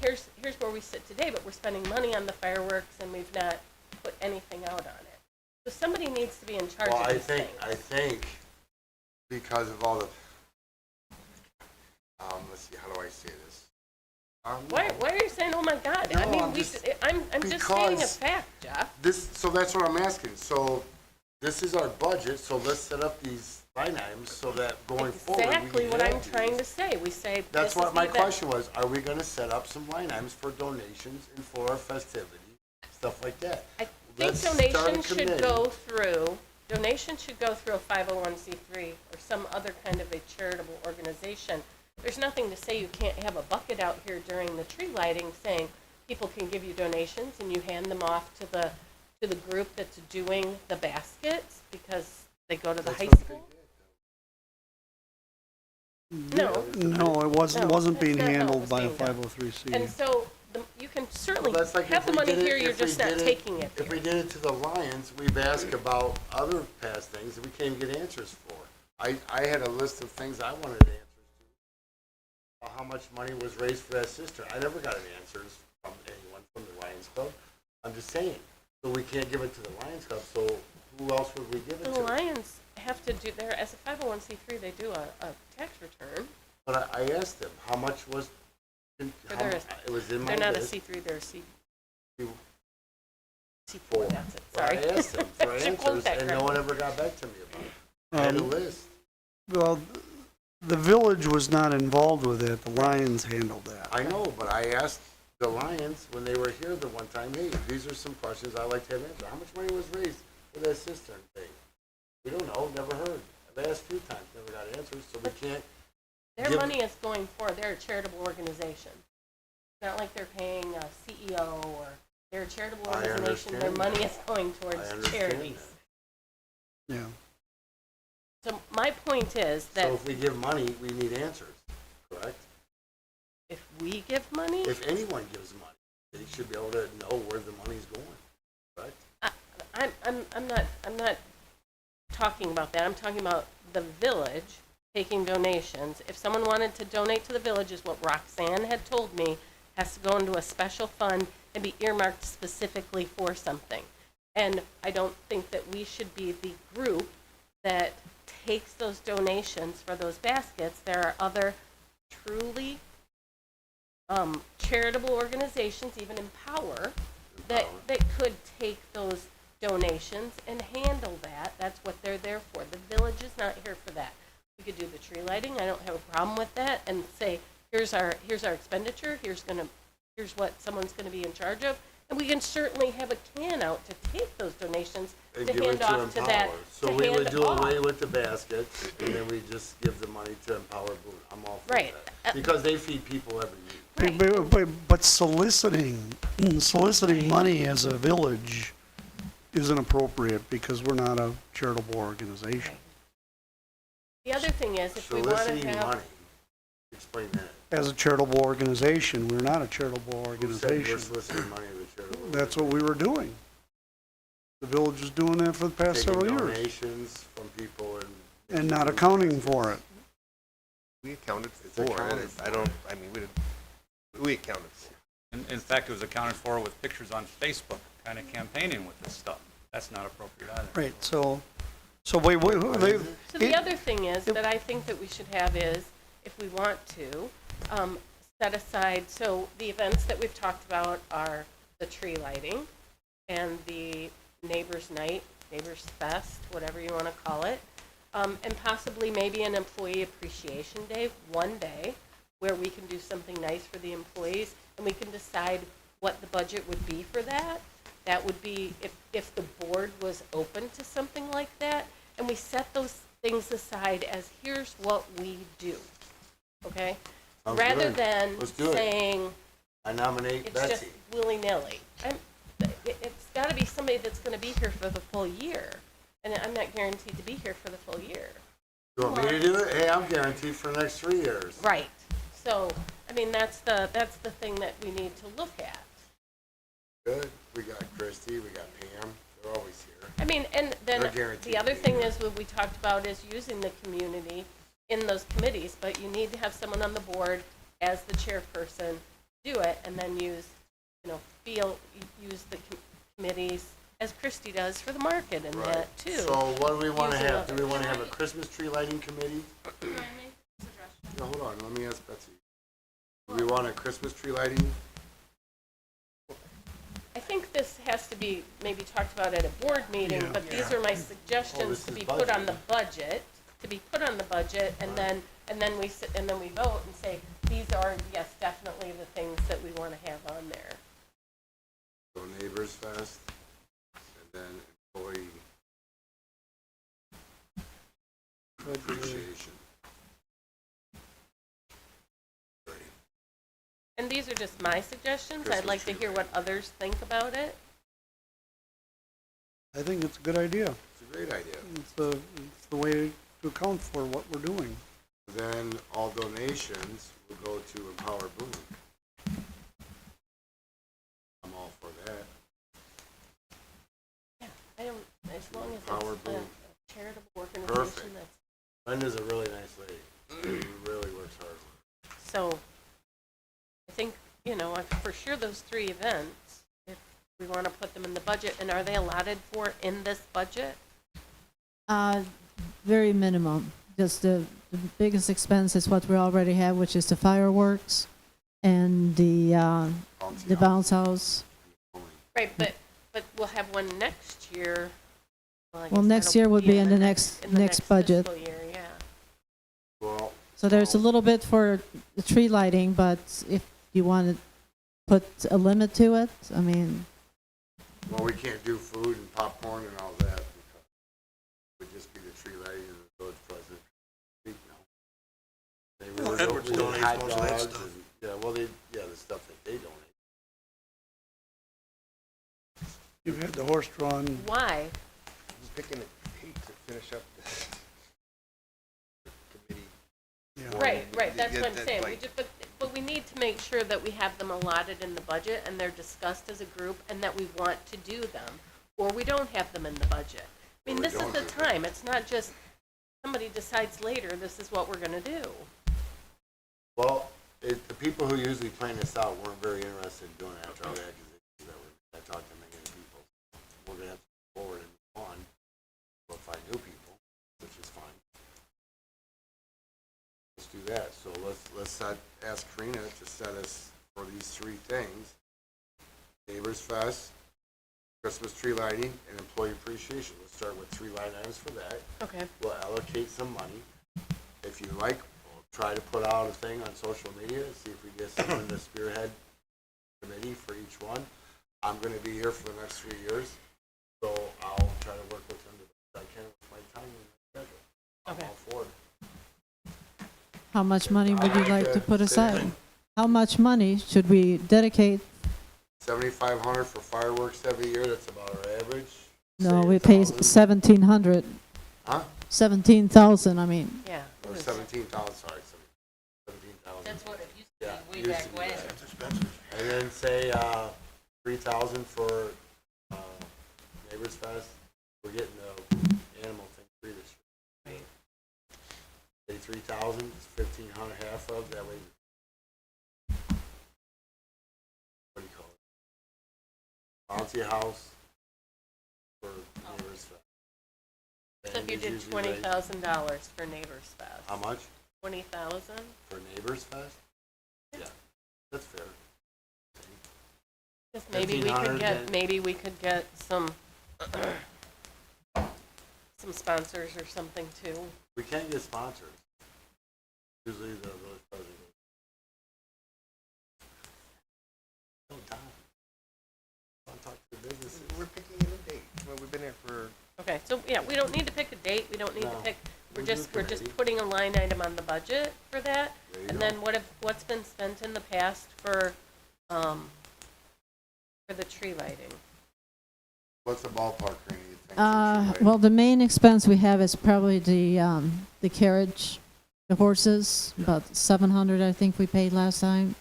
here's where we sit today, but we're spending money on the fireworks and we've not put anything out on it. So somebody needs to be in charge Well, of I these think, things. because of all the, let's see, how do I say this? Why are you saying, oh my God? I No, mean, I'm just- I'm just stating a because- fact, Jeff. So that's what I'm asking. So this is our budget, so let's set up these line items so that going forward. we Exactly what have I'm trying to these. say. We say, That's this what is my the event. question was. Are we gonna set up some line items for donations and for our festivity, stuff like that? I think Let's start a donations should committee. go through a 501c3 or some other kind of a charitable organization. There's nothing to say you can't have a bucket out here during the tree lighting saying people can give you donations and you hand them off to the group that's doing the baskets because they go to the high school. No. No, it wasn't No, being that's not how it handled was by a being done. 503C. And so you can certainly Well, that's like have if the we money did it- here, you're if we just not did it- taking it If we here. did it to the Lions, we've asked about other past things that we can't even get answers for. I had a list of things I wanted answers to. How much money was raised for that sister? I never got any answers from anyone from the Lions Club. I'm just saying, So we can't give it to the Lions Club, so who else would we give it The to? Lions have to do, they're, as a 501c3, they do a tax return. But I asked them, how much was, For how their- mu- it was in my They're not a list. C3, they're a C4, Four. that's it, Well, sorry. I asked them for Should quote answers, that and no correctly. one ever got back to me about it. I had a list. Well, the village was not involved with it, the Lions handled that. I know, but I asked the Lions when they were here the one time, hey, these are some questions I'd like to have answered. How much money was raised for that cistern thing? We don't know, never heard. I've asked a few times, never got answers, so we can't. Their give- money is going for, they're a charitable organization. It's not like they're paying a CEO or, they're a charitable I organization, their understand money that. is going I towards understand charities. that. Yeah. So my point is that So if we give money, we need answers, correct? if we give money, If anyone gives money, they should be able to know where the money's going, correct? I'm not talking about that. I'm talking about the village taking donations. If someone wanted to donate to the village, is what Roxanne had told me, has to go into a special fund and be earmarked specifically for something. And I don't think that we should be the group that takes those donations for those baskets. There are other truly charitable organizations, even Empower, that could take those donations and handle that. That's what they're there for. The village is not here for that. We could do the tree lighting, I don't have a problem with that, and say, here's our expenditure, here's what someone's gonna be in charge of, and we can certainly have a can out to take those donations And to give it hand to off to that, Empower. So to we would hand do away off. with the baskets, and then we just give the money to Empower Boone. I'm all for Right. that. Because they feed people every week. But soliciting money as a village isn't appropriate because we're not a charitable organization. The other thing is, if we wanna Soliciting have, money, explain that. As a charitable organization, we're not a charitable Who said we're organization. soliciting money to the charitable? That's what we were doing. The village was doing that for the past Taking several years donations from people and. and not accounting for it. We accounted It's for accounted it. for. We accounted for it. In fact, it was accounted for with pictures on Facebook, kind of campaigning with this stuff. That's not appropriate either. Right, so wait, so the other thing is, that I think that we should have is, if we want to, set aside, so the events that we've talked about are the tree lighting and the Neighbors Night, Neighbors Fest, whatever you want to call it, and possibly maybe an Employee Appreciation Day, one day, where we can do something nice for the employees, and we can decide what the budget would be for that. That would be, if the board was open to something like that, and we set those things aside as, here's what we do, okay? Sounds Rather good. than Let's do it. saying, I nominate it's just Betsy. willy-nilly. It's gotta be somebody that's gonna be here for the full year, and I'm not guaranteed to be here for the full year. You want me to do it? Hey, I'm guaranteed for the next 3 years. Right. So, I mean, that's the thing that we need to look at. Good. We got Christie, we got Pam. They're always here. I mean, and then They're guaranteed the other to be thing here. is, what we talked about is using the community in those committees, but you need to have someone on the board as the chairperson do it, and then use the committees, as Christie does for the market and Right. that too. So what do we want to Using have? Do other- we want to have a Christmas tree lighting committee? Can I make a suggestion? No, hold on, let me ask Betsy. Do we want a Christmas tree lighting? I think this has to be maybe talked about at a board meeting, Yeah. but these are my suggestions this to is be put on the budget. budget, and then we sit, and then we vote and say, these are, yes, definitely the things that we want to have on there. So Neighbors Fest, and then employee appreciation. Great. And these are just my suggestions. I'd like to Christmas hear what others think about it. I think it's a good idea. It's a great idea. It's the way to account for what we're doing. Then all donations will go to Empower Boone. I'm all for that. I don't, as long as Power it's a Boom. charitable organization Perfect. that's, Brenda's a really nice lady. She really works hard. so I think, for sure those 3 events, if We want to put them in the budget, and are they allotted for in this budget? Very minimum. Just the biggest expense is what we already have, which is the fireworks and the bounce house. Right, but we'll have one next year. I Well, guess next that'll year would be in the next budget. fiscal year, yeah. Well, So there's a little bit for the tree lighting, but if you want to put a limit to it, I mean, well, we can't do food and popcorn and all that because it would just be the tree lighting and the village president speak now. They Well, really Edwards don't donates hot most of that dogs stuff. and- Yeah, well, the stuff that they donate. You've had the horse-drawn, Why? I'm picking it, hate to finish up the committee. yeah. Right, that's what I'm That's saying. We like- just, but we need to make sure that we have them allotted in the budget and they're discussed as a group and that we want to do them, or we don't have them in the budget. I mean, Or we this is don't the do them. time. It's not just somebody decides later, this is what we're gonna do. Well, the people who usually plan this out weren't very interested in doing it after all the accusations that were, I talked to many people. We're gonna have to move forward and move on. We'll find new people, which is fine. Let's do that. So let's ask Karina to set us for these three things. Neighbors Fest, Christmas tree lighting, and employee appreciation. Let's start with 3 line items for that. Okay. We'll allocate some money. If you like, we'll try to put out a thing on social media, see if we get someone to spearhead committee for each one. I'm gonna be here for the next 3 years, so I'll try to work with them the best I can with my time and schedule. I'm Okay. all for it. how much money would you like to put aside? How much money should we dedicate? 7,500 for fireworks every year, that's about our average. No, Say we pay 1,000. 1,700, Huh? 17,000, I mean. Yeah. Or 17,000, sorry, 17,000. That's what it used Yeah, to be used way to back be when. that. That's expensive. And then say, 3,000 for, Neighbors Fest. We're getting the animal thing free this year. Say 3,000, it's 1,500, half of, that way. What do you call it? Bouncy house for Neighbors Fest. So if you Band is did usually raised- $20,000 for Neighbors Fest. How much? 20,000? For Neighbors Fest? Yeah, that's fair. Just maybe we 1,500 could get, then. maybe we could get some, some sponsors or something too. We can't get sponsors. Usually the village president. No time. Don't talk to the businesses. We're picking a new date. Well, we've been here for, Okay, so, yeah, we don't need to pick a date, we don't need to No. pick, we're We'll do just committee. putting a line item on the budget for that. There you And go. then what's been spent in the past for the tree lighting? What's the ballpark, Randy, you think? for tree Well, the main expense we have is probably the carriage, the horses, about 700, I think we paid last time.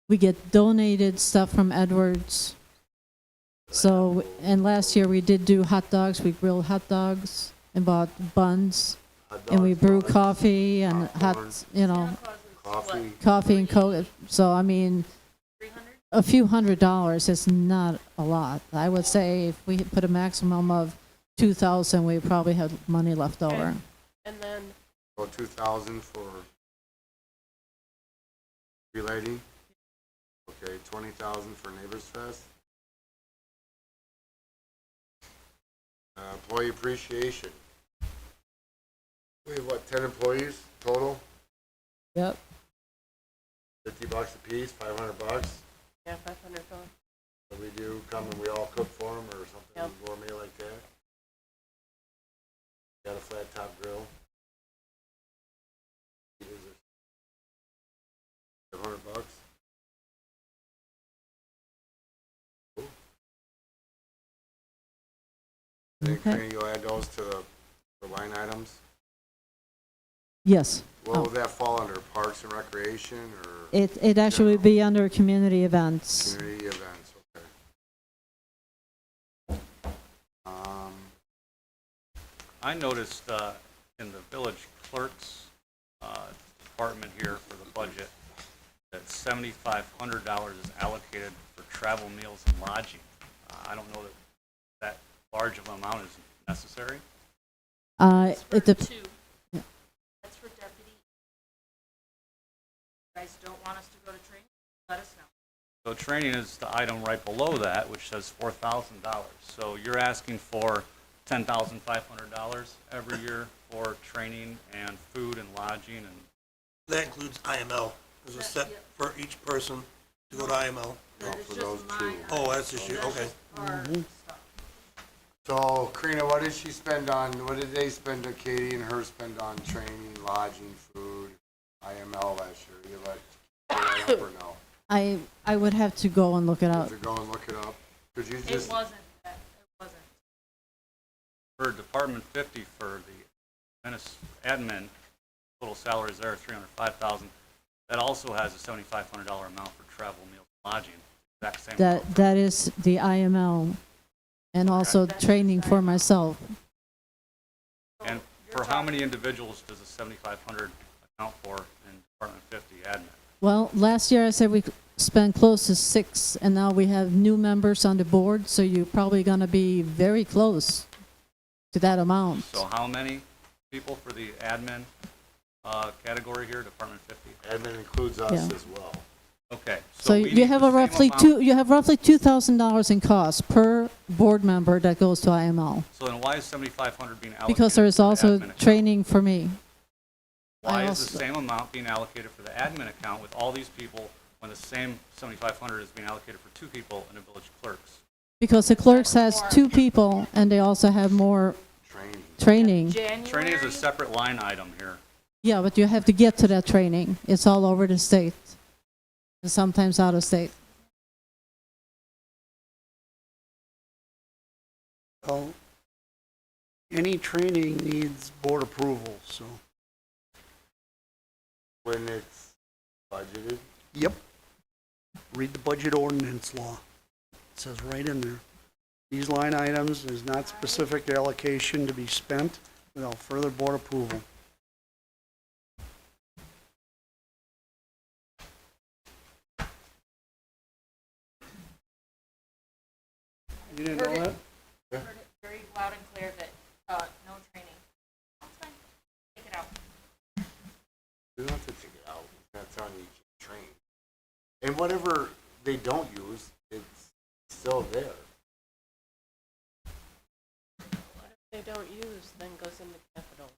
We get donated stuff from Edwards. So, and last year we did do hot dogs, we grilled hot dogs and bought buns, Hot and we dogs, brew donuts, coffee and popcorn, hot, you know, Coffee. coffee and Coke. So, I mean, 300? a few $100 is not a lot. I would say if we put a maximum of 2,000, we probably have money left over. And then, So 2,000 for tree lighting. Okay, 20,000 for Neighbors Fest. Employee appreciation. We have what, 10 employees total? Yep. $50 a piece, $500. yeah, $500. So we do come and we all cook for them or something Yep. gourmet like that. Got a flat top grill. $500. Cool. Then Okay. can you add those to the line items? Yes. What Oh. would that fall under, Parks and Recreation or It actually would be under community events. community events? Okay. I noticed in the village clerk's department here for the budget that $7,500 is allocated for travel, meals, and lodging. I don't know that that large of an amount is necessary. It's for It dep- two. Yeah. That's for deputy. You guys don't want us to go to training? Let us know. So training is the item right below that, which says $4,000. So you're asking for $10,500 every year for training and food and lodging and, That includes IML. There's a set for each person to go to IML. That is for just those my two. item. Oh, that's just you, That's okay. just our Mm-hmm. stuff. So Karina, what did she spend on, what did they spend, Katie and her spend on training, lodging, food, IML last year? You let, pull that up or no? I would have to go and look it up. To go and look it up? Could you It just, wasn't, it wasn't. for Department 50 for the admin, total salaries there are $305,000. That also has a $7,500 amount for travel, meals, and lodging. Exact same amount. That is the IML and also training for myself. So And you're for how talking- many individuals does the 7,500 account for in Department 50 admin? Well, last year I said we spent close to 6, and now we have new members on the board, so you're probably going to be very close to that amount. So how many people for the admin category here, Department 50? admin includes us Yeah. as well. Okay. So we you need have the a same roughly amount- you have roughly $2,000 in costs per board member that goes to IML, So then why is 7,500 being allocated? because there is for the also admin account? training for me. Why I is also- the same amount being allocated for the admin account with all these people when the same 7,500 is being allocated for 2 people in the village clerks? Because the clerks has 2 people, and they also have more Training. training. Training is January, a separate line item here. Yeah, but you have to get to that training. It's all over the state, and sometimes out of state. Well, any training needs board approval, so. When it's budgeted, Yep. Read the budget ordinance law. It says right in there. These line items is not specific allocation to be spent without further board approval. You didn't know Heard that? heard it very loud and clear that, no training. That's fine. Take it out. you don't have to take it out. That's on each train. And whatever they don't use, it's still there. What if they don't use, then goes into capital?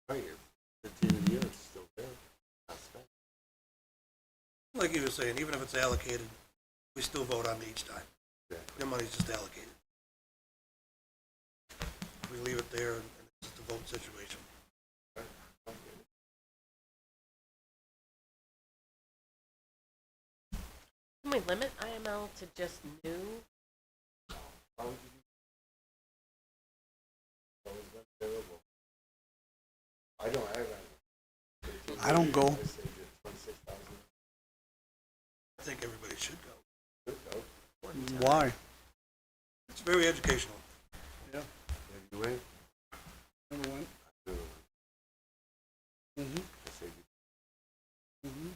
Right, at the end of the year, it's still there. Not spent. Like you were saying, even if it's allocated, we still vote on it each time. Exactly. Their money's just allocated. We leave it there and it's just a vote situation. Can we limit IML to just new? I don't have any. I don't go. I saved it 26,000. I think everybody should go. Why? It's very educational. Have you went? Never went. Mm-hmm. I saved you. Mm-hmm.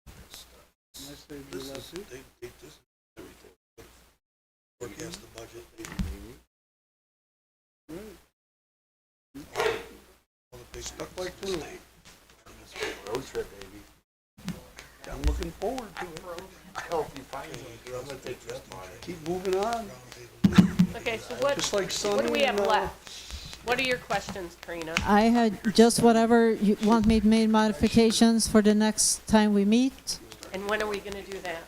I saved you This last is, week. they this is everything. Forecast the budget, they, Right. all the big Stuck like glue. Road trip, baby. I'm looking forward to it. I hope you find something. I'm gonna take you up on it. Keep moving on. Okay, so what, Just like what Sunny do we have and, left? What are your questions, Karina? I had just whatever you want me to make modifications for the next time we meet. And when are we gonna do that?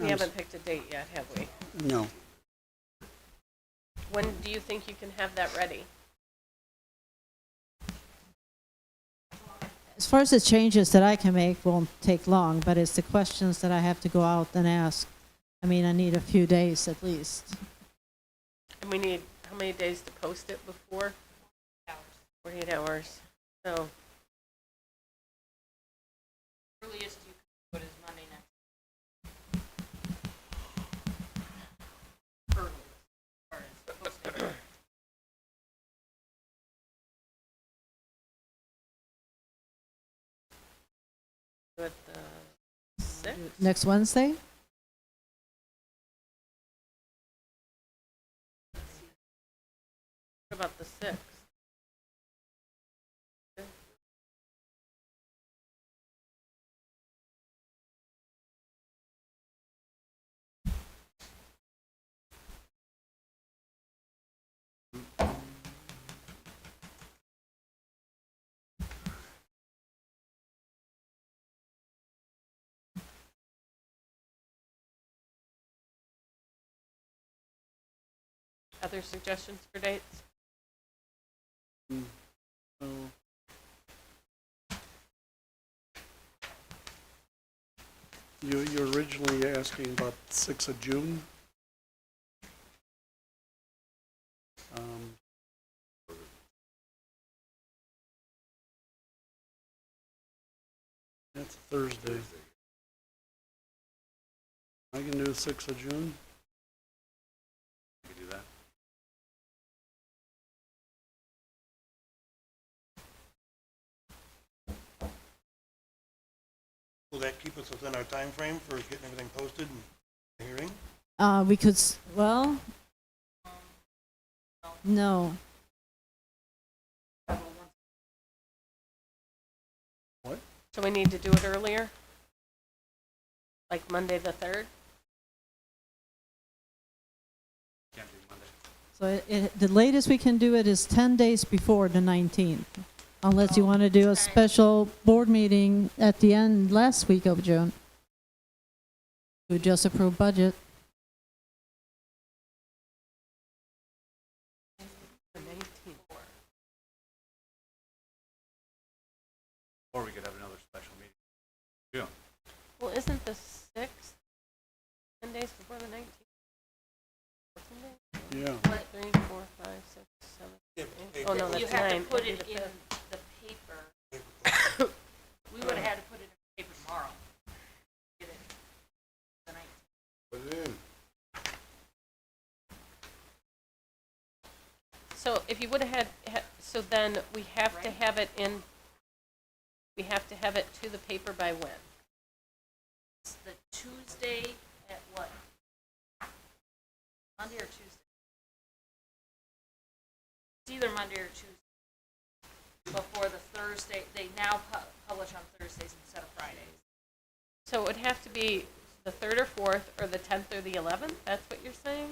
We haven't picked a date yet, have we? No. When do you think you can have that ready? As far as the changes that I can make won't take long, but it's the questions that I have to go out and ask. I mean, I need a few days at least. And we need, how many days to post it before? 48 hours. So, Earliest you can put is Monday next. Earliest, as far as posting. Do it the 6th? Next Wednesday? What about the 6th? Other suggestions for dates? So, you're originally asking about 6th of June? Um, That's Thursday. I can do the 6th of June. You can do that. Will that keep us within our time frame for getting everything posted and the hearing? We could, well, no. So we need to do it earlier? Like Monday the 3rd? Can't do Monday. So the latest we can do it is 10 days before the 19th, unless you want to do a special board meeting at the end, last week of June. To just approve budget. The 19th. Or we could have another special meeting. Yeah. Well, isn't the 6th 10 days before the 19th? Yeah. 3, 4, 5, 6, 7, 8. Oh, no, You that's have 9. to put It'd it be in the the paper. We would have had to put it in the paper tomorrow. Get it the 19th. Put it in. So if you would have had, so then we have to have it in, we have to have it to the paper by when? It's the Tuesday at what? Monday or Tuesday? It's either Monday or Tuesday. Before the Thursday, they now publish on Thursdays instead of Fridays. So it would have to be the 3rd or 4th, or the 10th or the 11th? That's what you're saying?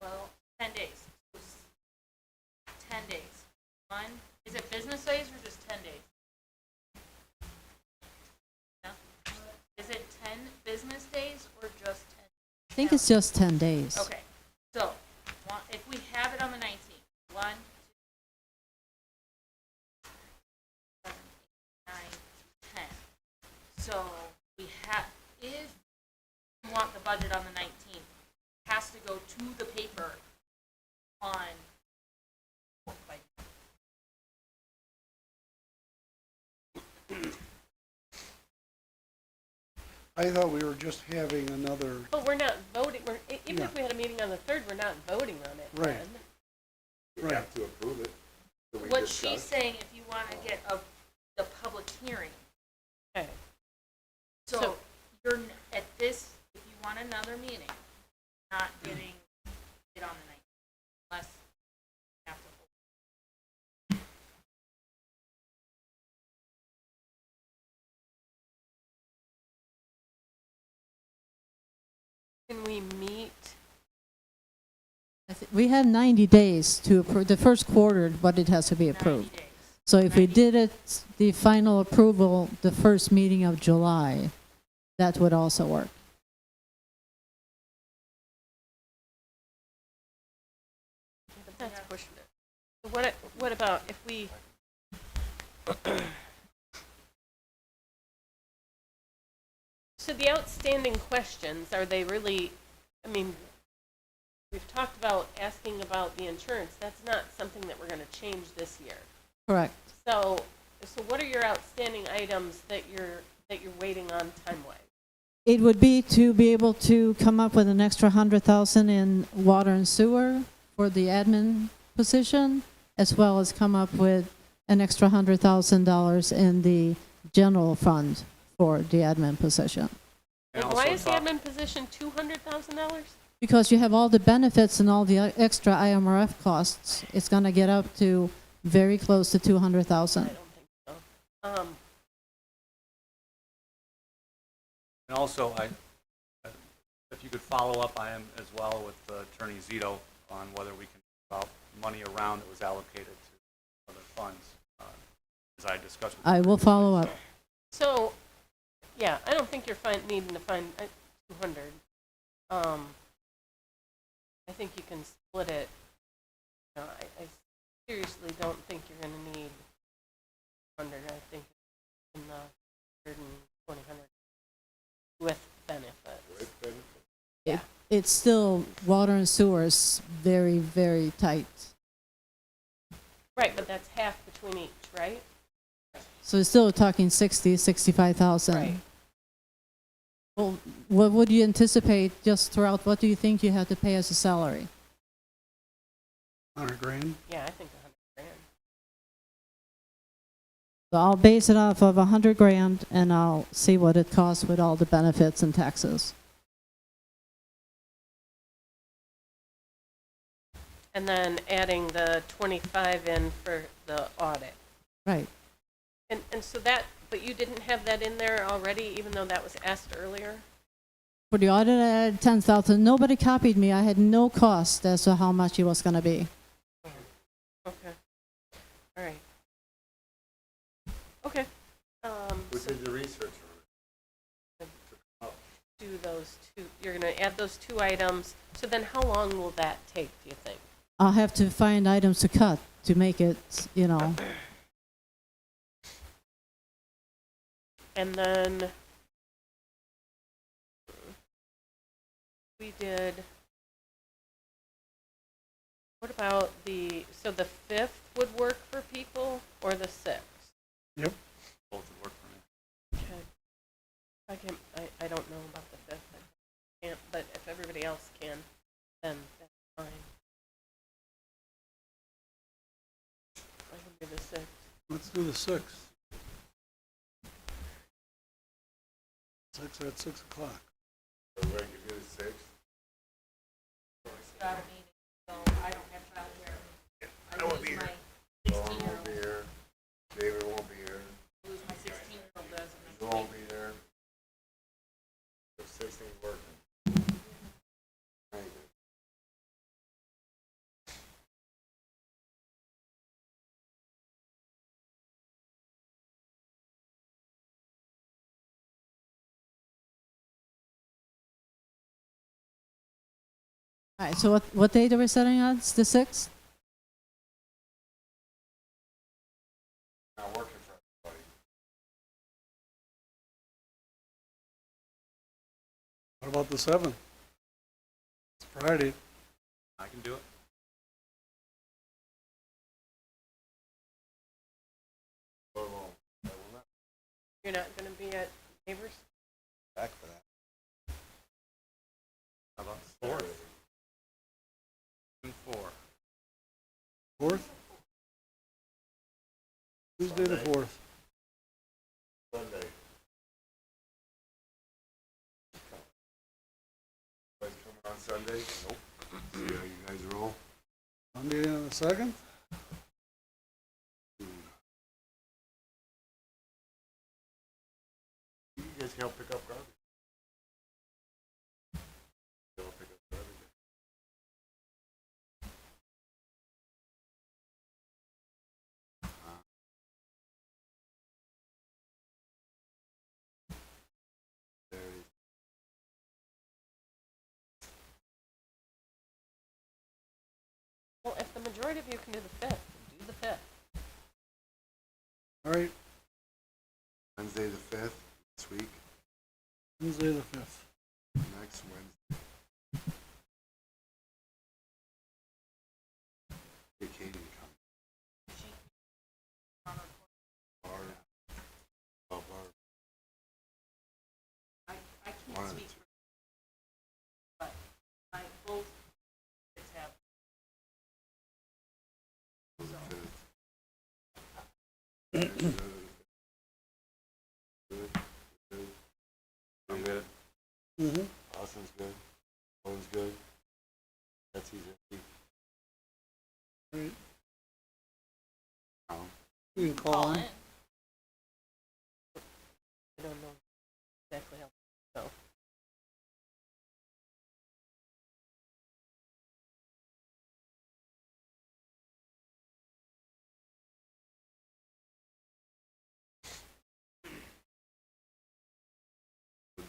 Well, 10 days. 10 days. Is it business days or just 10 days? No? Is it 10 business days or just 10? I think it's just 10 days. Okay, so, if we have it on the 19th, 1, 2, 7, 8, 9, 10. So, we have, if you want the budget on the 19th, it has to go to the paper on I thought we were just having another, But we're not voting, even Yeah. if we had a meeting on the 3rd, we're not voting on it Right. then. We Right. have to approve it. So we what she's discuss. saying, if you want to get the public hearing. Okay. So So- you're, at this, if you want another meeting, not getting it on the 19th, unless you have to hold. Can we meet, We have 90 days to approve, the first quarter, but it has to be 90 approved. days. So if we 90 did it, the final approval, the first meeting of July, that would also work. that's pushing it. What about if we, so the outstanding questions, are they really, I mean, we've talked about asking about the insurance. That's not something that we're going to change this year. Correct. So what are your outstanding items that you're waiting on time-wise? It would be to be able to come up with an extra 100,000 in water and sewer for the admin position, as well as come up with an extra $100,000 in the general fund for the admin position. And And why also is the talk- admin position $200,000? Because you have all the benefits and all the extra IMRF costs, it's going to get up to very close to I 200,000. don't think so. And also, if you could follow up, I am as well with Attorney Zito on whether we can move money around that was allocated to other funds, as I discussed with you I will previously. follow up. So, yeah, I don't think you're needing to find 200. I think you can split it. No, I seriously don't think you're going to need 100. I think in the 120, 100 with benefits. Yeah. It's still, water and sewer is very, very tight. Right, but that's half between each, right? So it's still talking 60, 65,000. Right. Well, what would you anticipate just throughout, what do you think you have to pay as a salary? 100 grand? Yeah, I think 100 grand. So I'll base it off of 100 grand and I'll see what it costs with all the benefits and taxes. And then adding the 25 in for the audit. Right. And so that, but you didn't have that in there already, even though that was asked earlier? For the audit, I had 10,000. Nobody copied me. I had no cost as to how much it was going to be. Okay. All right. Okay. Who So did the research on do those two, you're going to add those two items. So then how long will that take, do you think? I'll have to find items to cut to make it, you know. And then we did, what about so the 5th would work for people or the 6th? Yep. Both would work for me. Okay. I don't know about the 5th. I can't, but if everybody else can, then that's fine. I can do the 6th. Let's do the 6th. 6 at 6 o'clock. Everybody can do the 6th? Got a meeting, so I don't have childcare. I won't be lose here. my Dawn 16-year-old. won't be here. David won't be here. Lose my 16-year-old does. You won't be there. The 6th ain't working. Ain't it? All right, so what date are we setting on? It's the 6th? Not working for everybody. What about the 7th? It's Friday. I can do it. So, I will not. You're not going to be at Neighbors? Back for that. How about the 4th? June 4. 4th? Tuesday the 4th. Sunday. Guys coming on Sunday? Nope. See how you guys roll? Monday the 2nd? You guys can help pick up garbage. Help pick up garbage. There it is. Well, if the majority of you can do the 5th, do the 5th. All right, Wednesday the 5th, this week, Wednesday the 5th. next Wednesday. Hey, Katie, come. Barb. Oh, Barb. I One can't of the speak two. for, but I both kids have. The 5th. Right. No. You can call in. I don't know exactly how, so.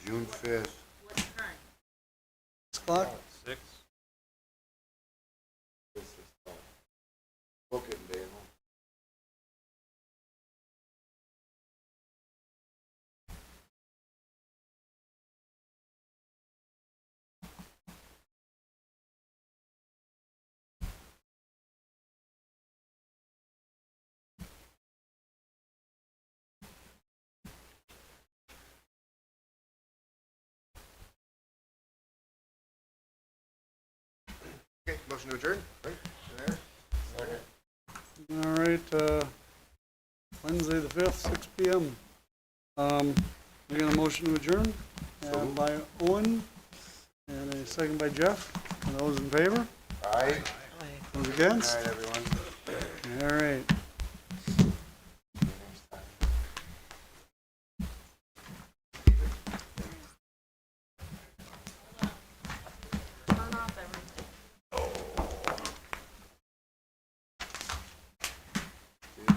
June 5th. What time? 6 o'clock? 6? Book it, Dave. Okay, motion to adjourn, right? There. All right, Wednesday the 5th, 6 PM. We got a motion to adjourn, by Owen, and a second by Jeff. And those in favor? All right? Those Good against? night, everyone. All right. Turn off everything.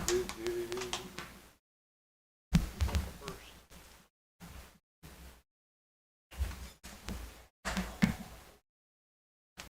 Do you